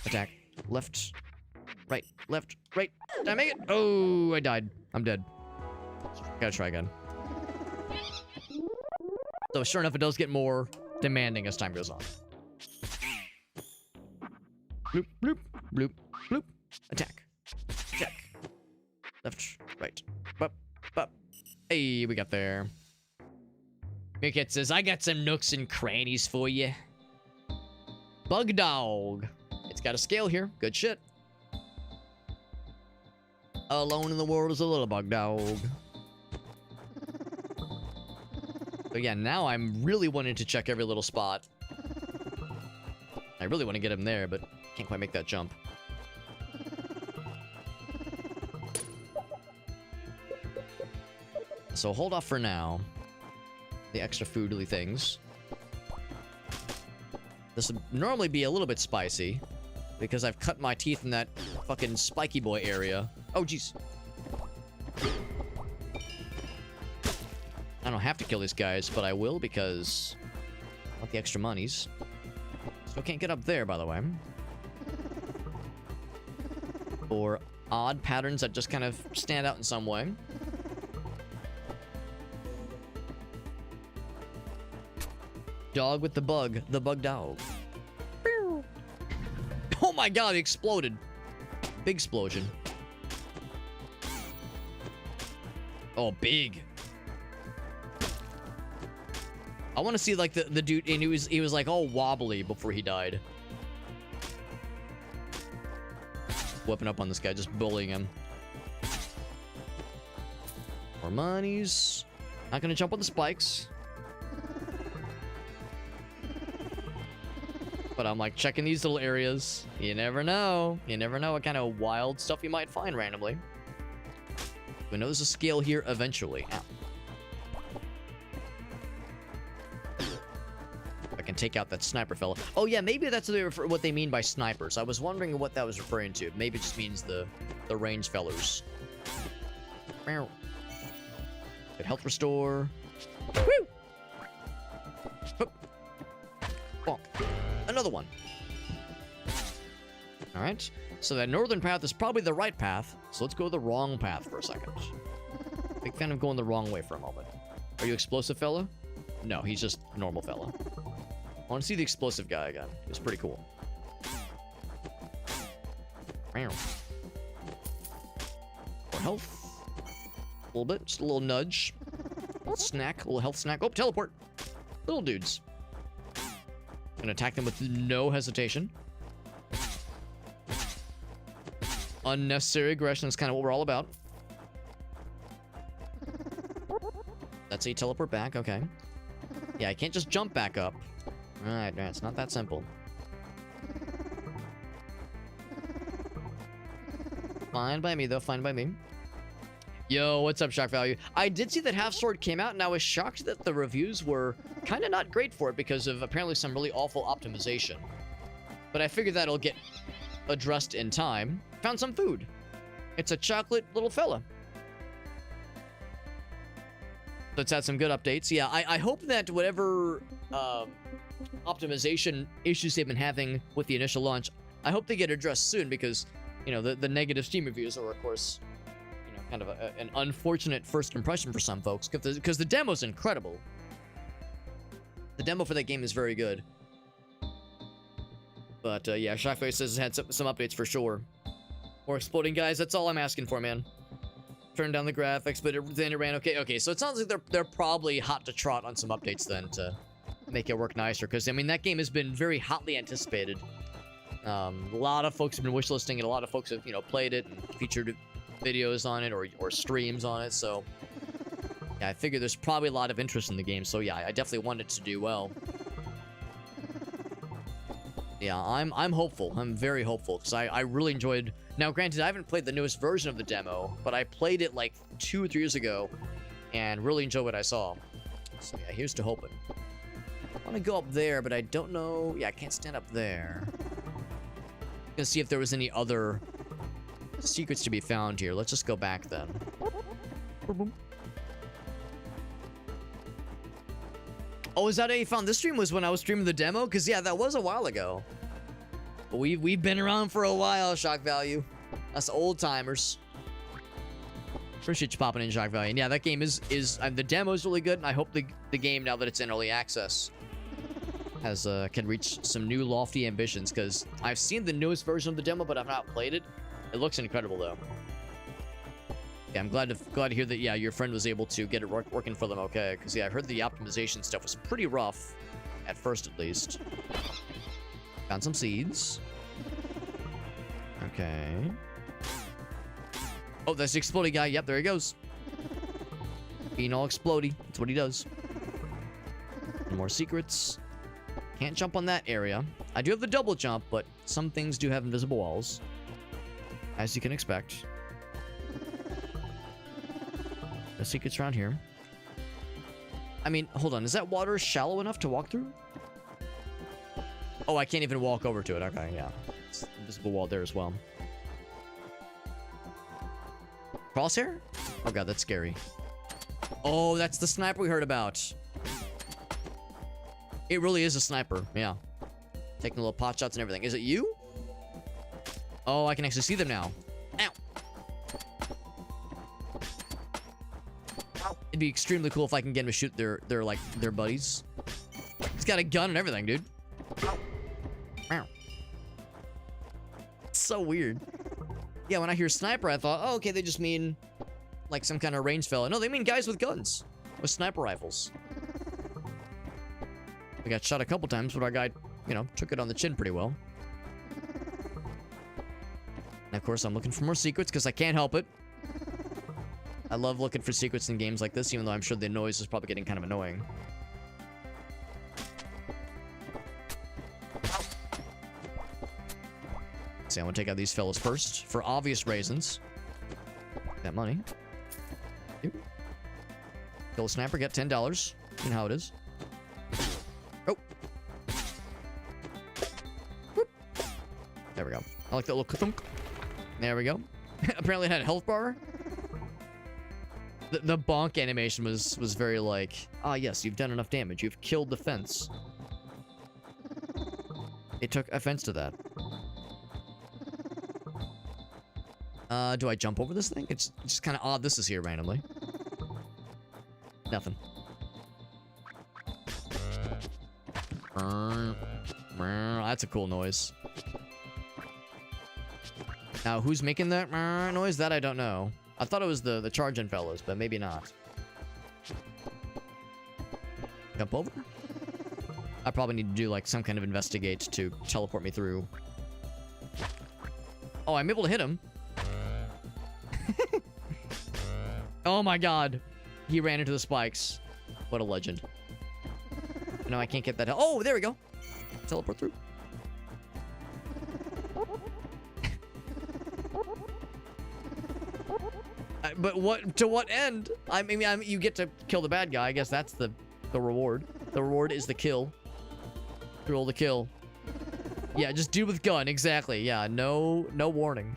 attack, left, right. Did I make it? Oh, I died. I'm dead. Gotta try again. So sure enough, it does get more demanding as time goes on. Bloop, bloop, bloop, bloop. Attack. Attack. Left, right. Up. Hey, we got there. Mickett says, I got some nooks and crannies for you. Bug dog. It's got a scale here. Good shit. Alone in the world is a little bug dog. So yeah, now I'm really wanting to check every little spot. I really want to get him there, but can't quite make that jump. So hold off for now. The extra foodly things. This would normally be a little bit spicy, because I've cut my teeth in that fucking spiky boy area. Oh, jeez. I don't have to kill these guys, but I will because I want the extra monies. Still can't get up there, by the way. Or odd patterns that just kind of stand out in some way. Dog with the bug dog. Oh my god, it exploded. Big explosion. Oh, big. I want to see like the dude, and he was like all wobbly before he died. Whipping up on this guy, just bullying him. More monies. Not gonna jump on the spikes. But I'm like checking these little areas. You never know. You never know what kind of wild stuff you might find randomly. We know there's a scale here eventually. Ow. I can take out that sniper fella. Oh yeah, maybe that's what they mean by snipers. I was wondering what that was referring to. Maybe it just means the range fellers. Good health restore. Woo! Bonk. Another one. Alright. So that northern path is probably the right path. So let's go the wrong path for a second. Big fan of going the wrong way for a moment. Are you explosive fella? No, he's just normal fella. I want to see the explosive guy again. It's pretty cool. More health. A little bit. Just a little nudge. A little snack. A little health snack. Oh, teleport. Little dudes. Gonna attack them with no hesitation. Unnecessary aggression is kind of what we're all about. That's a teleport back, okay. Yeah, I can't just jump back up. Alright, it's not that simple. Fine by me, though, fine by me. Yo, what's up, Shock Value? I did see that Half Sword came out, and I was shocked that the reviews were kind of not great for it because of apparently some really awful optimization. But I figured that'll get addressed in time. Found some food. It's a chocolate little fella. So it's had some good updates. Yeah, I hope that whatever optimization issues they've been having with the initial launch, I hope they get addressed soon because, you know, the negative Steam reviews are, of course, you know, kind of an unfortunate first impression for some folks because the demo's incredible. The demo for that game is very good. But, yeah, Shockface says it had some updates for sure. More exploding guys, that's all I'm asking for, man. Turn down the graphics, but then it ran okay. Okay, so it sounds like they're probably hot to trot on some updates then to make it work nicer. Because, I mean, that game has been very hotly anticipated. A lot of folks have been wishlisting it. A lot of folks have, you know, played it and featured videos on it or streams on it. So, yeah, I figure there's probably a lot of interest in the game. So, yeah, I definitely want it to do well. Yeah, I'm hopeful. I'm very hopeful because I really enjoyed... Now, granted, I haven't played the newest version of the demo, but I played it like 2 or 3 years ago and really enjoyed what I saw. So, yeah, here's to hoping. I want to go up there, but I don't know... Yeah, I can't stand up there. Gonna see if there was any other secrets to be found here. Let's just go back then. Oh, is that how you found this stream? Was when I was streaming the demo? Because, yeah, that was a while ago. But we've been around for a while, Shock Value. Us old timers. Appreciate you popping in, Shock Value. And yeah, that game is the demo is really good. And I hope the game, now that it's in early access, can reach some new lofty ambitions. Because I've seen the newest version of the demo, but I've not played it. It looks incredible, though. Yeah, I'm glad to hear that, yeah, your friend was able to get it working for them okay. Because, yeah, I heard the optimization stuff was pretty rough. At first, at least. Found some seeds. Okay. Oh, that's the exploding guy. Yep, there he goes. Being all explodey. That's what he does. More secrets. Can't jump on that area. I do have the double jump, but some things do have invisible walls. As you can expect. The secrets around here. I mean, hold on. Is that water shallow enough to walk through? Oh, I can't even walk over to it. Okay, yeah. It's invisible wall there as well. Crosshair? Oh god, that's scary. Oh, that's the sniper we heard about. It really is a sniper, yeah. Taking little pot shots and everything. Is it you? Oh, I can actually see them now. Ow. It'd be extremely cool if I can get him to shoot their buddies. He's got a gun and everything, dude. Ow. It's so weird. Yeah, when I hear sniper, I thought, oh, okay, they just mean like some kind of range fella. No, they mean guys with guns. With sniper rifles. We got shot a couple times, but our guy, you know, took it on the chin pretty well. And of course, I'm looking for more secrets because I can't help it. I love looking for secrets in games like this, even though I'm sure the noise is probably getting kind of annoying. See, I want to take out these fellas first, for obvious reasons. That money. Kill a sniper, get $10. You know how it is. Oh. Whoop. There we go. I like that little ka-thunk. There we go. Apparently it had a health bar. The bonk animation was very like, ah, yes, you've done enough damage. You've killed the fence. It took offense to that. Do I jump over this thing? It's just kind of odd this is here randomly. Nothing. That's a cool noise. Now, who's making that noise? That I don't know. I thought it was the charging fellows, but maybe not. Jump over? I probably need to do like some kind of investigate to teleport me through. Oh, I'm able to hit him. Oh my god. He ran into the spikes. What a legend. No, I can't get that. Oh, there we go. Teleport through. But what, to what end? I mean, you get to kill the bad guy. I guess that's the reward. The reward is the kill. Roll the kill. Yeah, just do with gun. Exactly. Yeah, no warning.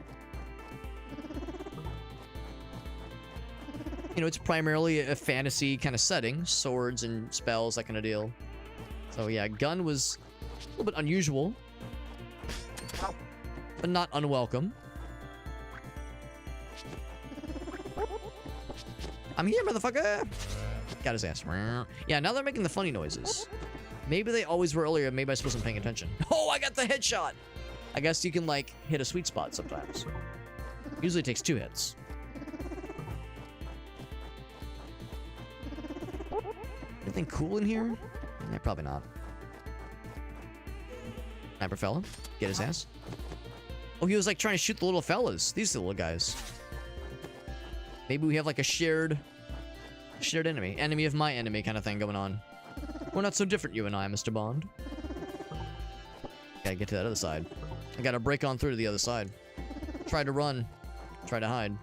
You know, it's primarily a fantasy kind of setting. Swords and spells, that kind of deal. So yeah, gun was a little bit unusual. But not unwelcome. I'm here, motherfucker! Got his ass. Yeah, now they're making the funny noises. Maybe they always were earlier. Maybe I just wasn't paying attention. Oh, I got the headshot! I guess you can, like, hit a sweet spot sometimes. Usually takes 2 hits. Anything cool in here? Yeah, probably not. Sniper fella. Get his ass. Oh, he was, like, trying to shoot the little fellas. These are the little guys. Maybe we have like a shared enemy. Enemy of my enemy kind of thing going on. We're not so different, you and I, Mr. Bond. Gotta get to that other side. I gotta break on through to the other side. Try to run. Try to hide.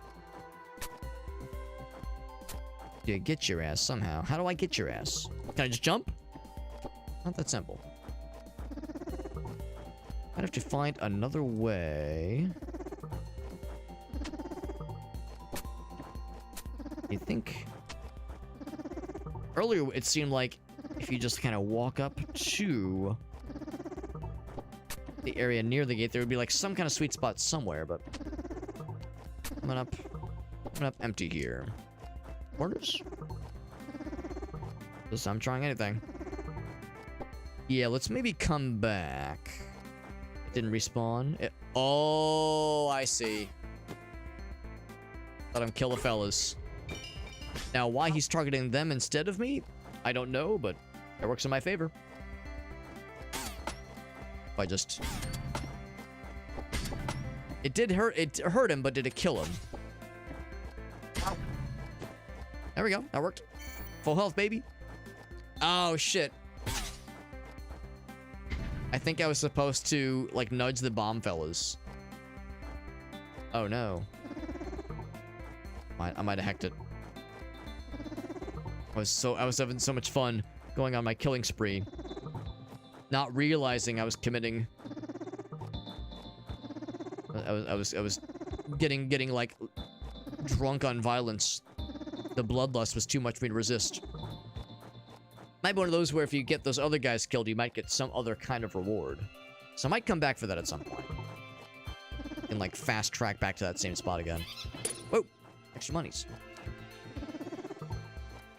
Yeah, get your ass somehow. How do I get your ass? Can I just jump? Not that simple. I'd have to find another way. I think earlier it seemed like if you just kind of walk up to the area near the gate, there would be like some kind of sweet spot somewhere, but coming up empty here. Corners? Just I'm trying anything. Yeah, let's maybe come back. It didn't respawn. Oh, I see. Let him kill the fellas. Now, why he's targeting them instead of me, I don't know, but it works in my favor. If I just... It hurt him, but did it kill him? There we go, that worked. Full health, baby. Oh, shit. I think I was supposed to, like, nudge the bomb fellas. Oh, no. I might have hacked it. I was having so much fun going on my killing spree, not realizing I was committing. I was getting like drunk on violence. The bloodlust was too much for me to resist. Might be one of those where if you get those other guys killed, you might get some other kind of reward. So I might come back for that at some point. And like fast track back to that same spot again. Whoa, extra monies.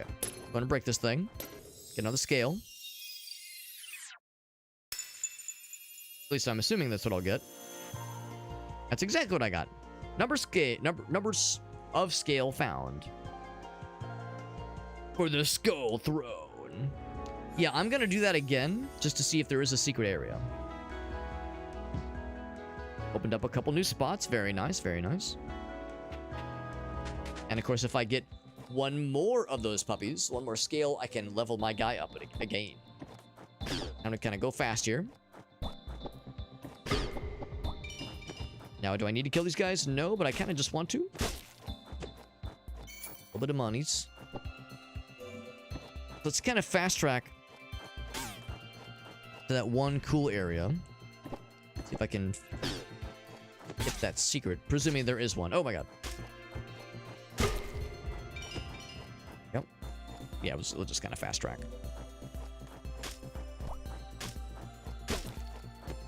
I'm gonna break this thing. Get another scale. At least I'm assuming that's what I'll get. That's exactly what I got. Numbers of scale found. For the skull throne. Yeah, I'm gonna do that again, just to see if there is a secret area. Opened up a couple new spots. Very nice, very nice. And of course, if I get one more of those puppies, one more scale, I can level my guy up again. I'm gonna kind of go fast here. Now, do I need to kill these guys? No, but I kind of just want to. A little bit of monies. Let's kind of fast track to that one cool area. See if I can get that secret. Presuming there is one. Oh my god. Yep. Yeah, we'll just kind of fast track.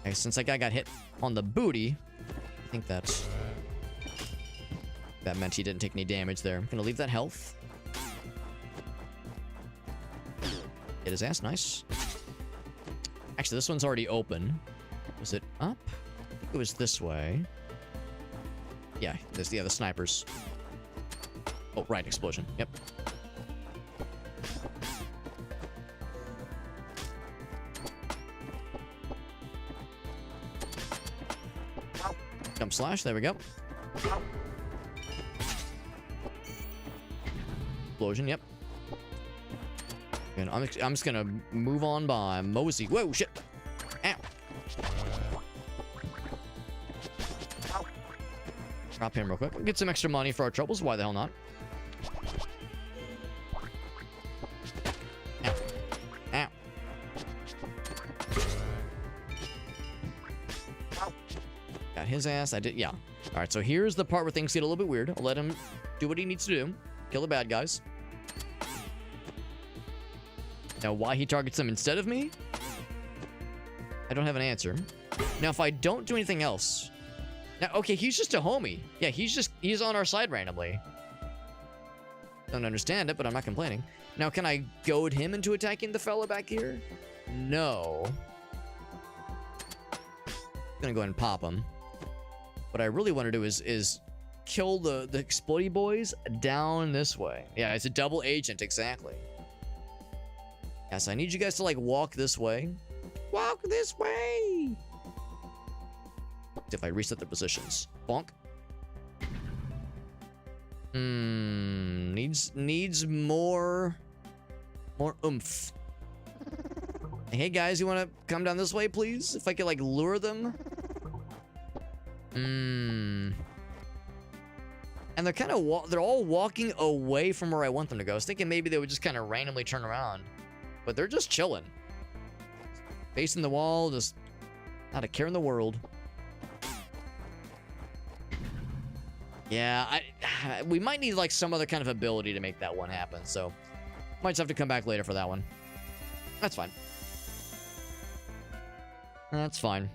Okay, since that guy got hit on the booty, I think that meant he didn't take any damage there. I'm gonna leave that health. Hit his ass, nice. Actually, this one's already open. Was it up? I think it was this way. Yeah, the snipers. Oh, right, explosion. Yep. Jump slash. There we go. Explosion. Yep. And I'm just gonna move on by Mosey. Whoa, shit. Ow. Drop him real quick. Get some extra money for our troubles. Why the hell not? Ow. Ow. Got his ass. I did. Yeah. All right. So here's the part where things get a little bit weird. I'll let him do what he needs to do. Kill the bad guys. Now, why he targets them instead of me? I don't have an answer. Now, if I don't do anything else... Now, okay, he's just a homie. Yeah, he's on our side randomly. Don't understand it, but I'm not complaining. Now, can I goad him into attacking the fella back here? No. Gonna go ahead and pop him. What I really want to do is kill the explodey boys down this way. Yeah, it's a double agent, exactly. Yes, I need you guys to, like, walk this way. Walk this way! If I reset the positions. Bonk. Needs more oomph. Hey, guys, you want to come down this way, please? If I could, like, lure them. And they're kind of they're all walking away from where I want them to go. I was thinking maybe they would just kind of randomly turn around. But they're just chilling. Facing the wall, just not a care in the world. Yeah, we might need like some other kind of ability to make that one happen, so might just have to come back later for that one. That's fine. That's fine.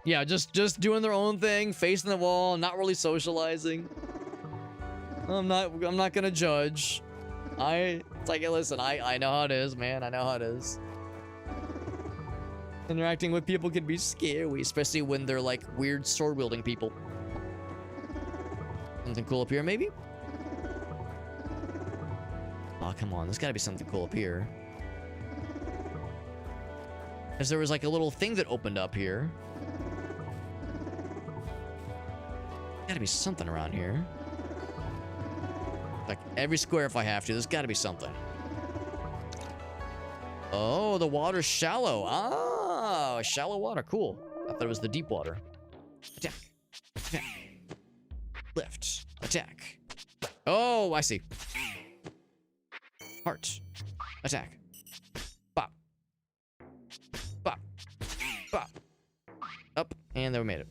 Yeah, just doing their own thing, facing the wall, not really socializing. I'm not gonna judge. It's like, listen, I know how it is, man. I know how it is. Interacting with people can be scary, especially when they're like weird sword-wielding people. Something cool up here, maybe? Oh, come on. There's gotta be something cool up here. Because there was like a little thing that opened up here. Gotta be something around here. Like every square if I have to. There's gotta be something. Oh, the water's shallow. Ah, shallow water. Cool. I thought it was the deep water. Attack. Attack. Lift. Attack. Oh, I see. Heart. Attack. Bop. Bop. Bop. Up. And there we made it.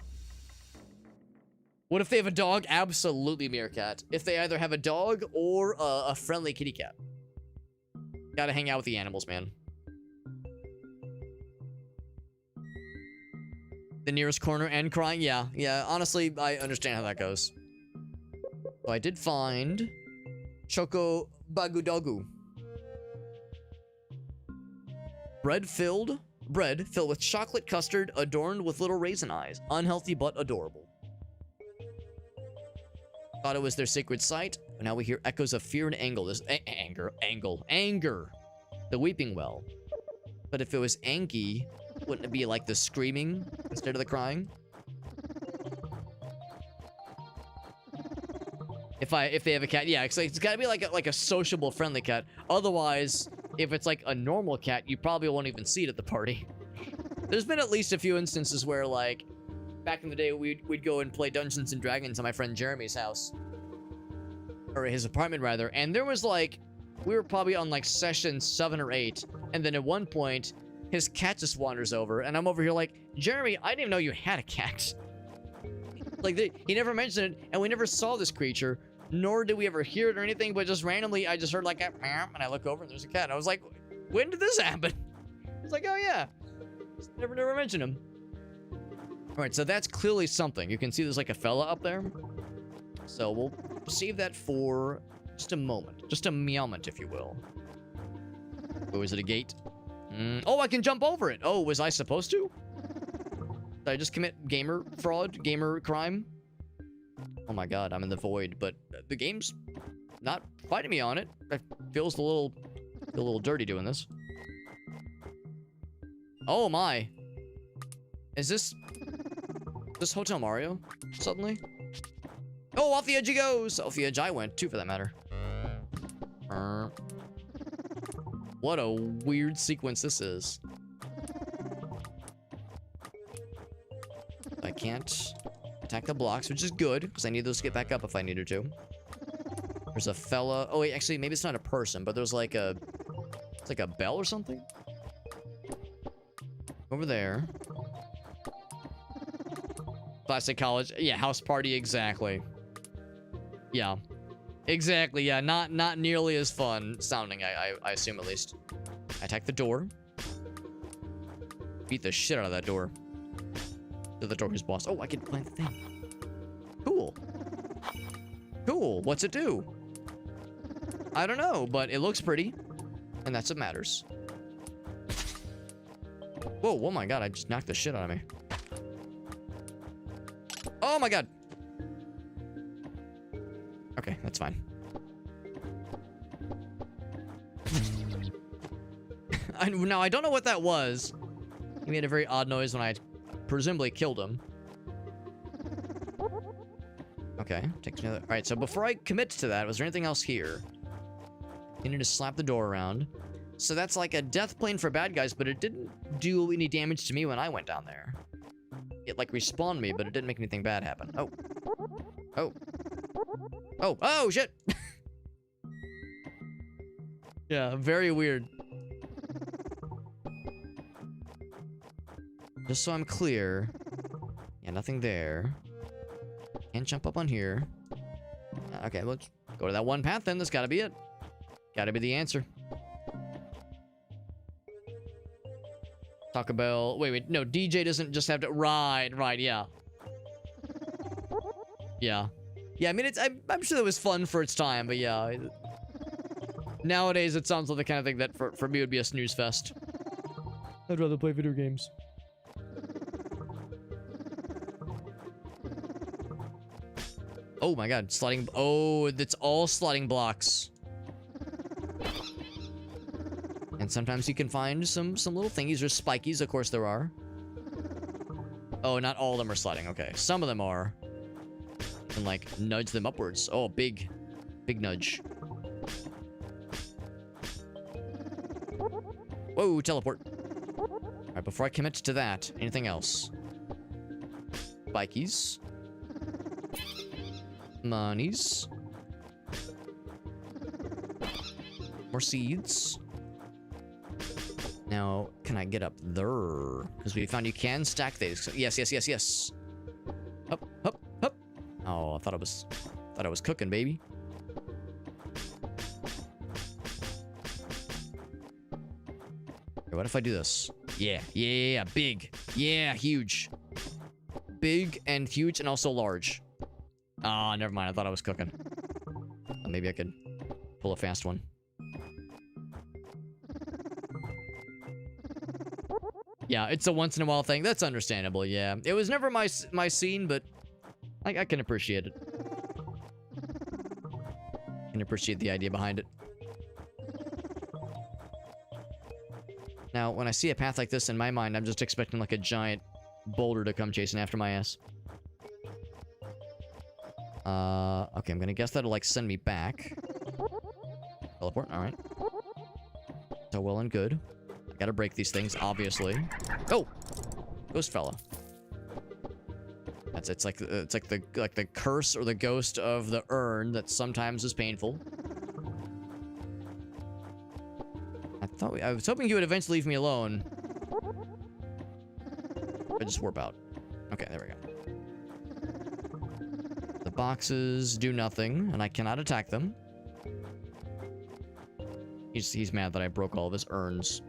What if they have a dog? Absolutely meerkat. If they either have a dog or a friendly kitty cat. Gotta hang out with the animals, man. The nearest corner and crying? Yeah, honestly, I understand how that goes. So I did find Choco Bagudogu. Bread filled with chocolate custard adorned with little raisin eyes. Unhealthy but adorable. Thought it was their sacred site. Now we hear echoes of fear and anger. The weeping well. But if it was Anki, wouldn't it be like the screaming instead of the crying? If they have a cat, yeah, it's gotta be like a sociable, friendly cat. Otherwise, if it's like a normal cat, you probably won't even see it at the party. There's been at least a few instances where, like, back in the day, we'd go and play Dungeons and Dragons at my friend Jeremy's house. Or his apartment, rather. And there was, like, we were probably on, like, session 7 or 8. And then at one point, his cat just wanders over. And I'm over here like, Jeremy, I didn't even know you had a cat. Like, he never mentioned it. And we never saw this creature. Nor did we ever hear it or anything. But just randomly, I just heard, like, a meow. And I look over and there's a cat. I was like, when did this happen? It's like, oh, yeah. Just never mentioned him. Alright, so that's clearly something. You can see there's like a fella up there. So we'll save that for just a moment. Just a meowment, if you will. Oh, is it a gate? Oh, I can jump over it. Oh, was I supposed to? Did I just commit gamer fraud? Gamer crime? Oh my god, I'm in the void, but the game's not fighting me on it. It feels a little dirty doing this. Oh my. Is this... This Hotel Mario, suddenly? Oh, off the edge he goes! Off the edge I went, too, for that matter. What a weird sequence this is. I can't attack the blocks, which is good, because I need those to get back up if I needed to. There's a fella. Oh, wait, actually, maybe it's not a person, but there's like a... It's like a bell or something? Over there. Classic college. Yeah, house party, exactly. Yeah. Exactly, yeah. Not nearly as fun sounding, I assume, at least. I attack the door. Beat the shit out of that door. To the door who's boss. Oh, I can plant the thing. Cool. Cool. What's it do? I don't know, but it looks pretty. And that's what matters. Whoa, oh my god, I just knocked the shit out of me. Oh my god. Okay, that's fine. Now, I don't know what that was. He made a very odd noise when I presumably killed him. Okay, takes me. Alright, so before I commit to that, was there anything else here? You need to slap the door around. So that's like a death plane for bad guys, but it didn't do any damage to me when I went down there. It like respawned me, but it didn't make anything bad happen. Oh. Oh. Oh, oh shit! Yeah, very weird. Just so I'm clear. Yeah, nothing there. Can't jump up on here. Okay, let's go to that one path then. That's gotta be it. Gotta be the answer. Taco Bell. Wait. No, DJ doesn't just have to... Right, yeah. Yeah. Yeah, I mean, I'm sure that was fun for its time, but yeah. Nowadays, it sounds like the kind of thing that for me would be a snooze fest. I'd rather play video games. Oh my god, sliding... Oh, it's all sliding blocks. And sometimes you can find some little thingies or spikies, of course there are. Oh, not all of them are sliding, okay. Some of them are. And like, nudge them upwards. Oh, big nudge. Whoa, teleport. Alright, before I commit to that, anything else? Spikies. Monies. More seeds. Now, can I get up there? Because we found you can stack these. Yes. Up. Oh, I thought I was cooking, baby. Okay, what if I do this? Yeah, big. Yeah, huge. Big and huge and also large. Ah, never mind. I thought I was cooking. Maybe I could pull a fast one. Yeah, it's a once in a while thing. That's understandable, yeah. It was never my scene, but I can appreciate it. Can appreciate the idea behind it. Now, when I see a path like this in my mind, I'm just expecting like a giant boulder to come chasing after my ass. Okay, I'm gonna guess that'll like send me back. Teleport, alright. So well and good. I gotta break these things, obviously. Oh! Ghost fella. It's like the curse or the ghost of the urn that sometimes is painful. I was hoping you would eventually leave me alone. I just warp out. Okay, there we go. The boxes do nothing, and I cannot attack them. He's mad that I broke all of his urns.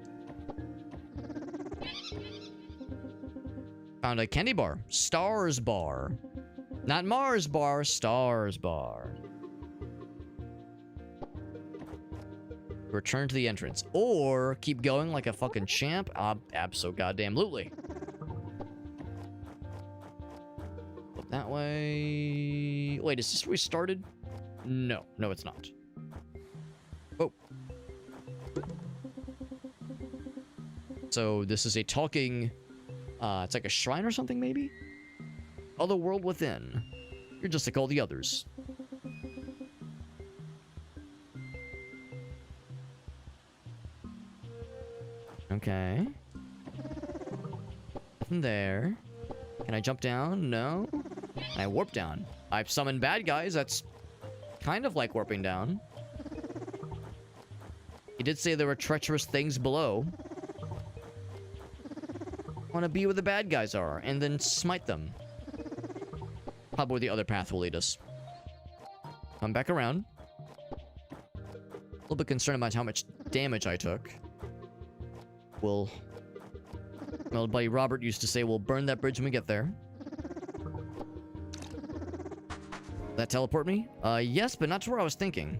Found a candy bar. Stars bar. Not Mars bar, Stars bar. Return to the entrance. Or keep going like a fucking champ. Abso-goddamn-lutely. That way... Wait, is this where we started? No, it's not. Oh. So this is a talking... it's like a shrine or something, maybe? other world within. You're just like all the others. Okay. Nothing there. Can I jump down? No. Can I warp down? I've summoned bad guys. That's kind of like warping down. He did say there were treacherous things below. I want to be where the bad guys are and then smite them. Probably where the other path will lead us. Come back around. A little bit concerned about how much damage I took. Well, my old buddy Robert used to say, we'll burn that bridge when we get there. That teleport me? Yes, but not to where I was thinking.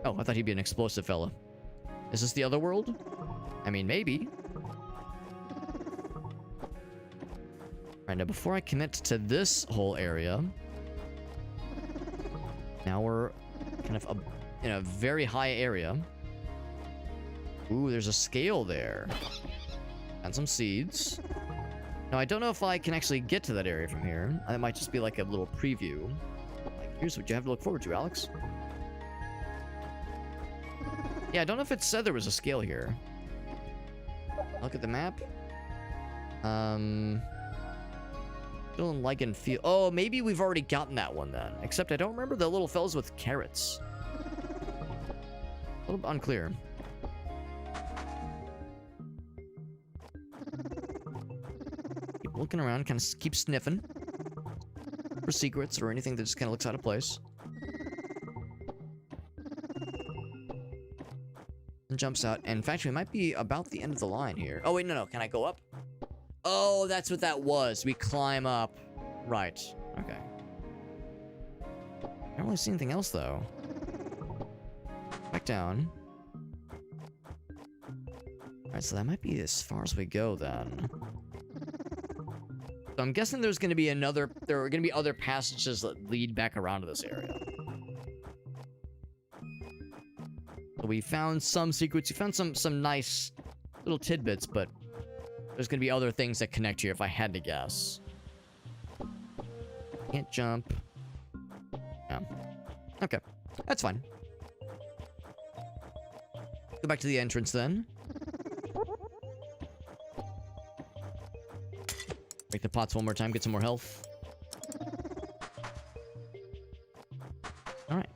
Oh, I thought he'd be an explosive fella. Is this the other world? I mean, maybe. Alright, now before I commit to this whole area... Now we're kind of in a very high area. Ooh, there's a scale there. And some seeds. Now, I don't know if I can actually get to that area from here. That might just be like a little preview. Like, here's what you have to look forward to, Alex. Yeah, I don't know if it said there was a scale here. Look at the map. Still in like and feel. Oh, maybe we've already gotten that one then. Except I don't remember the little fellas with carrots. A little bit unclear. Keep looking around, kind of keep sniffing for secrets or anything that just kind of looks out of place. And jumps out. And in fact, we might be about the end of the line here. Oh, wait, no. Can I go up? Oh, that's what that was. We climb up. Right. Okay. I don't really see anything else, though. Back down. Alright, so that might be as far as we go, then. So I'm guessing there's going to be another... There are going to be other passages that lead back around to this area. So we found some secrets. We found some nice little tidbits, but... There's gonna be other things that connect here if I had to guess. Can't jump. Yeah. Okay. That's fine. Go back to the entrance then. Break the pots one more time, get some more health. Alright.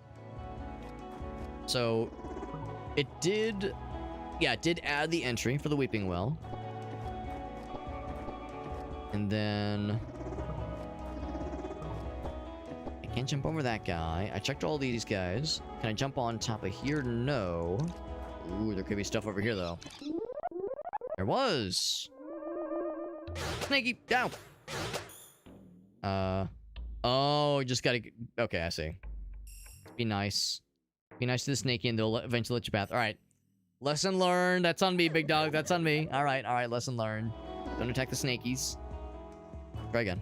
So, it did... Yeah, it did add the entry for the Weeping Well. And then... I can't jump over that guy. I checked all these guys. Can I jump on top of here? No. Ooh, there could be stuff over here, though. There was! Snaky, down! Oh, just gotta... Okay, I see. Be nice. Be nice to the snaky and they'll eventually let you path. Alright. Lesson learned. That's on me, big dog. That's on me. Alright, lesson learned. Don't attack the snakies. Try again.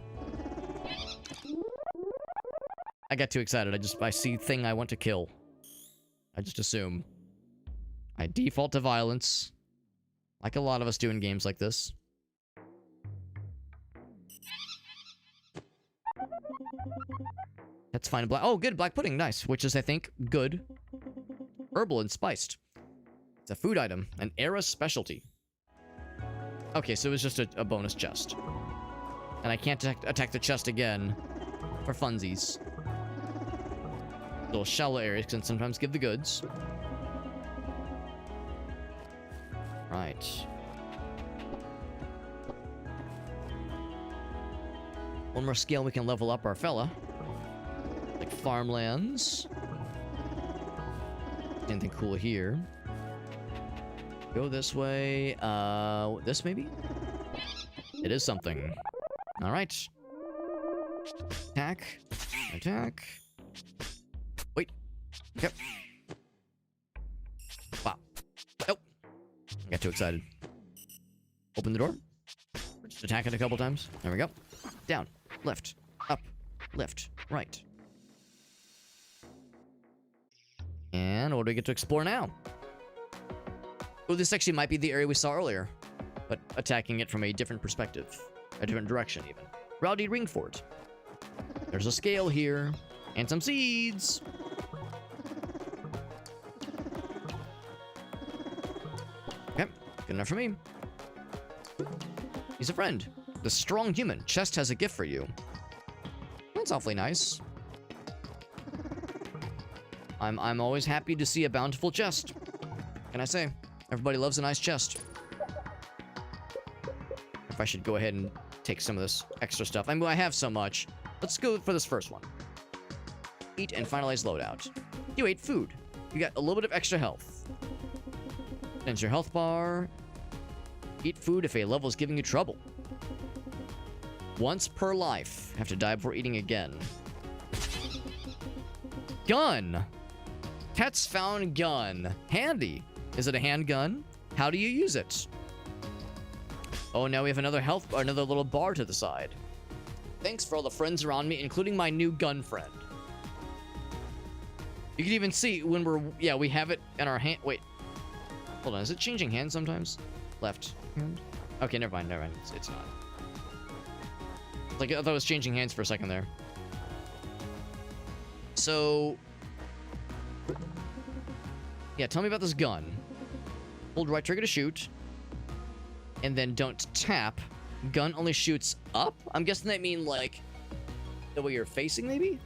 I got too excited. I see thing I want to kill. I just assume. I default to violence. Like a lot of us do in games like this. That's fine. Oh, good. Black pudding. Nice. Which is, I think, good. Herbal and spiced. It's a food item. An Era specialty. Okay, so it was just a bonus chest. And I can't attack the chest again for funsies. Little shallow areas can sometimes give the goods. Right. One more scale we can level up our fella. Like farmlands. Anything cool here? Go this way. This maybe? It is something. Alright. Attack. Attack. Wait. Yep. Wow. Nope. I got too excited. Open the door. Just attack it a couple times. There we go. Down. Left. Up. Left. Right. And what do we get to explore now? Oh, this actually might be the area we saw earlier. But attacking it from a different perspective. A different direction, even. Rowdy Ringfort. There's a scale here. And some seeds. Okay, good enough for me. He's a friend. The strong human. Chest has a gift for you. That's awfully nice. I'm always happy to see a bountiful chest. Can I say? Everybody loves a nice chest. If I should go ahead and take some of this extra stuff. I mean, I have so much. Let's go for this first one. Eat and finalize loadout. You ate food. You got a little bit of extra health. Enter your health bar. Eat food if a level is giving you trouble. Once per life. Have to die before eating again. Gun. Pets found gun. Handy. Is it a handgun? How do you use it? Oh, now we have another another little bar to the side. Thanks for all the friends around me, including my new gun friend. You can even see when we have it in our hand. Wait. Hold on, is it changing hands sometimes? Left hand? Okay, never mind. It's not. Like, I thought it was changing hands for a second there. So... yeah, tell me about this gun. Hold right trigger to shoot. And then don't tap. Gun only shoots up? I'm guessing that mean, like, the way you're facing, maybe?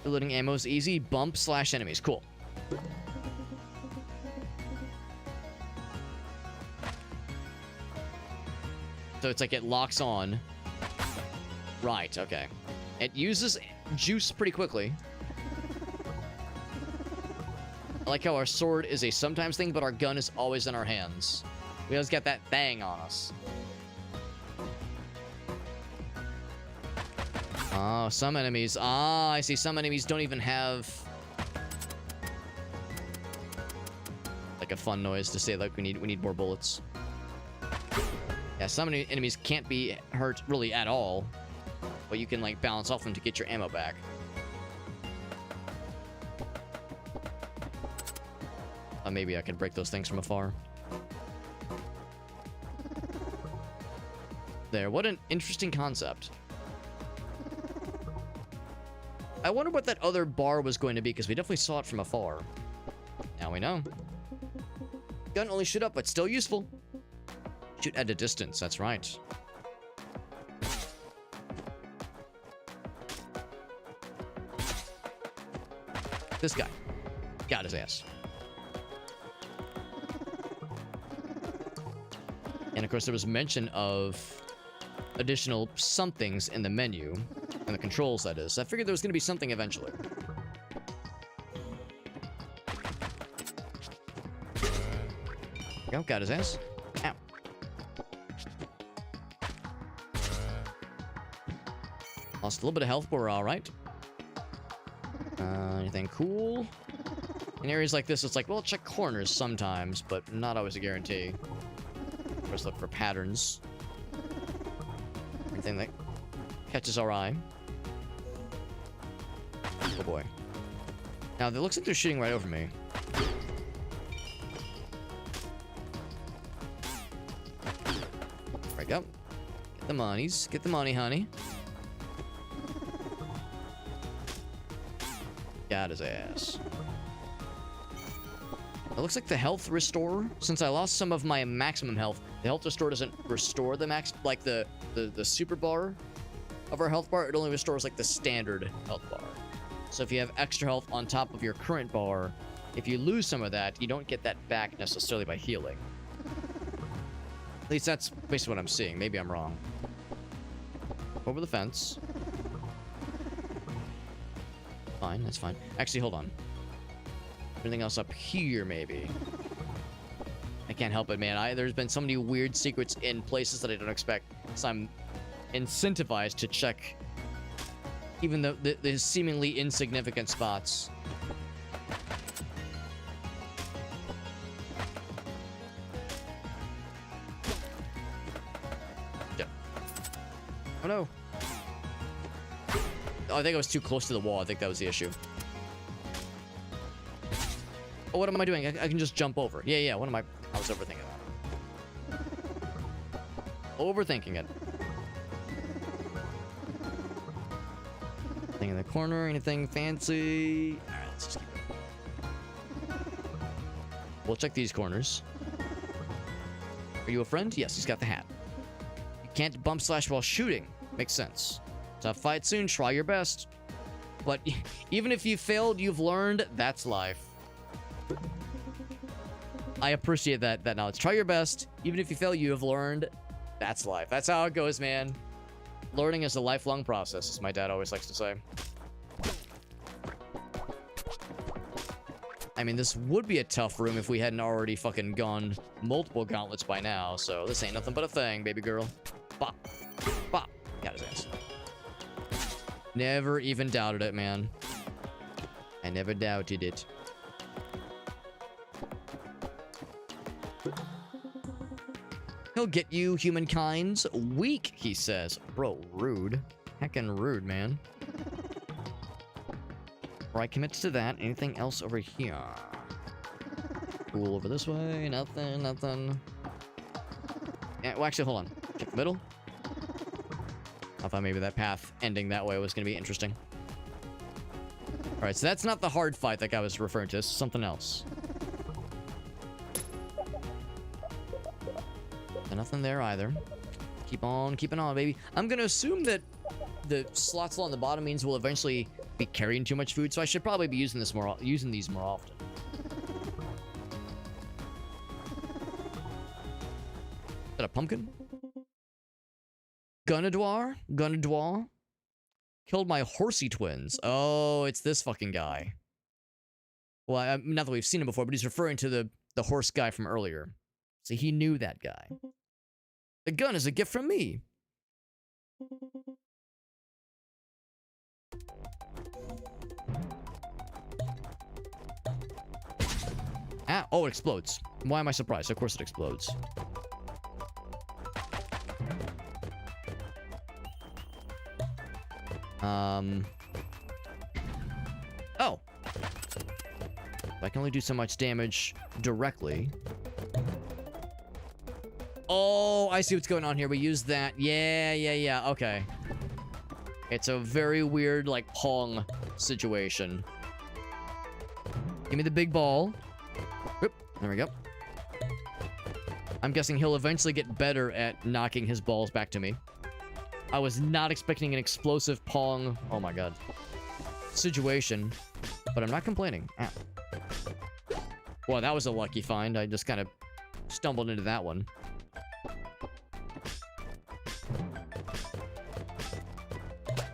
Reloading ammo is easy. Bump / enemies. Cool. So it's like it locks on. Right, okay. It uses juice pretty quickly. I like how our sword is a sometimes thing, but our gun is always in our hands. We always got that bang on us. Oh, some enemies. Ah, I see. Some enemies don't even have... like a fun noise to say, like, we need more bullets. Yeah, some enemies can't be hurt really at all. But you can, like, balance off them to get your ammo back. Maybe I can break those things from afar. There, what an interesting concept. I wonder what that other bar was going to be, because we definitely saw it from afar. Now we know. Gun only shoot up, but still useful. Shoot at a distance, that's right. This guy. Got his ass. And of course, there was mention of additional somethings in the menu, and the controls, that is. I figured there was going to be something eventually. Go, got his ass. Ow. Lost a little bit of health, but we're all right. Anything cool? In areas like this, it's like, well, check corners sometimes, but not always a guarantee. First, look for patterns. Anything that catches our eye. Oh boy. Now, it looks like they're shooting right over me. There we go. Get the monies. Get the money, honey. Got his ass. It looks like the health restore, since I lost some of my maximum health, the health restore doesn't restore the max, like the super bar of our health bar. It only restores like the standard health bar. So if you have extra health on top of your current bar, if you lose some of that, you don't get that back necessarily by healing. At least that's basically what I'm seeing. Maybe I'm wrong. Over the fence. Fine, that's fine. Actually, hold on. Anything else up here, maybe? I can't help it, man. There's been so many weird secrets in places that I don't expect, so I'm incentivized to check even the seemingly insignificant spots. Yeah. Oh no. Oh, I think I was too close to the wall. I think that was the issue. Oh, what am I doing? I can just jump over. Yeah, what am I was overthinking that. Overthinking it. Anything in the corner? Anything fancy? Alright, let's just keep it. We'll check these corners. Are you a friend? Yes, he's got the hat. You can't bump slash while shooting. Makes sense. Tough fight soon. Try your best. But even if you failed, you've learned. That's life. I appreciate that knowledge. Try your best. Even if you fail, you have learned. That's life. That's how it goes, man. Learning is a lifelong process, as my dad always likes to say. I mean, this would be a tough room if we hadn't already fucking gone multiple gauntlets by now, so this ain't nothing but a thing, baby girl. Bop. Bop. Got his ass. Never even doubted it, man. I never doubted it. He'll get you, humankind. Weak, he says. Bro, rude. Heckin' rude, man. Right, commit to that. Anything else over here? Cool over this way. Nothing, nothing. Yeah, well, actually, hold on. Check the middle. I thought maybe that path ending that way was going to be interesting. Alright, so that's not the hard fight that guy was referring to. This is something else. So nothing there either. Keep on keeping on, baby. I'm going to assume that the slots along the bottom means we'll eventually be carrying too much food, so I should probably be using these more often. Is that a pumpkin? Gunnadoir? Killed my horsey twins. Oh, it's this fucking guy. Well, not that we've seen him before, but he's referring to the horse guy from earlier. So he knew that guy. The gun is a gift from me. Ah, oh, it explodes. Why am I surprised? Of course it explodes. Oh. I can only do so much damage directly. Oh, I see what's going on here. We use that. Yeah. Okay. It's a very weird, like, Pong situation. Give me the big ball. Oop, there we go. I'm guessing he'll eventually get better at knocking his balls back to me. I was not expecting an explosive Pong, oh my god, situation, but I'm not complaining. Ow. Well, that was a lucky find. I just kind of stumbled into that one.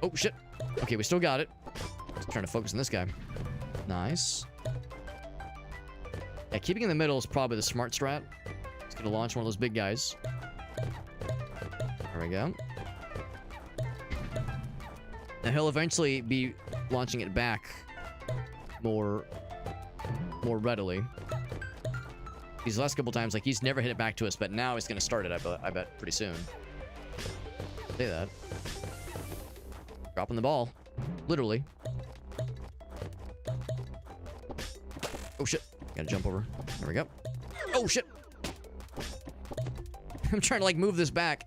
Oh, shit. Okay, we still got it. Just trying to focus on this guy. Nice. Yeah, keeping in the middle is probably the smart strat. It's gonna launch one of those big guys. There we go. Now he'll eventually be launching it back more readily. These last couple times, like, he's never hit it back to us, but now he's gonna start it, I bet, pretty soon. Say that. Dropping the ball. Literally. Oh, shit. Gotta jump over. There we go. Oh, shit. I'm trying to, like, move this back.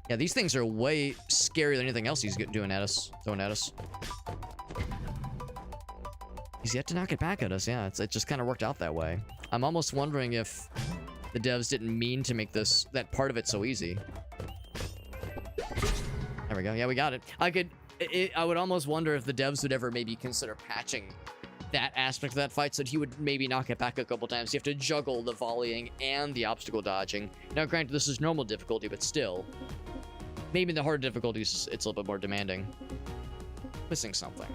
Yeah, these things are way scarier than anything else he's throwing at us. He's yet to knock it back at us. Yeah, it just kind of worked out that way. I'm almost wondering if the devs didn't mean to make that part of it so easy. There we go. Yeah, we got it. I would almost wonder if the devs would ever maybe consider patching that aspect of that fight so that he would maybe knock it back a couple times. You have to juggle the volleying and the obstacle dodging. Now, granted, this is normal difficulty, but still. Maybe in the hard difficulties, it's a little bit more demanding. Missing something.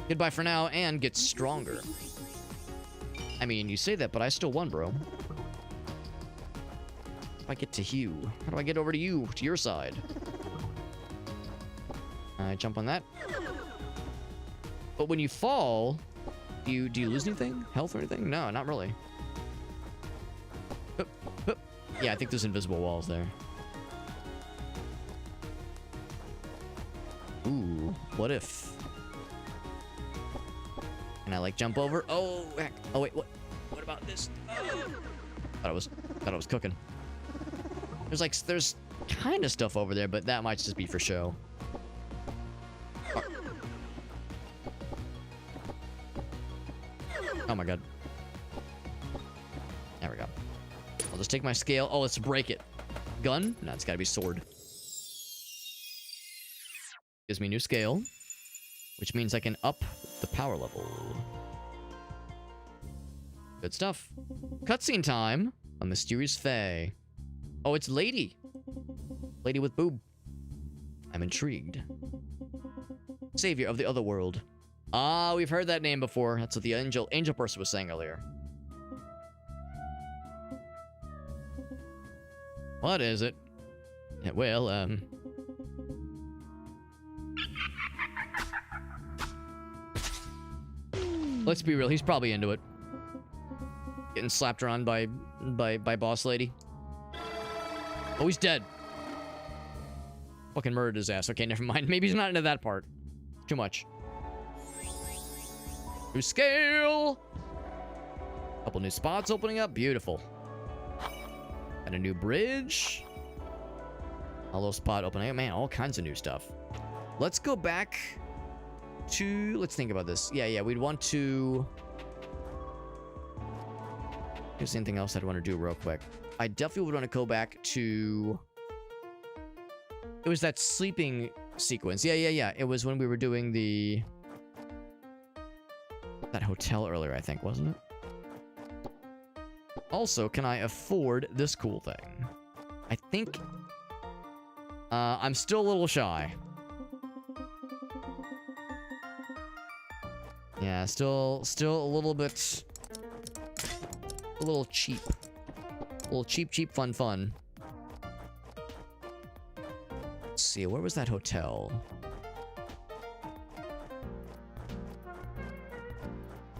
Goodbye for now, and get stronger. I mean, you say that, but I still won, bro. How do I get to Hugh? How do I get over to you, to your side? I jump on that. But when you fall, do you lose anything? Health or anything? No, not really. Hup, hup. Yeah, I think there's invisible walls there. Ooh, what if? Can I, like, jump over? Oh, heck. Oh, wait, what about this? Oh. Thought I was cooking. There's kind of stuff over there, but that might just be for show. Oh my god. There we go. I'll just take my scale. Oh, let's break it. Gun? No, it's gotta be sword. Gives me new scale, which means I can up the power level. Good stuff. Cutscene time. A mysterious fae. Oh, it's Lady. Lady with boob. I'm intrigued. Savior of the other world. Ah, we've heard that name before. That's what the angel person was saying earlier. What is it? Yeah, well, let's be real, he's probably into it. Getting slapped around by boss lady. Oh, he's dead. Fucking murdered his ass. Okay, never mind. Maybe he's not into that part. Too much. New scale! Couple new spots opening up. Beautiful. And a new bridge. A little spot opening up. Man, all kinds of new stuff. Let's go back to... Let's think about this. Yeah, we'd want to... Here's anything else I'd want to do real quick. I definitely would want to go back to... It was that sleeping sequence. Yeah. It was when we were doing the... That hotel earlier, I think, wasn't it? Also, can I afford this cool thing? I think... I'm still a little shy. Yeah, still a little bit... A little cheap. A little cheap, fun. Let's see, where was that hotel?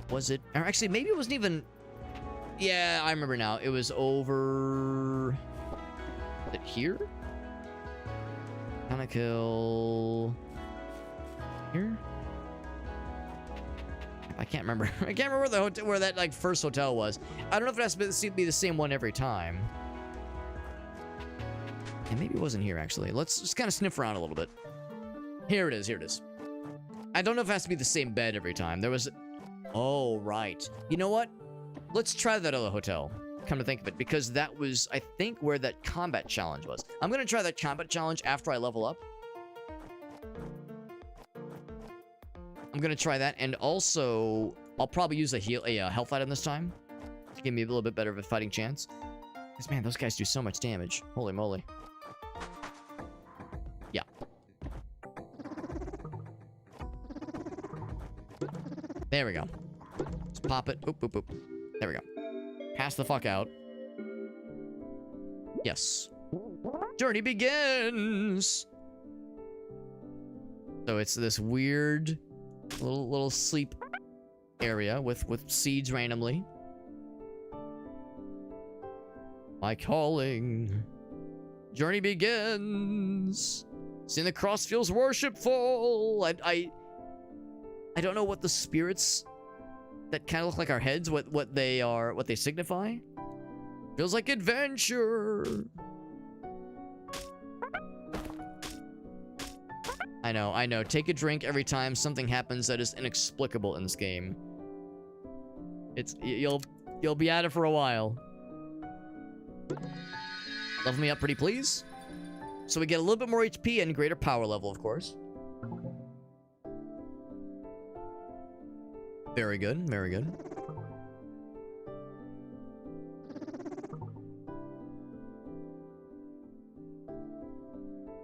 Was it... Or actually, maybe it wasn't even... Yeah, I remember now. It was over... Is it here? Kill... Here? I can't remember. I can't remember the hotel, where that like first hotel was. I don't know if it has to be the same one every time. And maybe it wasn't here, actually. Let's just kind of sniff around a little bit. Here it is. I don't know if it has to be the same bed every time. There was... Oh, right. You know what? Let's try that other hotel. Come to think of it. Because that was, I think, where that combat challenge was. I'm going to try that combat challenge after I level up. I'm going to try that. And also, I'll probably use a health item this time. To give me a little bit better of a fighting chance. Because, man, those guys do so much damage. Holy moly. Yeah. There we go. Just pop it. Oop, oop, oop. There we go. Pass the fuck out. Yes. Journey begins! So it's this weird little sleep area with seeds randomly. My calling. Journey begins. Seeing the cross feels worshipful. I don't know what the spirits that kind of look like our heads, what they are, what they signify. Feels like adventure. I know. Take a drink every time something happens that is inexplicable in this game. You'll be at it for a while. Level me up pretty please. So we get a little bit more HP and greater power level, of course. Very good, very good.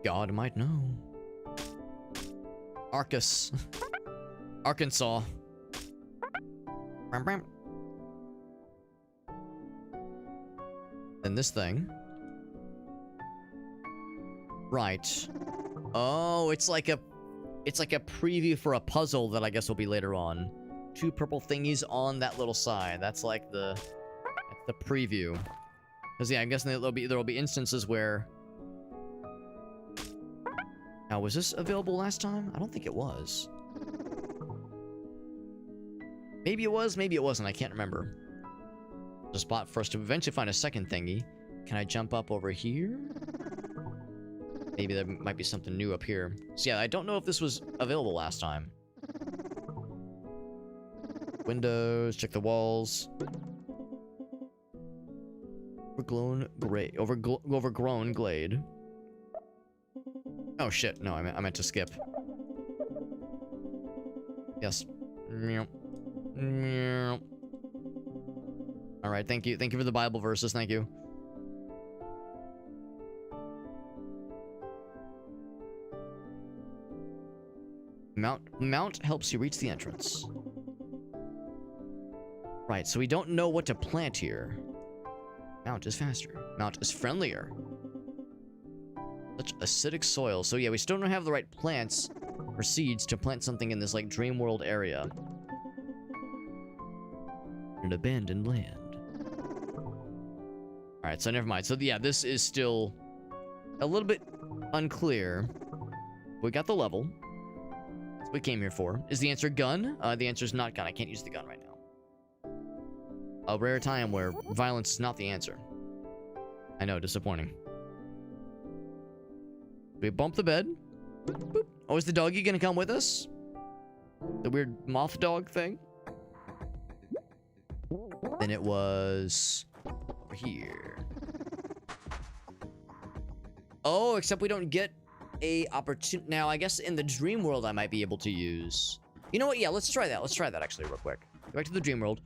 God might know. Arcus. Arkansas. Then this thing. Right. Oh, it's like a preview for a puzzle that I guess will be later on. 2 purple thingies on that little side. That's like the preview. Because yeah, I'm guessing there will be instances where... Now, was this available last time? I don't think it was. Maybe it was, maybe it wasn't. I can't remember. The spot for us to eventually find a second thingy. Can I jump up over here? Maybe there might be something new up here. So yeah, I don't know if this was available last time. Windows, check the walls. Overgrown glade. Oh shit, no, I meant to skip. Yes. Alright, thank you. Thank you for the Bible verses, thank you. Mount helps you reach the entrance. Right, so we don't know what to plant here. Mount is faster. Mount is friendlier. Such acidic soil. So yeah, we still don't have the right plants or seeds to plant something in this like dream world area. An abandoned land. Alright, so never mind. So yeah, this is still a little bit unclear. We got the level. That's what we came here for. Is the answer gun? The answer is not gun. I can't use the gun right now. A rare time where violence is not the answer. I know, disappointing. We bump the bed. Boop. Oh, is the doggy gonna come with us? The weird moth dog thing? Then it was over here. Oh, except we don't get a opportunity. Now, I guess in the dream world I might be able to use. You know what? Yeah, let's try that. Let's try that actually real quick. Go back to the dream world.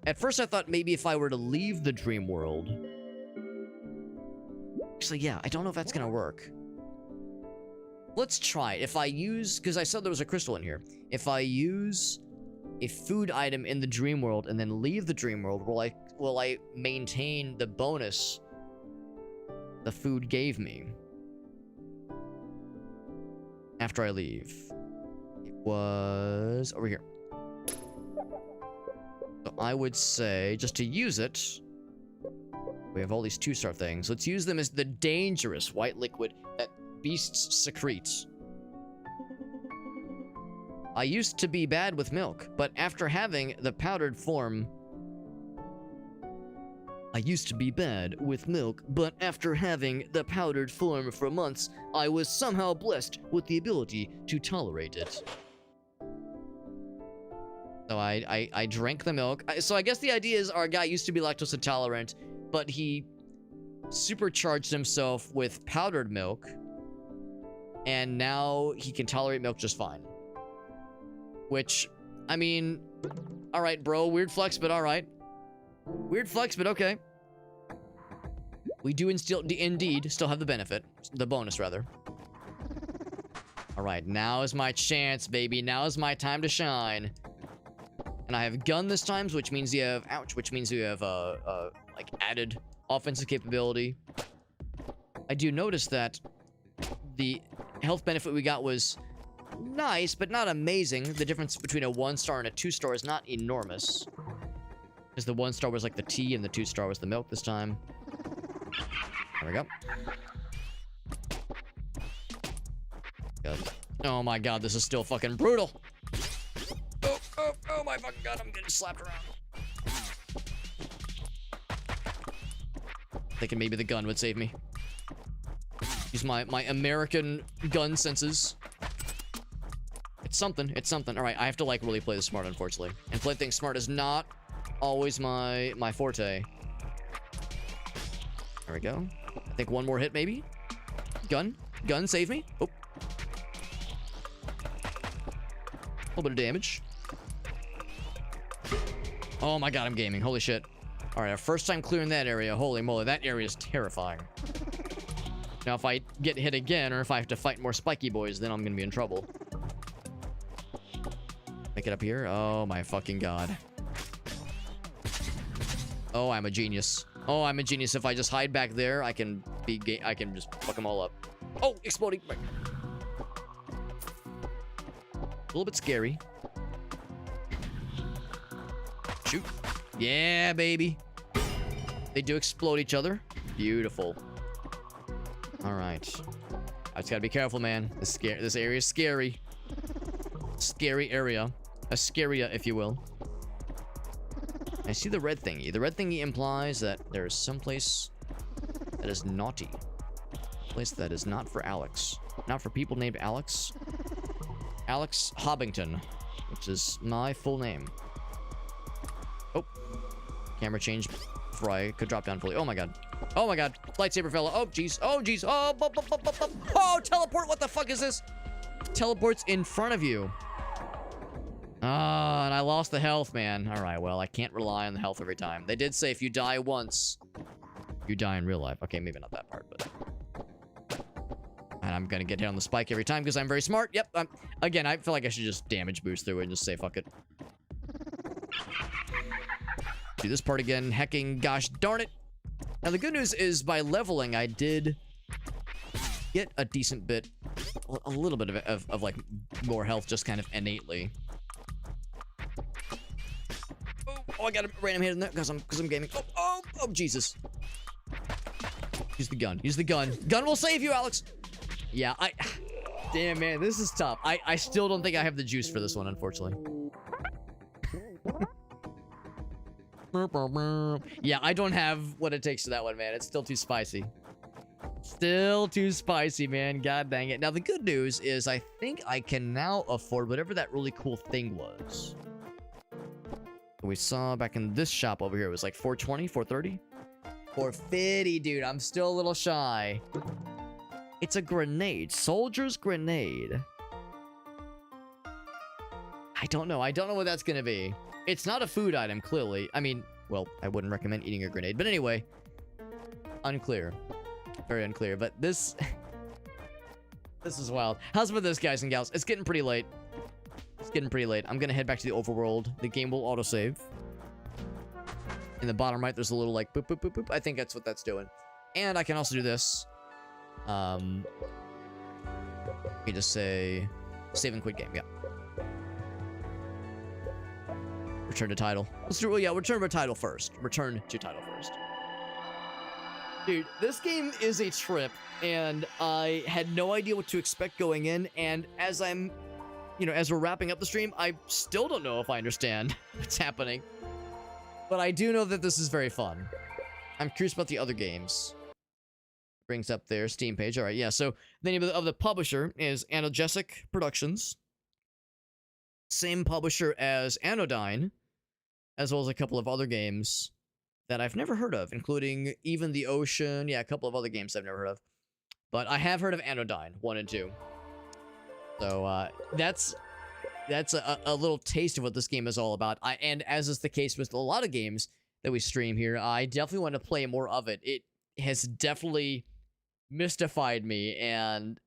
At first I thought maybe if I were to leave the dream world. Actually, yeah, I don't know if that's gonna work. Let's try it. If I use, because I said there was a crystal in here. If I use a food item in the dream world and then leave the dream world, will I maintain the bonus the food gave me after I leave? It was over here. So I would say, just to use it, we have all these 2-star things. Let's use them as the dangerous white liquid that beasts secrete. I used to be bad with milk, but after having the powdered form... I used to be bad with milk, but after having the powdered form for months, I was somehow blessed with the ability to tolerate it. So I drank the milk. So I guess the idea is our guy used to be lactose intolerant, but he supercharged himself with powdered milk, and now he can tolerate milk just fine. Which, I mean, alright, bro. Weird flex, but alright. Weird flex, but okay. We do indeed still have the benefit. The bonus, rather. Alright, now is my chance, baby. Now is my time to shine. And I have gun this time, which means you have... Ouch, which means you have, like, added offensive capability. I do notice that the health benefit we got was nice, but not amazing. The difference between a 1-star and a 2-star is not enormous. Because the 1-star was like the tea and the 2-star was the milk this time. There we go. Good. Oh my god, this is still fucking brutal. Oh my fucking god, I'm getting slapped around. Thinking maybe the gun would save me. Use my American gun senses. It's something. It's something. All right, I have to like really play this smart, unfortunately. And play things smart is not always my forte. There we go. I think one more hit, maybe. Gun, save me. Oh, a little bit of damage. Oh my god, I'm gaming. Holy shit. All right, our first time clearing that area. Holy moly, that area is terrifying. Now, if I get hit again, or if I have to fight more spiky boys, then I'm gonna be in trouble. Make it up here. Oh my fucking god. Oh, I'm a genius. Oh, I'm a genius. If I just hide back there, I can just fuck them all up. Oh, exploding. Right. A little bit scary. Shoot. Yeah, baby. They do explode each other. Beautiful. All right. I just gotta be careful, man. This area is scary. Scary area. A scaria, if you will. I see the red thingy. The red thingy implies that there is someplace That is naughty. Place that is not for Alex. Not for people named Alex. Alex Hobbington, which is my full name. Oh. Camera change before I could drop down fully. Oh my god. Oh my god. Lightsaber fella. Oh jeez. Oh jeez. Oh, oh, teleport. What the fuck is this? Teleports in front of you. Ah, and I lost the health, man. All right, well, I can't rely on the health every time. They did say if you die once, you die in real life. Okay, maybe not that part, but... And I'm gonna get hit on the spike every time because I'm very smart. Yep, again, I feel like I should just damage boost through it and just say fuck it. Do this part again. Hecking, gosh darn it. Now, the good news is by leveling, I did get a decent bit, a little bit of like, more health just kind of innately. Oh, I got a random hit in there because I'm gaming. Oh, Jesus. Use the gun. Use the gun. Gun will save you, Alex. Yeah, damn, man, this is tough. I still don't think I have the juice for this one, unfortunately. Yeah, I don't have what it takes to that one, man. It's still too spicy. Still too spicy, man. God dang it. Now, the good news is I think I can now afford whatever that really cool thing was. We saw back in this shop over here. It was like 420, 430? 450, dude. I'm still a little shy. It's a grenade. Soldier's grenade. I don't know. I don't know what that's going to be. It's not a food item, clearly. I mean, well, I wouldn't recommend eating a grenade. But anyway, unclear. Very unclear. But this... this is wild. How's about this, guys and gals? It's getting pretty late. It's getting pretty late. I'm going to head back to the overworld. The game will autosave. In the bottom right, there's a little, like, boop, boop, boop, boop. I think that's what that's doing. And I can also do this. You just say... Save and quit game, yeah. Return to title. Let's do, yeah, return to title first. Return to title first. Dude, this game is a trip, and I had no idea what to expect going in, and as I'm, you know, as we're wrapping up the stream, I still don't know if I understand what's happening. But I do know that this is very fun. I'm curious about the other games. Brings up their Steam page. All right, yeah, so the name of the publisher is Analgesic Productions. Same publisher as Anodyne, as well as a couple of other games that I've never heard of, including Even the Ocean. Yeah, a couple of other games I've never heard of. But I have heard of Anodyne 1 and 2. So that's a little taste of what this game is all about. And as is the case with a lot of games that we stream here, I definitely want to play more of it. It has definitely mystified me and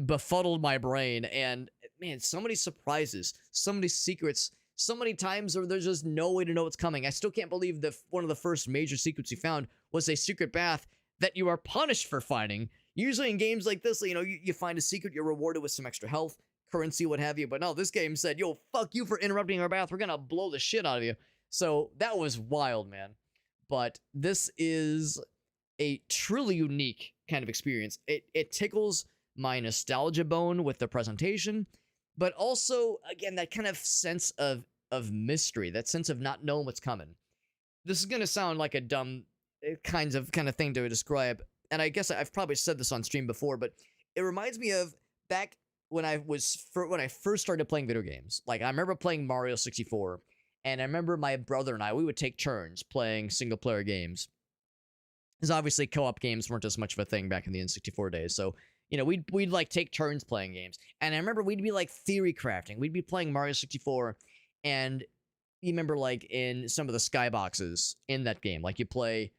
befuddled my brain. And man, so many surprises, so many secrets, so many times where there's just no way to know what's coming. I still can't believe that one of the first major secrets we found was a secret bath that you are punished for finding. Usually in games like this, you know, you find a secret, you're rewarded with some extra health, currency, what have you. But no, this game said, yo, fuck you for interrupting our bath. We're gonna blow the shit out of you. So that was wild, man. But this is a truly unique kind of experience. It tickles my nostalgia bone with the presentation, but also, again, that kind of sense of mystery, that sense of not knowing what's coming. This is gonna sound like a dumb kind of thing to describe, and I guess I've probably said this on stream before, but it reminds me of back when I first started playing video games. Like, I remember playing Mario 64, and I remember my brother and we would take turns playing single-player games. Because obviously co-op games weren't as much of a thing back in the N64 days, so, you know, we'd like take turns playing games. And I remember we'd be like theory crafting. We'd be playing Mario 64, and you remember like in some of the skyboxes in that game, like you play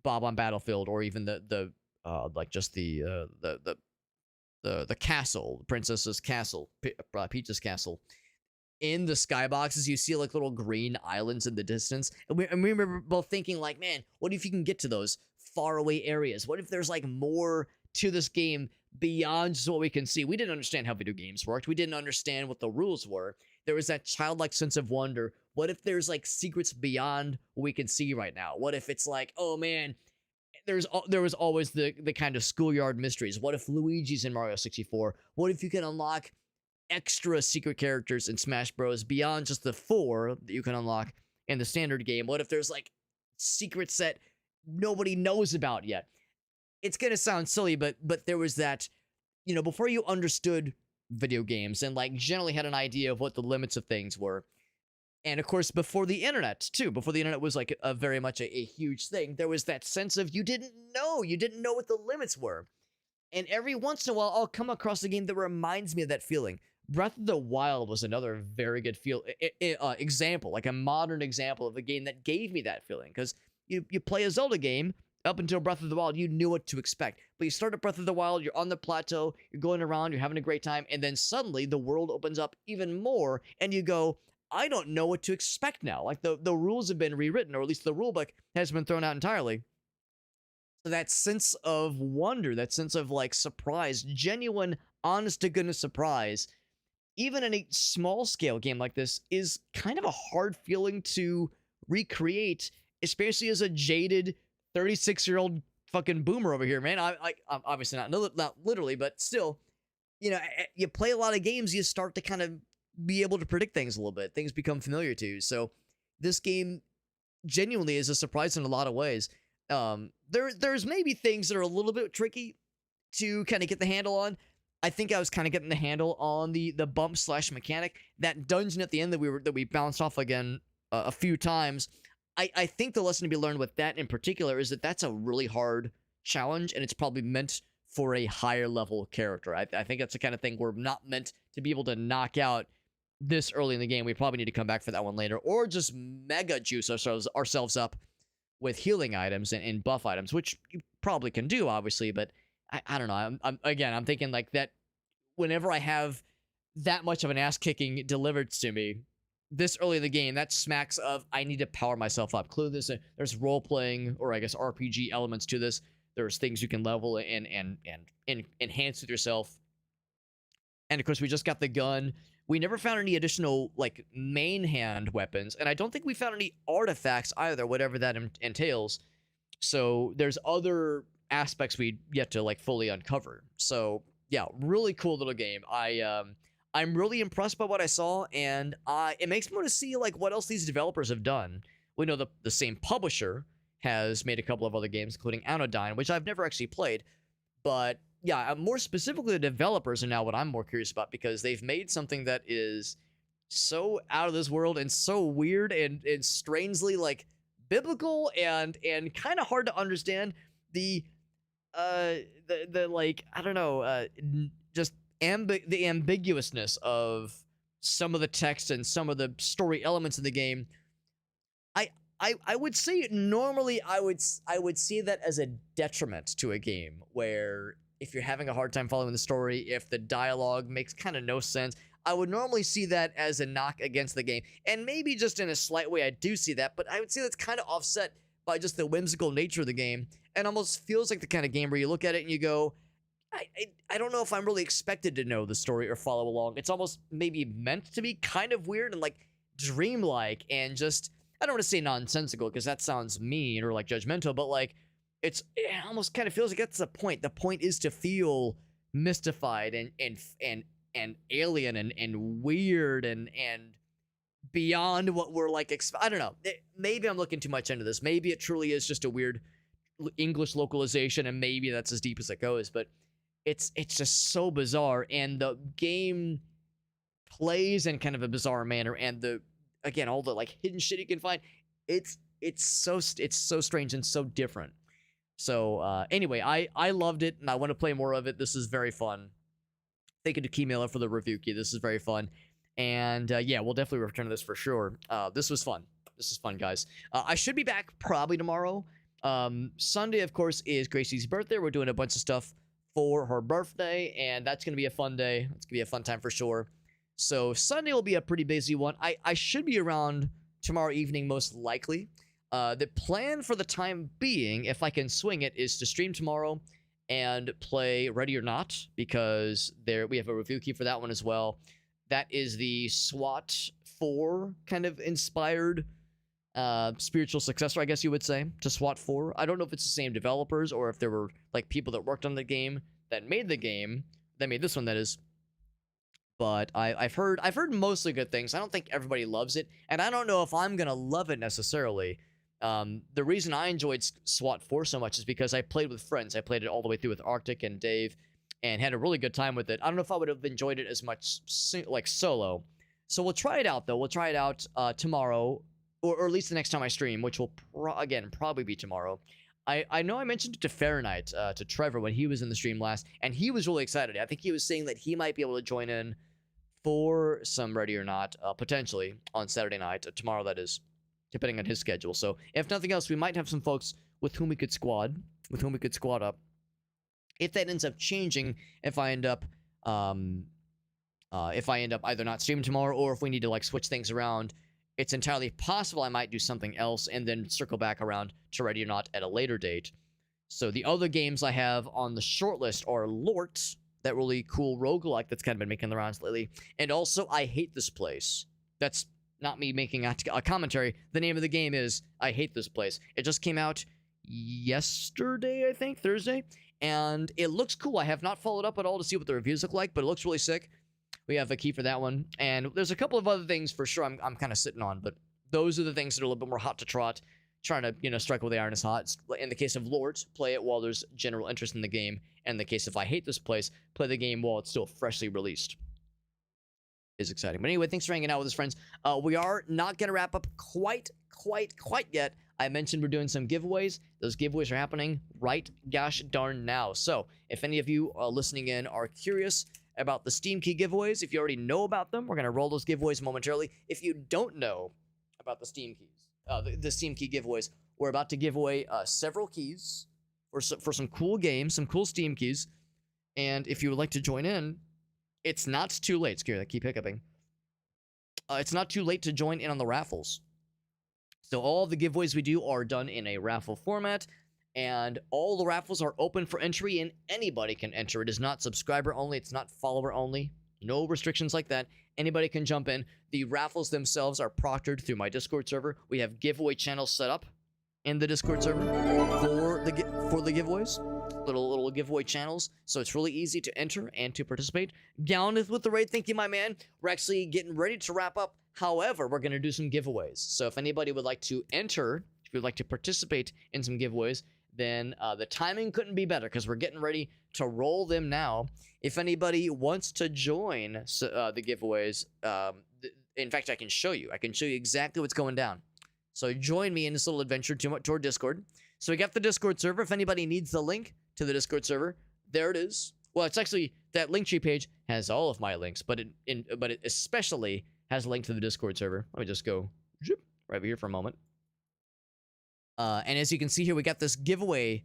Bob on Battlefield, or even the castle, Princess's Castle, Peach's Castle. In the skyboxes, you see like little green islands in the distance, and we remember both thinking like, man, what if you can get to those faraway areas? What if there's like more to this game beyond just what we can see? We didn't understand how video games worked. We didn't understand what the rules were. There was that childlike sense of wonder. What if there's like secrets beyond what we can see right now? What if it's like, oh man, there was always the kind of schoolyard mysteries. What if Luigi's in Mario 64? What if you can unlock extra secret characters in Smash Bros. Beyond just the 4 that you can unlock in the standard game? What if there's like secrets that nobody knows about yet. It's gonna sound silly, but there was that, before you understood video games and like generally had an idea of what the limits of things were. And of course, before the internet too, before the internet was like a very much a huge thing, there was that sense of you didn't know what the limits were. And every once in a while, I'll come across a game that reminds me of that feeling. Breath of the Wild was another very good example, like a modern example of a game that gave me that feeling. Because you play a Zelda game up until Breath of the Wild, you knew what to expect. But you start at Breath of the Wild, you're on the plateau, you're going around, you're having a great time, and then suddenly the world opens up even more, and you go, I don't know what to expect now. Like the rules have been rewritten, or at least the rulebook has been thrown out entirely. So that sense of wonder, that sense of like surprise, genuine, honest to goodness surprise, even in a small scale game like this, is kind of a hard feeling to recreate, especially as a jaded 36-year-old fucking boomer over here, man. I'm obviously not literally, but still, you play a lot of games, you start to kind of be able to predict things a little bit. Things become familiar to you. So this game genuinely is a surprise in a lot of ways. There's maybe things that are a little bit tricky to kind of get the handle on. I think I was kind of getting the handle on the bump slash mechanic. That dungeon at the end that we bounced off again a few times. I think the lesson to be learned with that in particular is that that's a really hard challenge, and it's probably meant for a higher level character. I think that's the kind of thing we're not meant to be able to knock out this early in the game. We probably need to come back for that one later, or just mega juice ourselves up with healing items and buff items, which you probably can do, obviously, but I don't know. I'm thinking like that whenever I have that much of an ass kicking delivered to me this early in the game, that smacks of I need to power myself up. Clearly, there's role playing, or I guess RPG elements to this. There's things you can level and enhance with yourself. And of course, we just got the gun. We never found any additional like main hand weapons, and I don't think we found any artifacts either, whatever that entails. So there's other aspects we yet to like fully uncover. So yeah, really cool little game. I'm really impressed by what I saw, and it makes me want to see like what else these developers have done. We know the same publisher has made a couple of other games, including Anodyne, which I've never actually played. But yeah, more specifically, the developers are now what I'm more curious about, because they've made something that is so out of this world and so weird and strangely like biblical and kind of hard to understand. The like, I don't know, just the ambiguousness of some of the text and some of the story elements in the game. I would say normally I would see that as a detriment to a game, where if you're having a hard time following the story, if the dialogue makes kind of no sense, I would normally see that as a knock against the game. And maybe just in a slight way I do see that, but I would say that's kind of offset by just the whimsical nature of the game, and almost feels like the kind of game where you look at it and you go, I don't know if I'm really expected to know the story or follow along. It's almost maybe meant to be kind of weird and like dreamlike and just, I don't want to say nonsensical because that sounds mean or like judgmental, but like it almost kind of feels like that's the point. The point is to feel mystified and alien and weird and beyond what we're like. I don't know. Maybe I'm looking too much into this. Maybe it truly is just a weird English localization, and maybe that's as deep as it goes. But it's just so bizarre, and the game plays in kind of a bizarre manner, and again, all the like hidden shit you can find, it's so strange and so different. So anyway, I loved it, and I want to play more of it. This is very fun. Thank you to Keymailer for the review key. This is very fun, and yeah, we'll definitely return to this for sure. This was fun. This is fun, guys. I should be back probably tomorrow. Sunday, of course, is Gracie's birthday. We're doing a bunch of stuff for her birthday, and that's gonna be a fun day. It's gonna be a fun time for sure. So Sunday will be a pretty busy one. I should be around tomorrow evening, most likely. The plan for the time being, if I can swing it, is to stream tomorrow and play Ready or Not, because we have a review key for that one as well. That is the SWAT 4 kind of inspired spiritual successor, I guess you would say, to SWAT 4. I don't know if it's the same developers or if there were like people that worked on the game that made this one, that is. But I've heard mostly good things. I don't think everybody loves it, and I don't know if I'm gonna love it necessarily. The reason I enjoyed SWAT 4 so much is because I played with friends. I played it all the way through with Arctic and Dave and had a really good time with it. I don't know if I would have enjoyed it as much like solo. So we'll try it out, though. We'll try it out tomorrow, or at least the next time I stream, which will, again, probably be tomorrow. I know I mentioned it to Fahrenheit, to Trevor, when he was in the stream last, and he was really excited. I think he was saying that he might be able to join in for some Ready or Not, potentially, on Saturday night, tomorrow that is, depending on his schedule. So, if nothing else, we might have some folks with whom we could squad up. If that ends up changing, if I end up either not streaming tomorrow, or if we need to, like, switch things around, it's entirely possible I might do something else and then circle back around to Ready or Not at a later date. So the other games I have on the shortlist are Lort, that really cool roguelike that's kind of been making the rounds lately, and also I Hate This Place. That's not me making a commentary. The name of the game is I Hate This Place. It just came out yesterday, I think, Thursday, and it looks cool. I have not followed up at all to see what the reviews look like, but it looks really sick. We have a key for that one. And there's a couple of other things for sure I'm kind of sitting on, but those are the things that are a little bit more hot to trot, trying to, strike while the iron is hot. In the case of Lord, play it while there's general interest in the game. And in the case of I Hate This Place, play the game while it's still freshly released. Is exciting. But anyway, thanks for hanging out with us, friends. We are not going to wrap up quite yet. I mentioned we're doing some giveaways. Those giveaways are happening right gosh darn now. So if any of you listening in are curious about the Steam Key giveaways, if you already know about them, we're going to roll those giveaways momentarily. If you don't know about the Steam Keys, the Steam Key giveaways, we're about to give away several keys for some cool games, some cool Steam Keys. And if you would like to join in, it's not too late. Scary, I keep hiccuping. It's not too late to join in on the raffles. So all the giveaways we do are done in a raffle format, and all the raffles are open for entry, and anybody can enter. It is not subscriber only. It's not follower only. No restrictions like that. Anybody can jump in. The raffles themselves are proctored through my Discord server. We have giveaway channels set up in the Discord server for the giveaways. Little giveaway channels. So it's really easy to enter and to participate. Down with the raid. Thank you, my man. We're actually getting ready to wrap up. However, we're going to do some giveaways. So if anybody would like to enter, if you'd like to participate in some giveaways, then the timing couldn't be better because we're getting ready to roll them now. If anybody wants to join the giveaways, in fact, I can show you. I can show you exactly what's going down. So join me in this little adventure toward Discord. So we got the Discord server. If anybody needs the link to the Discord server, there it is. Well, it's actually, that Linktree page has all of my links, but it especially has a link to the Discord server. Let me just go right over here for a moment. And as you can see here, we got these giveaway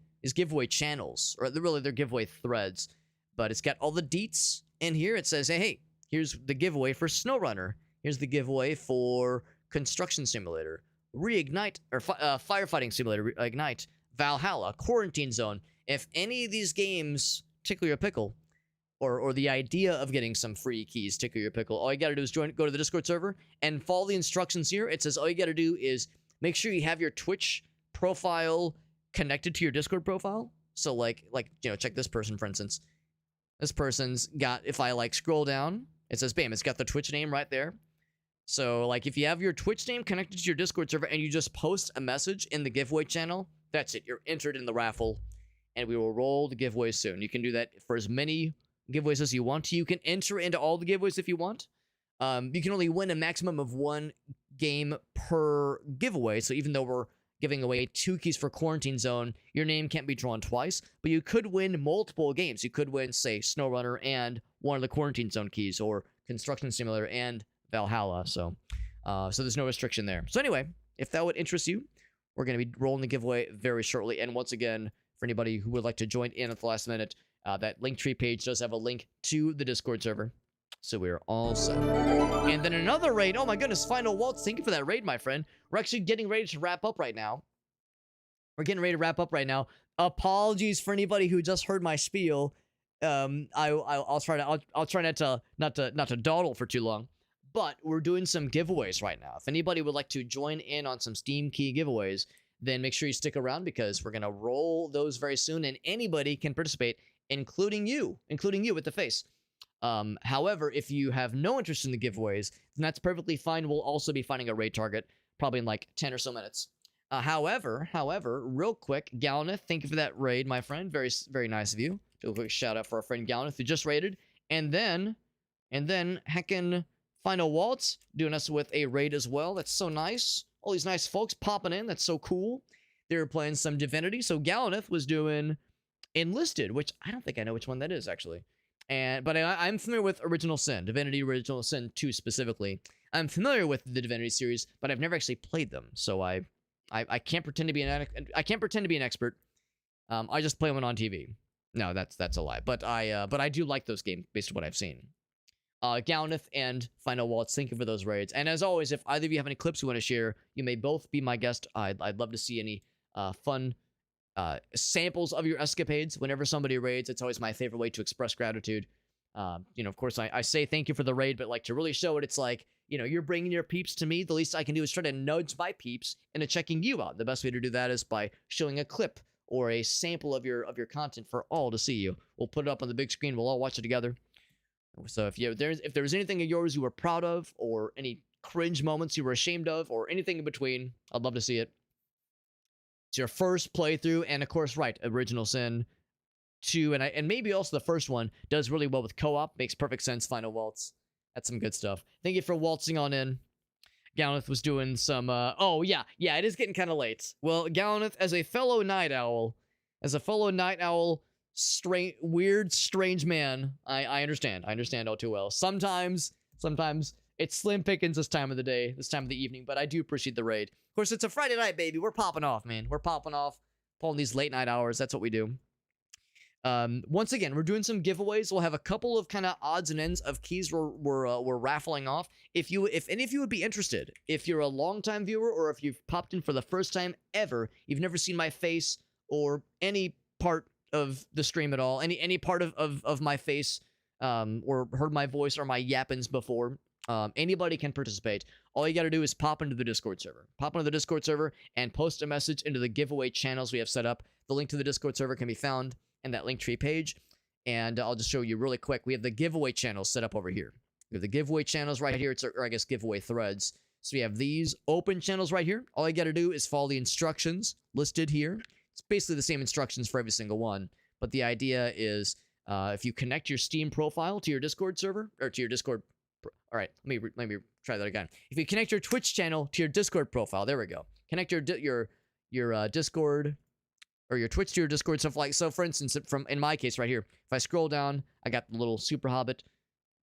channels, or really they're giveaway threads, but it's got all the deets in here. It says, hey, here's the giveaway for SnowRunner. Here's the giveaway for Construction Simulator, Reignite, or Firefighting Simulator, Ignite, Valhalla, Quarantine Zone. If any of these games tickle your pickle, or the idea of getting some free keys tickle your pickle, all you gotta do is go to the Discord server and follow the instructions here. It says all you gotta do is make sure you have your Twitch profile connected to your Discord profile. So like check this person, for instance. This person's got, if I scroll down, it says bam, it's got the Twitch name right there. So if you have your Twitch name connected to your Discord server and you just post a message in the giveaway channel, that's it. You're entered in the raffle, and we will roll the giveaways soon. You can do that for as many giveaways as you want to. You can enter into all the giveaways if you want. You can only win a maximum of one game per giveaway. So even though we're giving away 2 keys for Quarantine Zone, your name can't be drawn twice, but you could win multiple games. You could win, say, SnowRunner and one of the Quarantine Zone keys, or Construction Simulator and Valhalla. So there's no restriction there. So anyway, if that would interest you, we're going to be rolling the giveaway very shortly. And once again, for anybody who would like to join in at the last minute, that Linktree page does have a link to the Discord server. So we're all set. And then another raid. Oh my goodness, Final Waltz. Thank you for that raid, my friend. We're actually getting ready to wrap up right now. Apologies for anybody who just heard my spiel. I'll try not to dawdle for too long. But we're doing some giveaways right now. If anybody would like to join in on some Steam Key giveaways, then make sure you stick around, because we're gonna roll those very soon, and anybody can participate, including you with the face. However, if you have no interest in the giveaways, then that's perfectly fine. We'll also be finding a raid target probably in 10 or so minutes. However, real quick, Galnith, thank you for that raid, my friend. Very nice of you. Do a quick shout out for our friend Galnith who just raided, and then heckin' Final Waltz doing us with a raid as well. That's so nice. All these nice folks popping in. That's so cool. They were playing some Divinity. So Galnith was doing Enlisted, which I don't think I know which one that is actually. But I'm familiar with Original Sin, Divinity Original Sin 2 specifically. I'm familiar with the Divinity series, but I've never actually played them. So I can't pretend to be an expert. I just play them on TV. No, that's a lie. But I do like those games based on what I've seen. Galnith and Final Waltz, thank you for those raids. And as always, if either of you have any clips you want to share, you may both be my guest. I'd love to see any fun samples of your escapades whenever somebody raids. It's always my favorite way to express gratitude. Of course, I say thank you for the raid, but like to really show it, it's like, you're bringing your peeps to me. The least I can do is try to nudge my peeps into checking you out. The best way to do that is by showing a clip or a sample of your content for all to see you. We'll put it up on the big screen. We'll all watch it together. So if there's anything of yours you were proud of, or any cringe moments you were ashamed of, or anything in between, I'd love to see it. It's your first playthrough, and of course, right, Original Sin 2, and maybe also the first one does really well with co-op. Makes perfect sense. Final Waltz. That's some good stuff. Thank you for waltzing on in. Galnith was doing some. Oh yeah, it is getting kind of late. Well, Galnith, as a fellow night owl, weird, strange man, I understand. I understand all too well. Sometimes it's slim pickings this time of the day, this time of the evening, but I do appreciate the raid. Of course, it's a Friday night, baby. We're popping off, man. We're popping off, pulling these late night hours. That's what we do. Once again, we're doing some giveaways. We'll have a couple of kind of odds and ends of keys we're raffling off. If any of you would be interested, if you're a longtime viewer or if you've popped in for the first time ever, you've never seen my face or any part of the stream at all, any part of my face, or heard my voice or my yappins before, anybody can participate. All you got to do is pop into the Discord server and post a message into the giveaway channels we have set up. The link to the Discord server can be found in that Linktree page, and I'll just show you really quick. We have the giveaway channels set up over here. We have the giveaway channels right here, or I guess giveaway threads. So we have these open channels right here. All you got to do is follow the instructions listed here. It's basically the same instructions for every single one, but the idea is if you connect your Steam profile to your Discord server, or to your Discord... All right, let me try that again. If you connect your Twitch channel to your Discord profile, there we go. Connect your Discord... or your Twitch to your Discord stuff. Like, so for instance, in my case right here, if I scroll down, I got the little Super Hobbit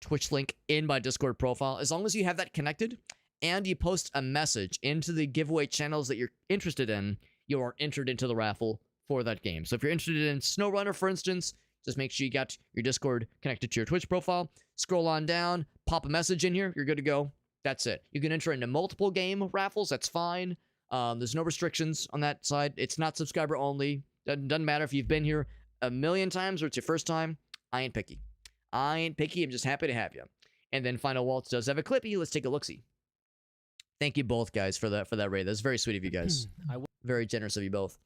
Twitch link in my Discord profile. As long as you have that connected and you post a message into the giveaway channels that you're interested in, you are entered into the raffle for that game. So if you're interested in SnowRunner, for instance, just make sure you got your Discord connected to your Twitch profile. Scroll on down, pop a message in here, you're good to go. That's it. You can enter into multiple game raffles, that's fine. There's no restrictions on that side. It's not subscriber only. Doesn't matter if you've been here a million times or it's your first time. I ain't picky. I'm just happy to have you. And then Final Waltz does have a clippy. Let's take a look-see. Thank you both, guys, for that raid. That's very sweet of you guys. Very generous of you both.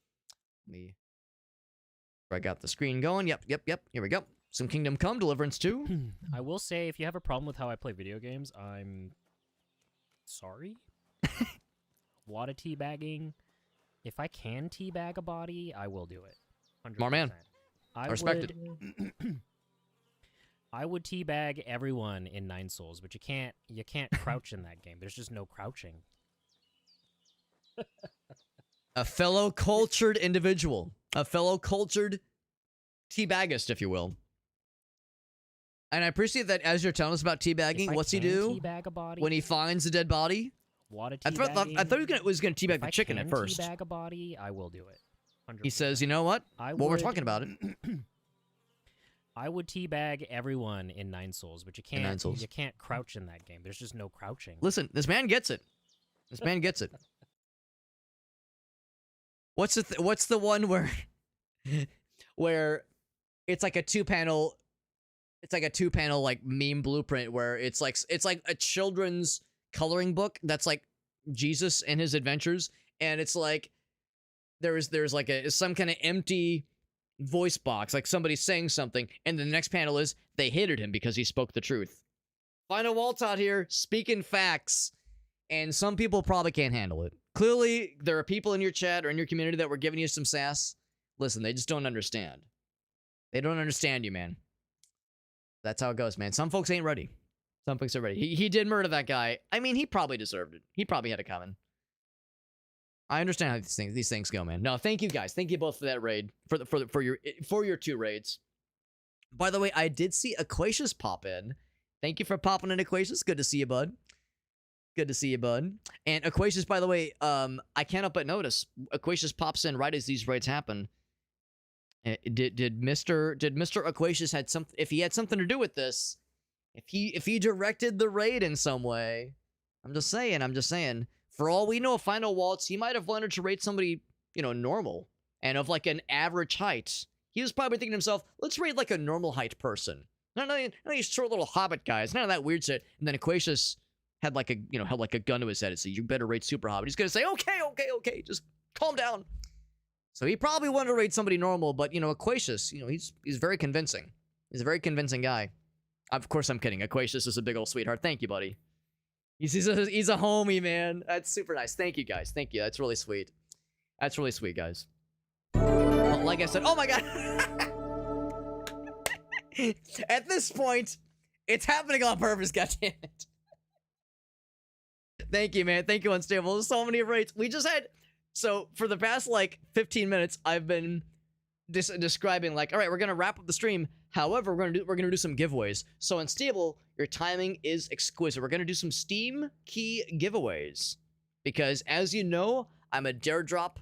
I got the screen going. Yep. Here we go. Some Kingdom Come, Deliverance 2. I will say, if you have a problem with how I play video games, I'm sorry. A lot of teabagging. If I can teabag a body, I will do it. 100%. More man. I respect it. I would teabag everyone in Nine Souls, but you can't crouch in that game. There's just no crouching. A fellow cultured individual. A fellow cultured teabaggist, if you will. And I appreciate that as you're telling us about teabagging, what's he do teabag a body, when he finds a dead body? I thought he was going to teabag the chicken at first. If I can teabag a body, I will do it. 100%. He says, you know what? We're talking about it. I would teabag everyone in Nine Souls, but you can't crouch in that game. There's just no crouching. Listen, this man gets it. This man gets it. What's the one where it's like a two-panel like meme blueprint where it's like a children's coloring book that's like Jesus and his adventures, and it's like there's like some kind of empty voice box, like somebody saying something, and the next panel is they hated him because he spoke the truth. Final Waltz out here speaking facts, and some people probably can't handle it. Clearly, there are people in your chat or in your community that were giving you some sass. Listen, they just don't understand. They don't understand you, man. That's how it goes, man. Some folks ain't ready. Some folks are ready. He did murder that guy. I mean, he probably deserved it. He probably had it coming. I understand how these things go, man. No, thank you guys. Thank you both for that raid. For your 2 raids. By the way, I did see Aquatius pop in. Thank you for popping in, Aquatius. Good to see you, bud. Good to see you, bud. And Aquatius, by the way, I can't help but notice Aquatius pops in right as these raids happen. Did Mr. Aquatius had some? If he had something to do with this, if he directed the raid in some way, I'm just saying. For all we know, Final Waltz, he might have wanted to rate somebody, normal and of like an average height. He was probably thinking to himself, let's rate like a normal height person. None of these short little hobbit guys. None of that weird shit. And then Aquatius had like a gun to his head and said, you better rate super hobbit. He's gonna say, okay, just calm down. So he probably wanted to rate somebody normal, but Aquatius, he's very convincing. He's a very convincing guy. Of course, I'm kidding. Aquatius is a big old sweetheart. Thank you, buddy. He's a homie, man. That's super nice. Thank you, guys. Thank you. That's really sweet. That's really sweet, guys. Well, like I said, oh my god. At this point, it's happening on purpose, goddammit. Thank you, man. Thank you, Unstable. There's so many rates. We just had... So, for the past, 15 minutes, I've been describing, all right, we're going to wrap up the stream. However, we're gonna do some giveaways. So, Unstable, your timing is exquisite. We're going to do some Steam key giveaways. Because, as you know, I'm a dare drop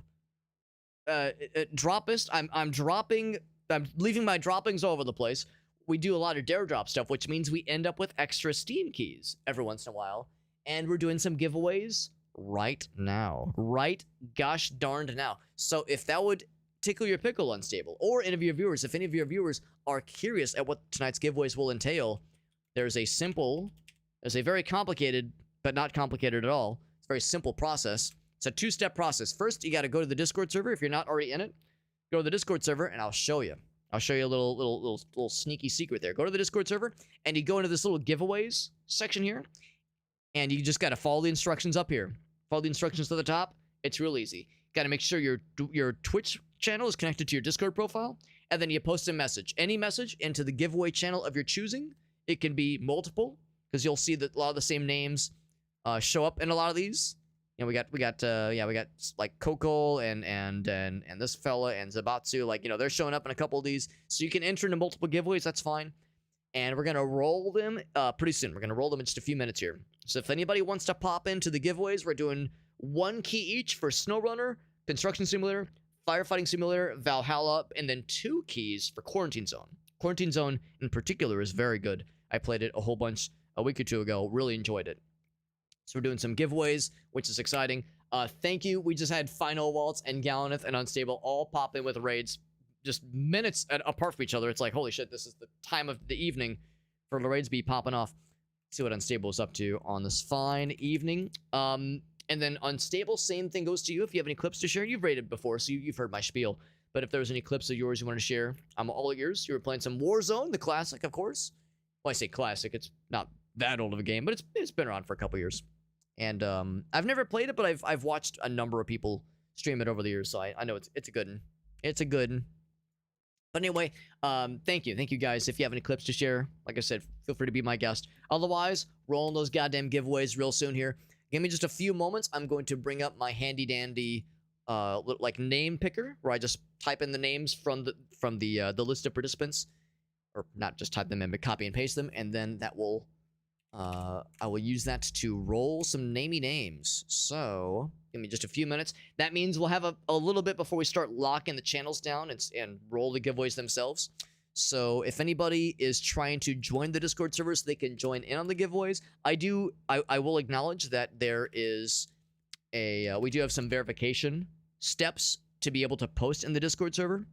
droppist. I'm leaving my droppings all over the place. We do a lot of dare drop stuff, which means we end up with extra Steam keys every once in a while. And we're doing some giveaways right now. Right gosh darned now. So if that would tickle your pickle, Unstable, or any of your viewers, if any of your viewers are curious at what tonight's giveaways will entail, there's a very complicated, but not complicated at all. It's a very simple process. It's a 2-step process. First, you got to go to the Discord server. If you're not already in it, go to the Discord server and I'll show you. I'll show you a little sneaky secret there. Go to the Discord server and you go into this little giveaways section here. And you just got to follow the instructions up here. Follow the instructions to the top. It's real easy. Got to make sure your Twitch channel is connected to your Discord profile. And then you post a message. Any message into the giveaway channel of your choosing. It can be multiple. Because you'll see that a lot of the same names show up in a lot of these. We got like Coco and this fella and Zabatsu. They're showing up in a couple of these. So you can enter into multiple giveaways. That's fine. And we're going to roll them pretty soon. We're going to roll them in just a few minutes here. So if anybody wants to pop into the giveaways, we're doing 1 key each for SnowRunner, Construction Simulator, Firefighting Simulator, Valhalla, and then 2 keys for Quarantine Zone. Quarantine Zone in particular is very good. I played it a whole bunch a week or 2 ago. Really enjoyed it. So we're doing some giveaways, which is exciting. Thank you. We just had Final Waltz and Gallaneth and Unstable all pop in with raids just minutes apart from each other. It's like, holy shit, this is the time of the evening for the raids to be popping off. See what Unstable is up to on this fine evening. And then Unstable, same thing goes to you. If you have any clips to share, you've rated before, so you've heard my spiel. But if there's any clips of yours you want to share, I'm all ears. You were playing some Warzone, the classic, of course. Well, I say classic. It's not that old of a game, but it's been around for a couple years. And I've never played it, but I've watched a number of people stream it over the years, so I know it's a good one. It's a good one. But anyway, thank you guys. If you have any clips to share, like I said, feel free to be my guest. Otherwise, rolling those goddamn giveaways real soon here. Give me just a few moments. I'm going to bring up my handy dandy name picker, where I just type in the names from the list of participants, or not just type them in, but copy and paste them, and then that will I will use that to roll some namey names. So give me just a few minutes. That means we'll have a little bit before we start locking the channels down and roll the giveaways themselves. So if anybody is trying to join the Discord server so they can join in on the giveaways, I will acknowledge that there is we do have some verification steps to be able to post in the Discord server.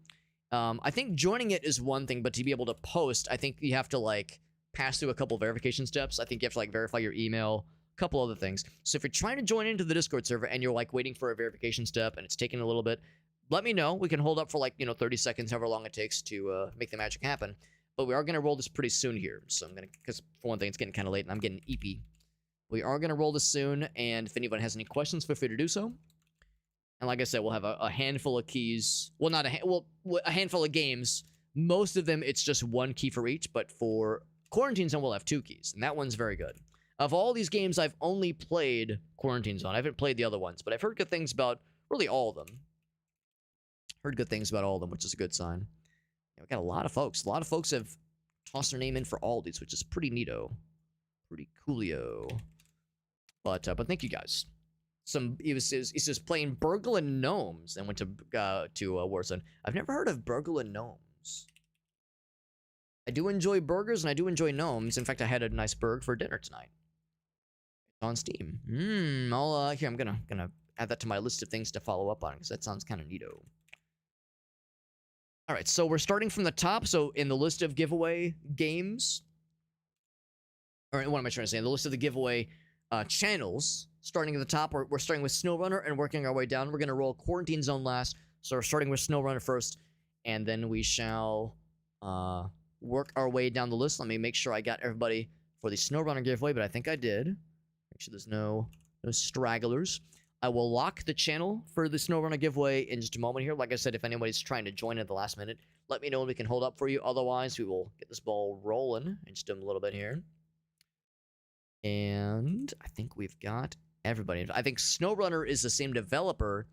I think joining it is one thing, but to be able to post, I think you have to pass through a couple verification steps. I think you have to verify your email, a couple other things. So if you're trying to join into the Discord server and you're waiting for a verification step and it's taking a little bit, let me know. We can hold up for 30 seconds, however long it takes to make the magic happen. But we are going to roll this pretty soon here. So I'm going to, because for one thing, it's getting kind of late and I'm getting eepy. We are going to roll this soon, and if anyone has any questions, feel free to do so. And like I said, we'll have a handful of keys. Well, not a handful of games. Most of them, it's just one key for each, but for Quarantine Zone, we'll have 2 keys, and that one's very good. Of all these games, I've only played Quarantine Zone. I haven't played the other ones, but I've heard good things about really all of them. Heard good things about all of them, which is a good sign. Yeah, we got a lot of folks. A lot of folks have tossed their name in for all these, which is pretty neato. Pretty coolio. But thank you guys. He's just playing Burgle and Gnomes and went to Warzone. I've never heard of Burgle and Gnomes. I do enjoy burgers and I do enjoy gnomes. In fact, I had a nice burger for dinner tonight. It's on Steam. Here, I'm gonna add that to my list of things to follow up on because that sounds kind of neato. All right, so we're starting from the top. So in the list of giveaway games, or what am I trying to say? In the list of the giveaway channels, starting at the top, we're starting with SnowRunner and working our way down. We're gonna roll Quarantine Zone last. So we're starting with SnowRunner first, and then we shall work our way down the list. Let me make sure I got everybody for the SnowRunner giveaway, but I think I did. Make sure there's no stragglers. I will lock the channel for the SnowRunner giveaway in just a moment here. Like I said, if anybody's trying to join at the last minute, let me know and we can hold up for you. Otherwise, we will get this ball rolling in just a little bit here. And I think we've got everybody. I think SnowRunner is the same developer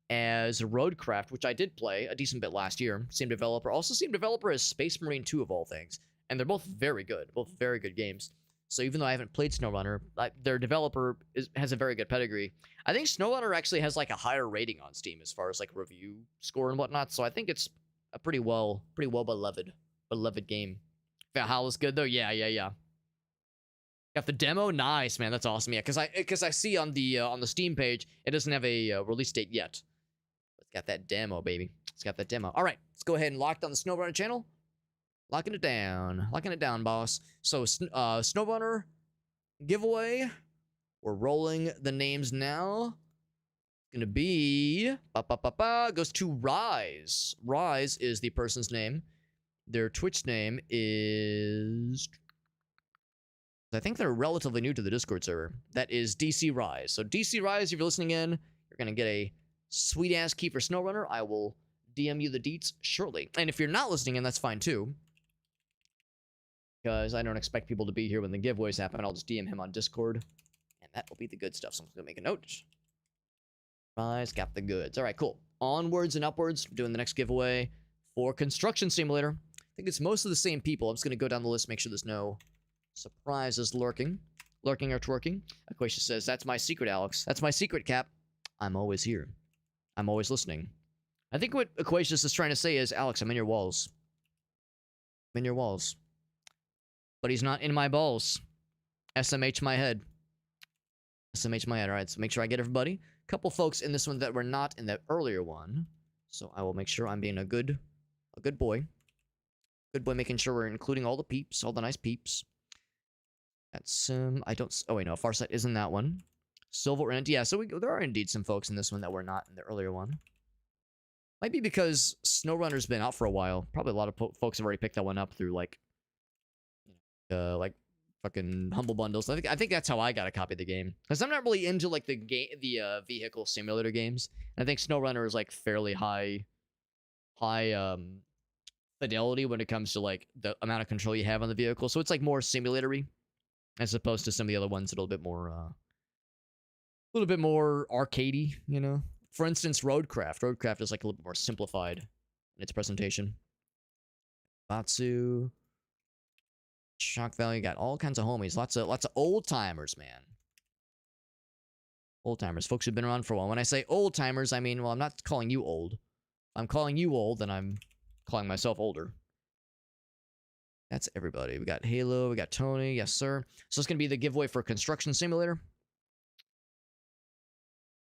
as Roadcraft, which I did play a decent bit last year. Same developer. Also same developer as Space Marine 2 of all things. And they're both very good. Both very good games. So even though I haven't played SnowRunner, their developer has a very good pedigree. I think SnowRunner actually has like a higher rating on Steam as far as like review score and whatnot. So I think it's a pretty well beloved game. Valhalla is good though. Yeah. Got the demo, nice man. That's awesome. Yeah, because I see on the Steam page it doesn't have a release date yet. It's got that demo, baby. It's got that demo. All right, let's go ahead and lock down the SnowRunner channel. Locking it down, boss. So, SnowRunner giveaway. We're rolling the names now. It's gonna be goes to Rise. Rise is the person's name. Their Twitch name is. I think they're relatively new to the Discord server. That is DC Rise. So DC Rise, if you're listening in, you're gonna get a sweet ass key for SnowRunner. I will DM you the deets shortly. And if you're not listening in, that's fine too. Because I don't expect people to be here when the giveaways happen. I'll just DM him on Discord. And that will be the good stuff. So I'm just going to make a note. Rise, got the goods. All right, cool. Onwards and upwards. We're doing the next giveaway for Construction Simulator. I think it's most of the same people. I'm just going to go down the list, make sure there's no surprises lurking. Lurking or twerking. Aquatia says, that's my secret, Alex. That's my secret, Cap. I'm always here. I'm always listening. I think what Aquatia is trying to say is, Alex, I'm in your walls. I'm in your walls. But he's not in my balls. SMH my head. SMH my head. All right, so make sure I get everybody. A couple folks in this one that were not in the earlier one. So I will make sure I'm being a good boy. Good boy, making sure we're including all the peeps, all the nice peeps. That's, I don't, oh wait, no, Farsight isn't that one. Silver and yeah, so there are indeed some folks in this one that were not in the earlier one. Might be because SnowRunner's been out for a while. Probably a lot of folks have already picked that one up through, like fucking Humble Bundles. I think that's how I got a copy of the game. Because I'm not really into, like, the vehicle simulator games. And I think SnowRunner is, like, fairly high fidelity when it comes to, like, the amount of control you have on the vehicle. So it's, like, more simulatory as opposed to some of the other ones that are a little bit more arcadey, you know? For instance, Roadcraft. Roadcraft is, like, a little bit more simplified in its presentation. Batsu. Shock Value, got all kinds of homies. Lots of old timers, man. Old timers, folks who've been around for a while. When I say old timers, I mean, well, I'm not calling you old. If I'm calling you old, then I'm calling myself older. That's everybody. We got Halo, we got Tony, yes sir. So it's gonna be the giveaway for Construction Simulator.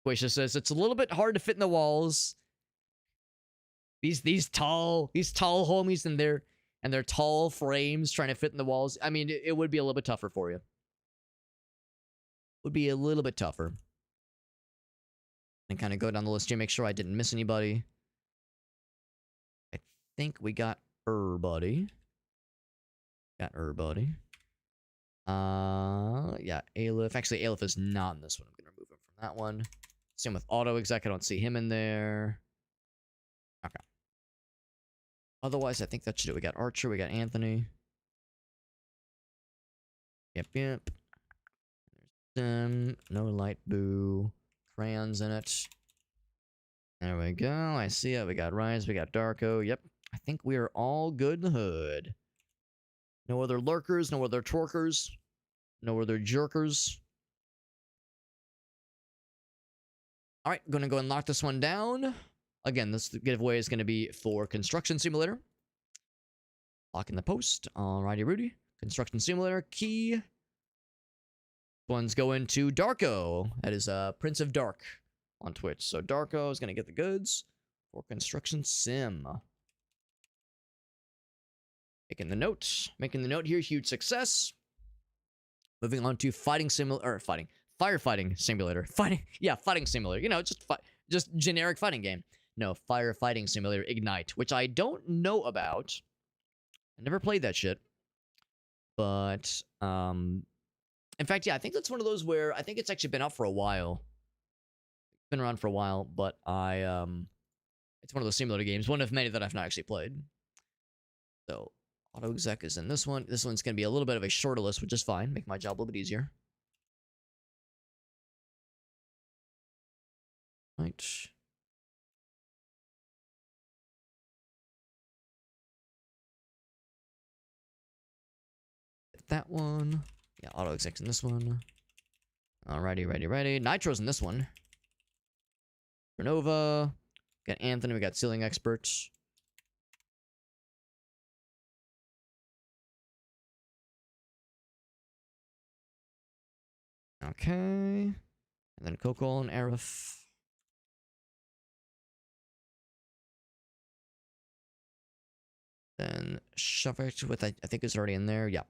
Quasia says it's a little bit hard to fit in the walls. These tall homies in there. And their tall frames trying to fit in the walls. I mean, it would be a little bit tougher for you. Would be a little bit tougher. And kind of go down the list here, make sure I didn't miss anybody. I think we got everybody. Got everybody. Yeah, Aleph. Actually, Aleph is not in this one. I'm gonna remove him from that one. Same with auto exec. I don't see him in there. Okay. Otherwise, I think that should do. We got Archer. We got Anthony. Yep. No light boo. Crayons in it. There we go. I see it. We got Rise. We got Darko. Yep. I think we are all good in the hood. No other lurkers. No other twerkers. No other jerkers. All right. Going to go and lock this one down. Again, this giveaway is going to be for Construction Simulator. Lock in the post. Alrighty, Rudy. Construction Simulator. Key. One's going to Darko. That is Prince of Dark on Twitch. So Darko is going to get the goods for Construction Sim. Making the note here. Huge success. Moving on to firefighting simulator. Fighting simulator. You know, just generic fighting game. No, firefighting simulator Ignite, which I don't know about. I never played that shit. But in fact, yeah, I think that's one of those where I think it's actually been out for a while. It's been around for a while, but it's one of those simulator games, one of many that I've not actually played. So, auto exec is in this one. This one's going to be a little bit of a shorter list, which is fine. Make my job a little bit easier. Right. That one. Yeah, auto exec's in this one. Alrighty, ready. Nitro's in this one. Renova. We got Anthony. We got Sealing Expert. Okay. And then Kokol and Arif. Then Shuffert with, I think is already in there. Yeah.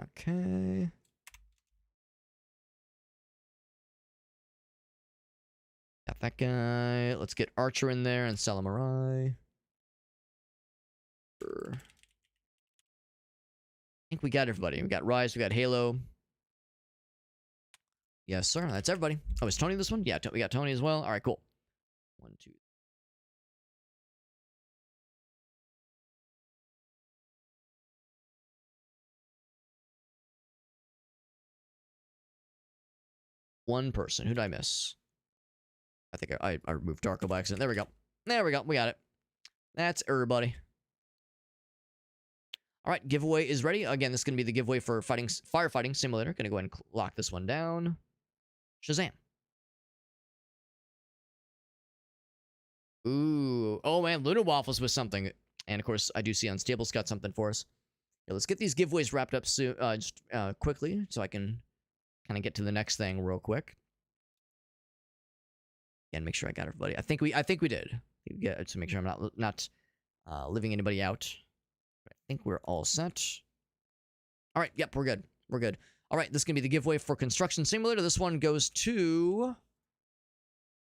Okay. Got that guy. Let's get Archer in there and Salamarai. I think we got everybody. We got Rise. We got Halo. Yes, sir. That's everybody. Oh, is Tony this one? Yeah, we got Tony as well. All right, cool. 1, 2. One person. Who did I miss? I think I removed Darko by accident. There we go. We got it. That's everybody. All right, giveaway is ready. Again, this is going to be the giveaway for Firefighting Simulator. Going to go ahead and lock this one down. Shazam. Ooh. Oh, man. Luna Waffles with something. And, of course, I do see Unstable's got something for us. Yeah, let's get these giveaways wrapped up soon, quickly so I can kind of get to the next thing real quick. And make sure I got everybody. I think we did. Yeah, to make sure I'm not leaving anybody out. I think we're all set. All right. Yep, we're good. All right, this is going to be the giveaway for Construction Simulator. This one goes to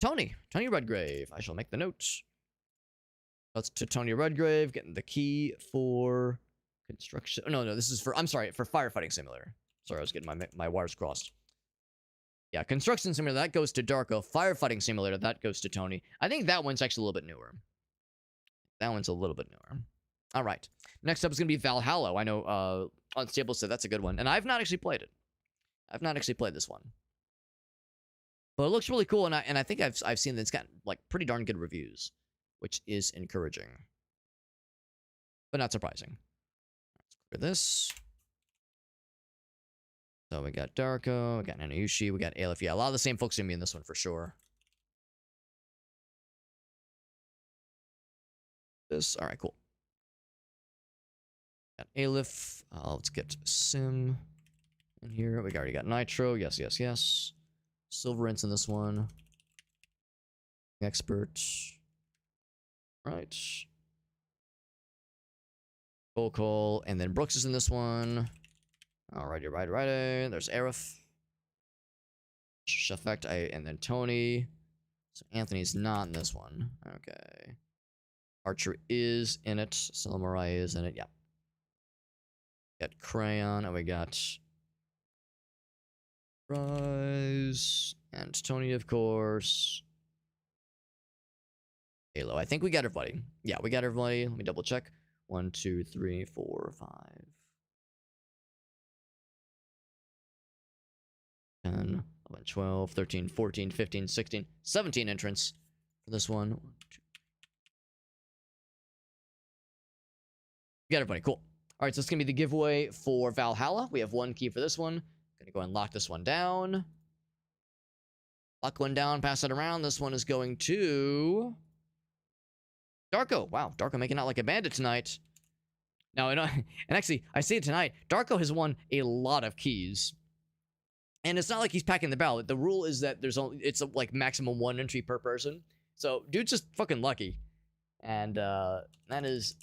Tony Redgrave. I shall make the notes. That's to Tony Redgrave, getting the key for construction. Oh, no, this is for, I'm sorry, for Firefighting Simulator. Sorry, I was getting my wires crossed. Yeah, Construction Simulator, that goes to Darko. Firefighting Simulator, that goes to Tony. I think that one's actually a little bit newer. All right. Next up is going to be Valhalla. I know Unstable said that's a good one. And I've not actually played it. I've not actually played this one. But it looks really cool, and I think I've seen that it's got like pretty darn good reviews, which is encouraging. But not surprising. Let's clear this. So we got Darko, we got Nanayushi, we got Aleph. Yeah, a lot of the same folks are going to be in this one for sure. All right, cool. Got Aleph. Let's get Sim in here. We already got Nitro. Yes. Silverance in this one. Expert. Right. Cole. And then Brooks is in this one. Alrighty, right. There's Arif. Shafect, and then Tony. So Anthony's not in this one. Okay. Archer is in it. Samurai is in it. Yeah. Got Crayon, and we got Rise, and Tony, of course. Halo. I think we got everybody. Yeah, we got everybody. Let me double check. 1, 2, 3, 4, 5, 10, 11, 12, 13, 14, 15, 16, 17 entrants for this one. 1, 2. We got everybody. Cool. All right, so it's going to be the giveaway for Valhalla. We have 1 key for this one. Going to go and lock this one down. Lock one down, pass it around. This one is going to Darko. Wow, Darko making out like a bandit tonight. Now, and actually, I say it tonight, Darko has won a lot of keys. And it's not like he's packing the ballot. The rule is that it's like maximum 1 entry per person. So, dude's just fucking lucky. And that is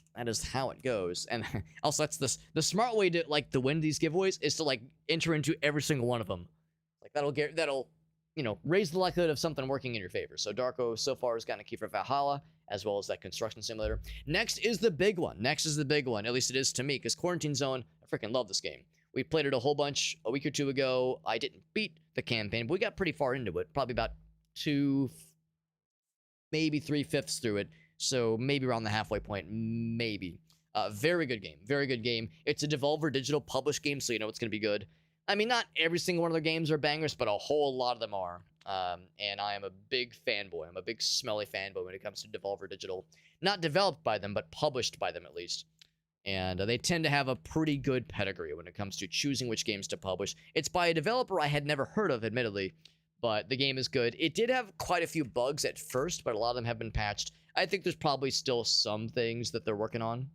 how it goes. And also, that's the smart way to win these giveaways is to like enter into every single one of them. Like that'll raise the likelihood of something working in your favor. So Darko so far has gotten a key for Valhalla, as well as that construction simulator. Next is the big one. At least it is to me, because Quarantine Zone, I freaking love this game. We played it a whole bunch a week or 2 ago. I didn't beat the campaign, but we got pretty far into it. Probably about 2, maybe 3/5 through it. So maybe around the halfway point, maybe. Very good game. Very good game. It's a Devolver Digital published game, so you know it's going to be good. I mean, not every single one of their games are bangers, but a whole lot of them are. And I am a big fanboy. I'm a big smelly fanboy when it comes to Devolver Digital. Not developed by them, but published by them at least. And they tend to have a pretty good pedigree when it comes to choosing which games to publish. It's by a developer I had never heard of, admittedly, but the game is good. It did have quite a few bugs at first, but a lot of them have been patched. I think there's probably still some things that they're working on,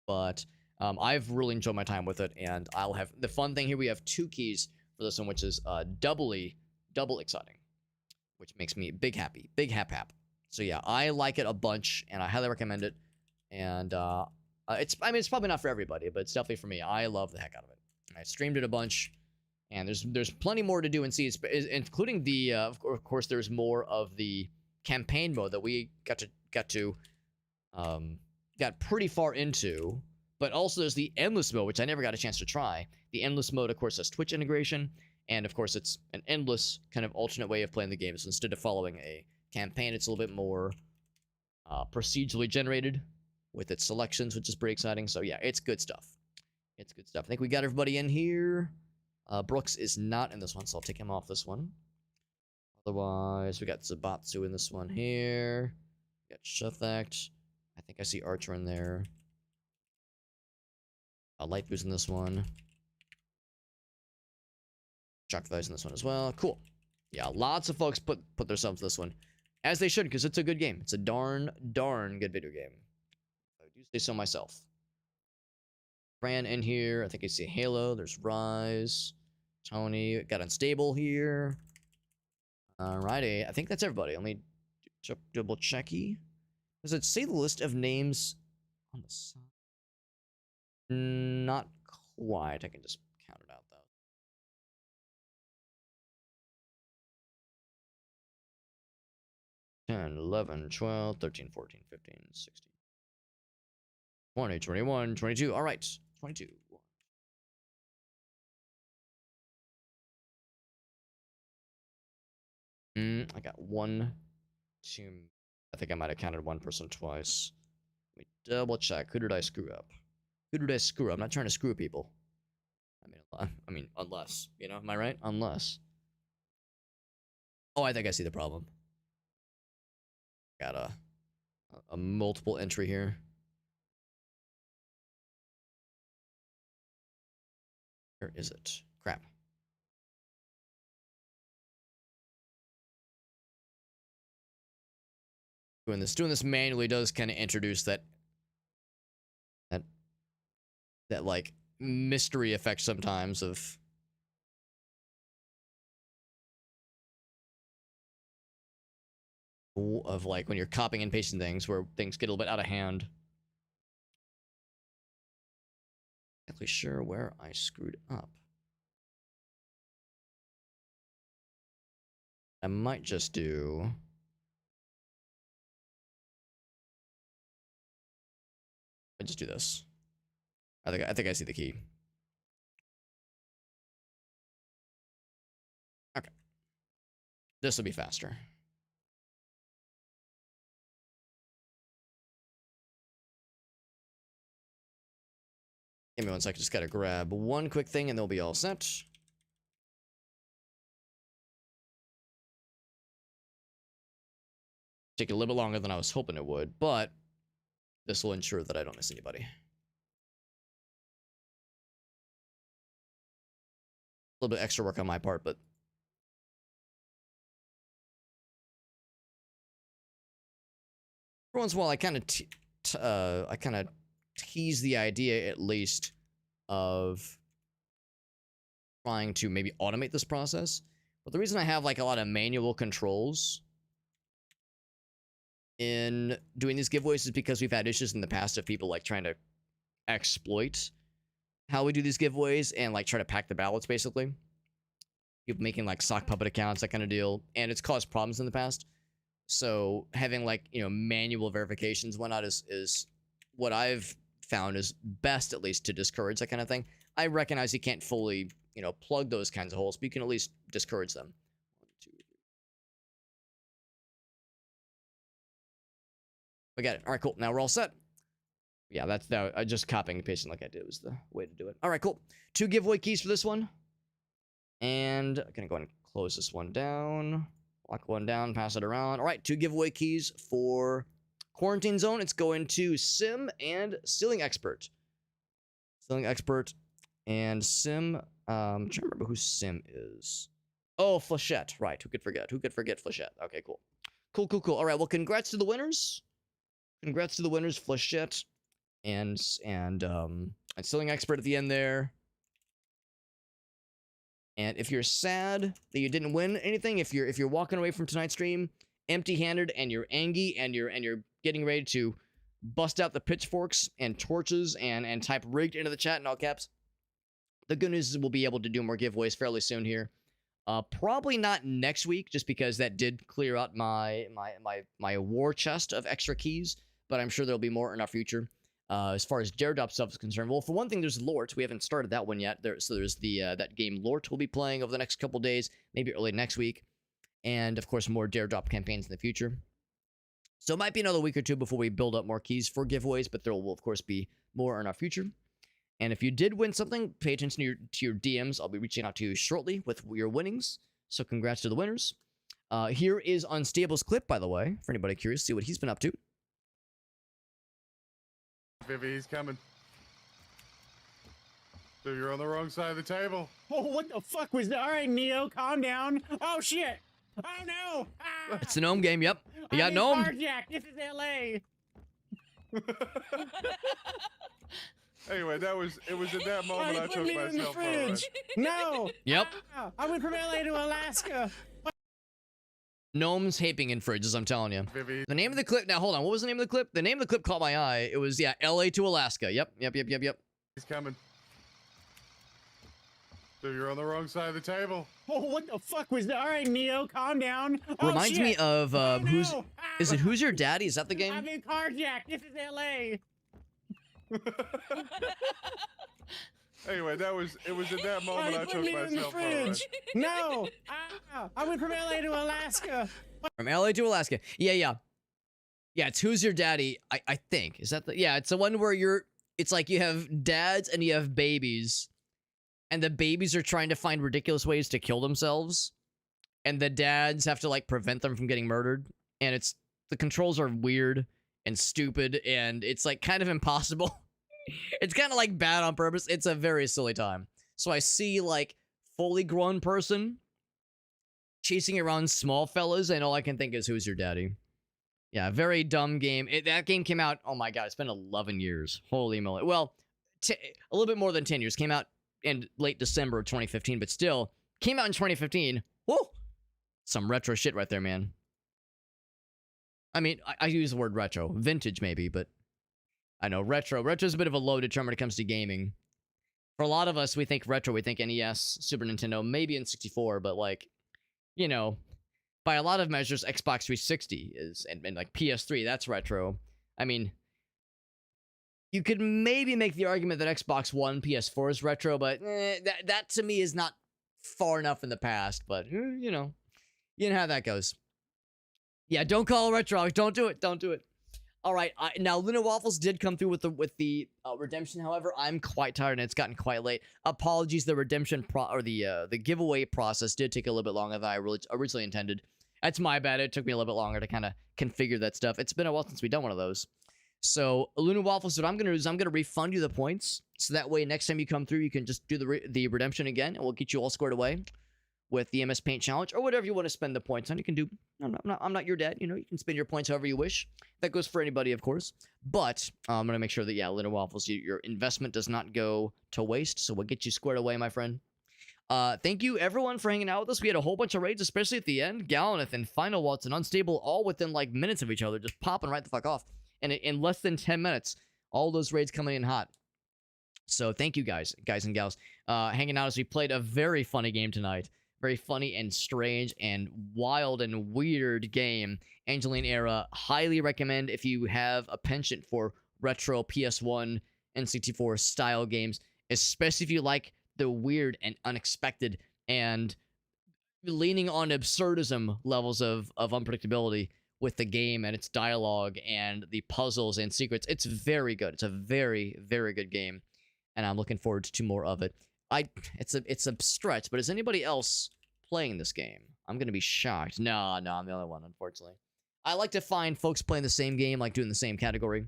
but I've really enjoyed my time with it, and I'll have the fun thing here. We have 2 keys for this one, which is double exciting, which makes me big happy, big hap. So yeah, I like it a bunch, and I highly recommend it. And it's probably not for everybody, but it's definitely for me. I love the heck out of it. I streamed it a bunch, and there's plenty more to do and see, including the of course there's more of the campaign mode that we got pretty far into. But also there's the endless mode, which I never got a chance to try. The endless mode, of course, has Twitch integration, and of course it's an endless kind of alternate way of playing the game. So instead of following a campaign, it's a little bit more procedurally generated with its selections, which is pretty exciting. So yeah, it's good stuff. It's good stuff. I think we got everybody in here. Brooks is not in this one, so I'll take him off this one. Otherwise, we got Zabatsu in this one here. We got Shethakt. I think I see Archer in there. Light Boost in this one. Shock Device in this one as well. Cool. Yeah, lots of folks put themselves in this one. As they should, because it's a good game. It's a darn good video game. I do say so myself. Fran in here. I think I see Halo. There's Rise. Tony. Got Unstable here. Alrighty. I think that's everybody. Let me double checky. Does it say the list of names on the side? Not quite. I can just count it out, though. 10, 11, 12, 13, 14, 15, 16, 20, 21, 22. All right. 22. I got 1, 2. I think I might have counted one person twice. Let me double check. Who did I screw up? Who did I screw up? I'm not trying to screw people. I mean, unless, am I right? Unless. Oh, I think I see the problem. Got a multiple entry here. Where is it? Crap. Doing this manually does kind of introduce that like mystery effect sometimes of like when you're copying and pasting things where things get a little bit out of hand. Not exactly sure where I screwed up. I might just do I just do this. I think I see the key. Okay. This will be faster. Give me 1 second. Just gotta grab one quick thing and they'll be all set. Take a little bit longer than I was hoping it would, but this will ensure that I don't miss anybody. A little bit extra work on my part, but every once in a while, I kind of tease the idea, at least, of trying to maybe automate this process. But the reason I have like a lot of manual controls in doing these giveaways is because we've had issues in the past of people like trying to exploit how we do these giveaways and like try to pack the ballots, basically. People making like sock puppet accounts, that kind of deal, and it's caused problems in the past. So having like, you know, manual verifications and whatnot is what I've found is best, at least, to discourage that kind of thing. I recognize you can't fully, you know, plug those kinds of holes, but you can at least discourage them. 1, 2, 3. We got it. All right, cool. Now we're all set. Yeah, that's that. Just copying and pasting like I did was the way to do it. All right, cool. 2 giveaway keys for this one. And I'm going to go ahead and close this one down. Lock one down, pass it around. All right, 2 giveaway keys for Quarantine Zone. It's going to Sim and Stealing Expert. Stealing Expert and Sim. I'm trying to remember who Sim is. Oh, Flechette. Right, who could forget? Who could forget Flechette? Okay, cool. Cool, cool, cool. All right, well, congrats to the winners. Congrats to the winners, Flechette and Stealing Expert at the end there. And if you're sad that you didn't win anything, if you're walking away from tonight's stream empty-handed and you're angry and you're getting ready to bust out the pitchforks and torches and type rigged into the chat in all caps, the good news is we'll be able to do more giveaways fairly soon here. Probably not next week, just because that did clear out my war chest of extra keys, but I'm sure there'll be more in our future. As far as Daredop stuff is concerned, well, for one thing, there's Lort. We haven't started that one yet. So there's the that game Lort we'll be playing over the next couple days, maybe early next week, and of course more Daredop campaigns in the future. So it might be another week or two before we build up more keys for giveaways, but there will of course be more in our future. And if you did win something, pay attention to your DMs. I'll be reaching out to you shortly with your winnings. So congrats to the winners. Here is Unstable's clip, by the way, for anybody curious to see what he's been up to. Vivi, he's coming. So you're on the wrong side of the table. Oh, what the fuck was that? All right, Neo, calm down. Oh, shit. Oh, no. Ah, It's a gnome game, yep. You got I'm gnome. carjacked. This is L.A. Anyway, it was at that moment I put took me in the myself for a ride. fridge. No. Yep. Ah, I went from L.A. to Alaska. Gnomes haping in fridges, I'm telling you. Vivi, The name of the clip, now hold on, what was the name of the clip? The name of the clip caught my eye. It was, yeah, LA to Alaska. Yep. he's coming. So you're on the wrong side of the table. Oh, what the fuck was that? All right, Neo, calm down. Oh, Reminds shit. me of, Oh, who's, no. is it Who's Your Daddy? Is that the I've game? been carjacked. This is L.A. Anyway, it was at that moment I put took me in the myself for a ride. fridge. No. Ah, I went from L.A. to Alaska. From LA to Alaska. Yeah, it's Who's Your Daddy, I think. Is that the, yeah, it's the one where it's like you have dads and you have babies, and the babies are trying to find ridiculous ways to kill themselves, and the dads have to like prevent them from getting murdered, and the controls are weird and stupid, and it's like kind of impossible. It's kind of like bad on purpose. It's a very silly time. So I see like fully grown person chasing around small fellas, and all I can think is Who's Your Daddy? Yeah, very dumb game. That game came out, oh my god, it's been 11 years. Holy moly. Well, a little bit more than 10 years. Came out in late December of 2015, but still, came out in 2015. Whoa! Some retro shit right there, man. I mean, I use the word retro. Vintage, maybe, but I know retro. Retro's a bit of a loaded term when it comes to gaming. For a lot of us, we think retro, we think NES, Super Nintendo, maybe N64, but like, you know, by a lot of measures, Xbox 360 is, and like PS3, that's retro. I mean, You could maybe make the argument that Xbox One, PS4 is retro, but that to me is not far enough in the past. But you know how that goes. Yeah, don't call it retro. Don't do it. Don't do it. All right. Now, Luna Waffles did come through with the redemption. However, I'm quite tired and it's gotten quite late. Apologies. The redemption the giveaway process did take a little bit longer than I originally intended. That's my bad. It took me a little bit longer to kind of configure that stuff. It's been a while since we've done one of those. So, Luna Waffles, what I'm going to do is I'm going to refund you the points. So that way, next time you come through, you can just do the redemption again, and we'll get you all squared away with the MS Paint Challenge, or whatever you want to spend the points on. You can do, I'm not your dad, you know, you can spend your points however you wish. That goes for anybody, of course. But I'm going to make sure that, yeah, Luna Waffles, your investment does not go to waste, so we'll get you squared away, my friend. Thank you, everyone, for hanging out with us. We had a whole bunch of raids, especially at the end. Gallaneth and Final Waltz and Unstable, all within, like, minutes of each other, just popping right the fuck off. And in less than 10 minutes, all those raids coming in hot. So thank you guys and gals, hanging out as we played a very funny game tonight. Very funny and strange and wild and weird game. Angeline Era, highly recommend if you have a penchant for retro PS1 N64 style games, especially if you like the weird and unexpected and leaning on absurdism levels of unpredictability with the game and its dialogue and the puzzles and secrets. It's very good. It's a very, very good game, and I'm looking forward to more of it. It's a stretch, but is anybody else playing this game? I'm gonna be shocked. No, I'm the only one, unfortunately. I like to find folks playing the same game, like doing the same category.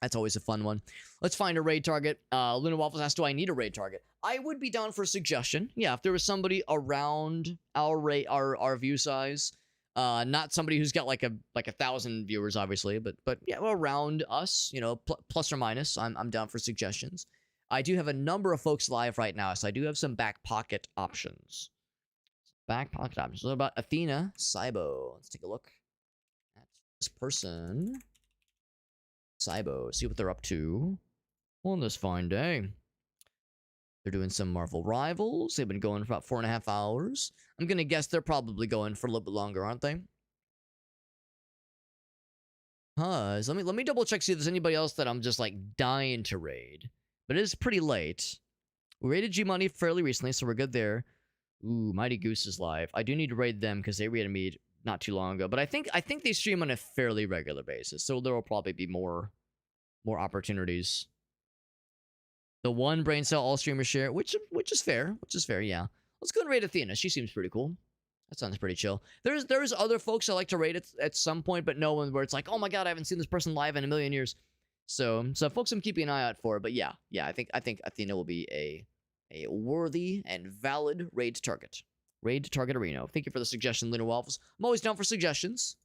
That's always a fun one. Let's find a raid target. Luna Waffles asks, do I need a raid target? I would be down for a suggestion. Yeah, if there was somebody around our view size. Not somebody who's got like a 1,000 viewers, obviously, but yeah, around us, you know, plus or minus. I'm down for suggestions. I do have a number of folks live right now, so I do have some back pocket options. Back pocket options. What about Athena Cybo? Let's take a look at this person. Cybo, see what they're up to on this fine day. They're doing some Marvel Rivals. They've been going for about 4.5 hours. I'm going to guess they're probably going for a little bit longer, aren't they? Let me double check, see if there's anybody else that I'm just like dying to raid. But it is pretty late. We raided G-Money fairly recently, so we're good there. Ooh, Mighty Goose is live. I do need to raid them because they raided me not too long ago. But I think they stream on a fairly regular basis, so there will probably be more opportunities. The one brain cell all streamers share, which is fair, yeah. Let's go and raid Athena. She seems pretty cool. That sounds pretty chill. There's other folks I like to raid at some point, but no one where it's like, oh my god, I haven't seen this person live in a million years. So folks, I'm keeping an eye out for. But yeah, I think Athena will be a worthy and valid raid target. Raid target Arena. Thank you for the suggestion, Luna Waffles. I'm always down for suggestions.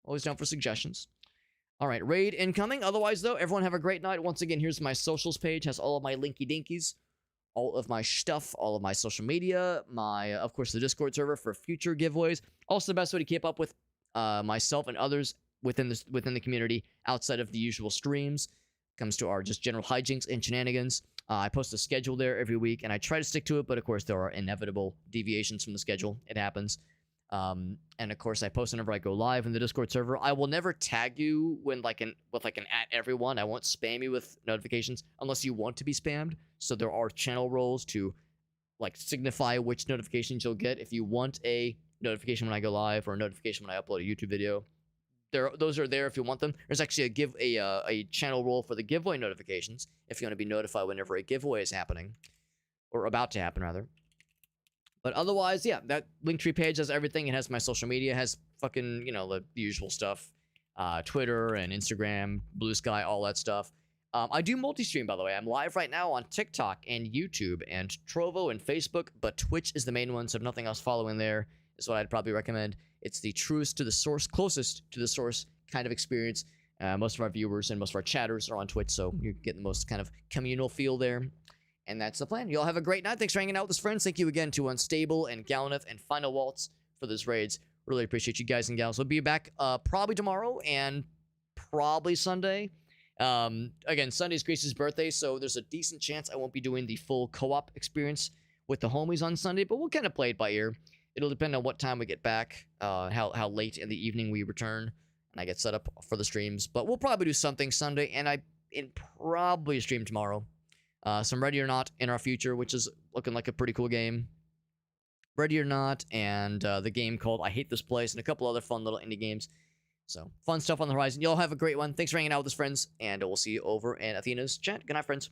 All right, raid incoming. Otherwise, though, everyone have a great night. Once again, here's my socials page. Has all of my linky dinkies, all of my stuff, all of my social media, of course, the Discord server for future giveaways. Also, the best way to keep up with myself and others within the community outside of the usual streams comes to our just general hijinks and shenanigans. I post a schedule there every week, and I try to stick to it, but of course, there are inevitable deviations from the schedule. It happens. And of course, I post whenever I go live in the Discord server. I will never tag you with an at everyone. I won't spam you with notifications unless you want to be spammed. So there are channel roles to like signify which notifications you'll get. If you want a notification when I go live or a notification when I upload a YouTube video, those are there if you want them. There's actually a channel role for the giveaway notifications if you want to be notified whenever a giveaway is happening or about to happen rather. But otherwise, yeah, that Linktree page has everything. It has my social media, has fucking, the usual stuff. Twitter and Instagram, Blue Sky, all that stuff. I do multi-stream, by the way. I'm live right now on TikTok and YouTube and Trovo and Facebook, but Twitch is the main one, so if nothing else following there is what I'd probably recommend. It's the truest to the source, closest to the source kind of experience. Most of our viewers and most of our chatters are on Twitch, so you get the most kind of communal feel there. And that's the plan. You all have a great night. Thanks for hanging out with us, friends. Thank you again to Unstable and Gallaneth and Final Waltz for those raids. Really appreciate you guys and gals. We'll be back probably tomorrow and probably Sunday. Again, Sunday's Grace's birthday, so there's a decent chance I won't be doing the full co-op experience with the homies on Sunday, but we'll kind of play it by ear. It'll depend on what time we get back, how late in the evening we return, and I get set up for the streams. But we'll probably do something Sunday, and I and probably stream tomorrow. Some Ready or Not in our future, which is looking like a pretty cool game. Ready or Not, and the game called I Hate This Place, and a couple other fun little indie games. So, fun stuff on the horizon. Y'all have a great one. Thanks for hanging out with us, friends, and we'll see you over in Athena's chat. Good night, friends.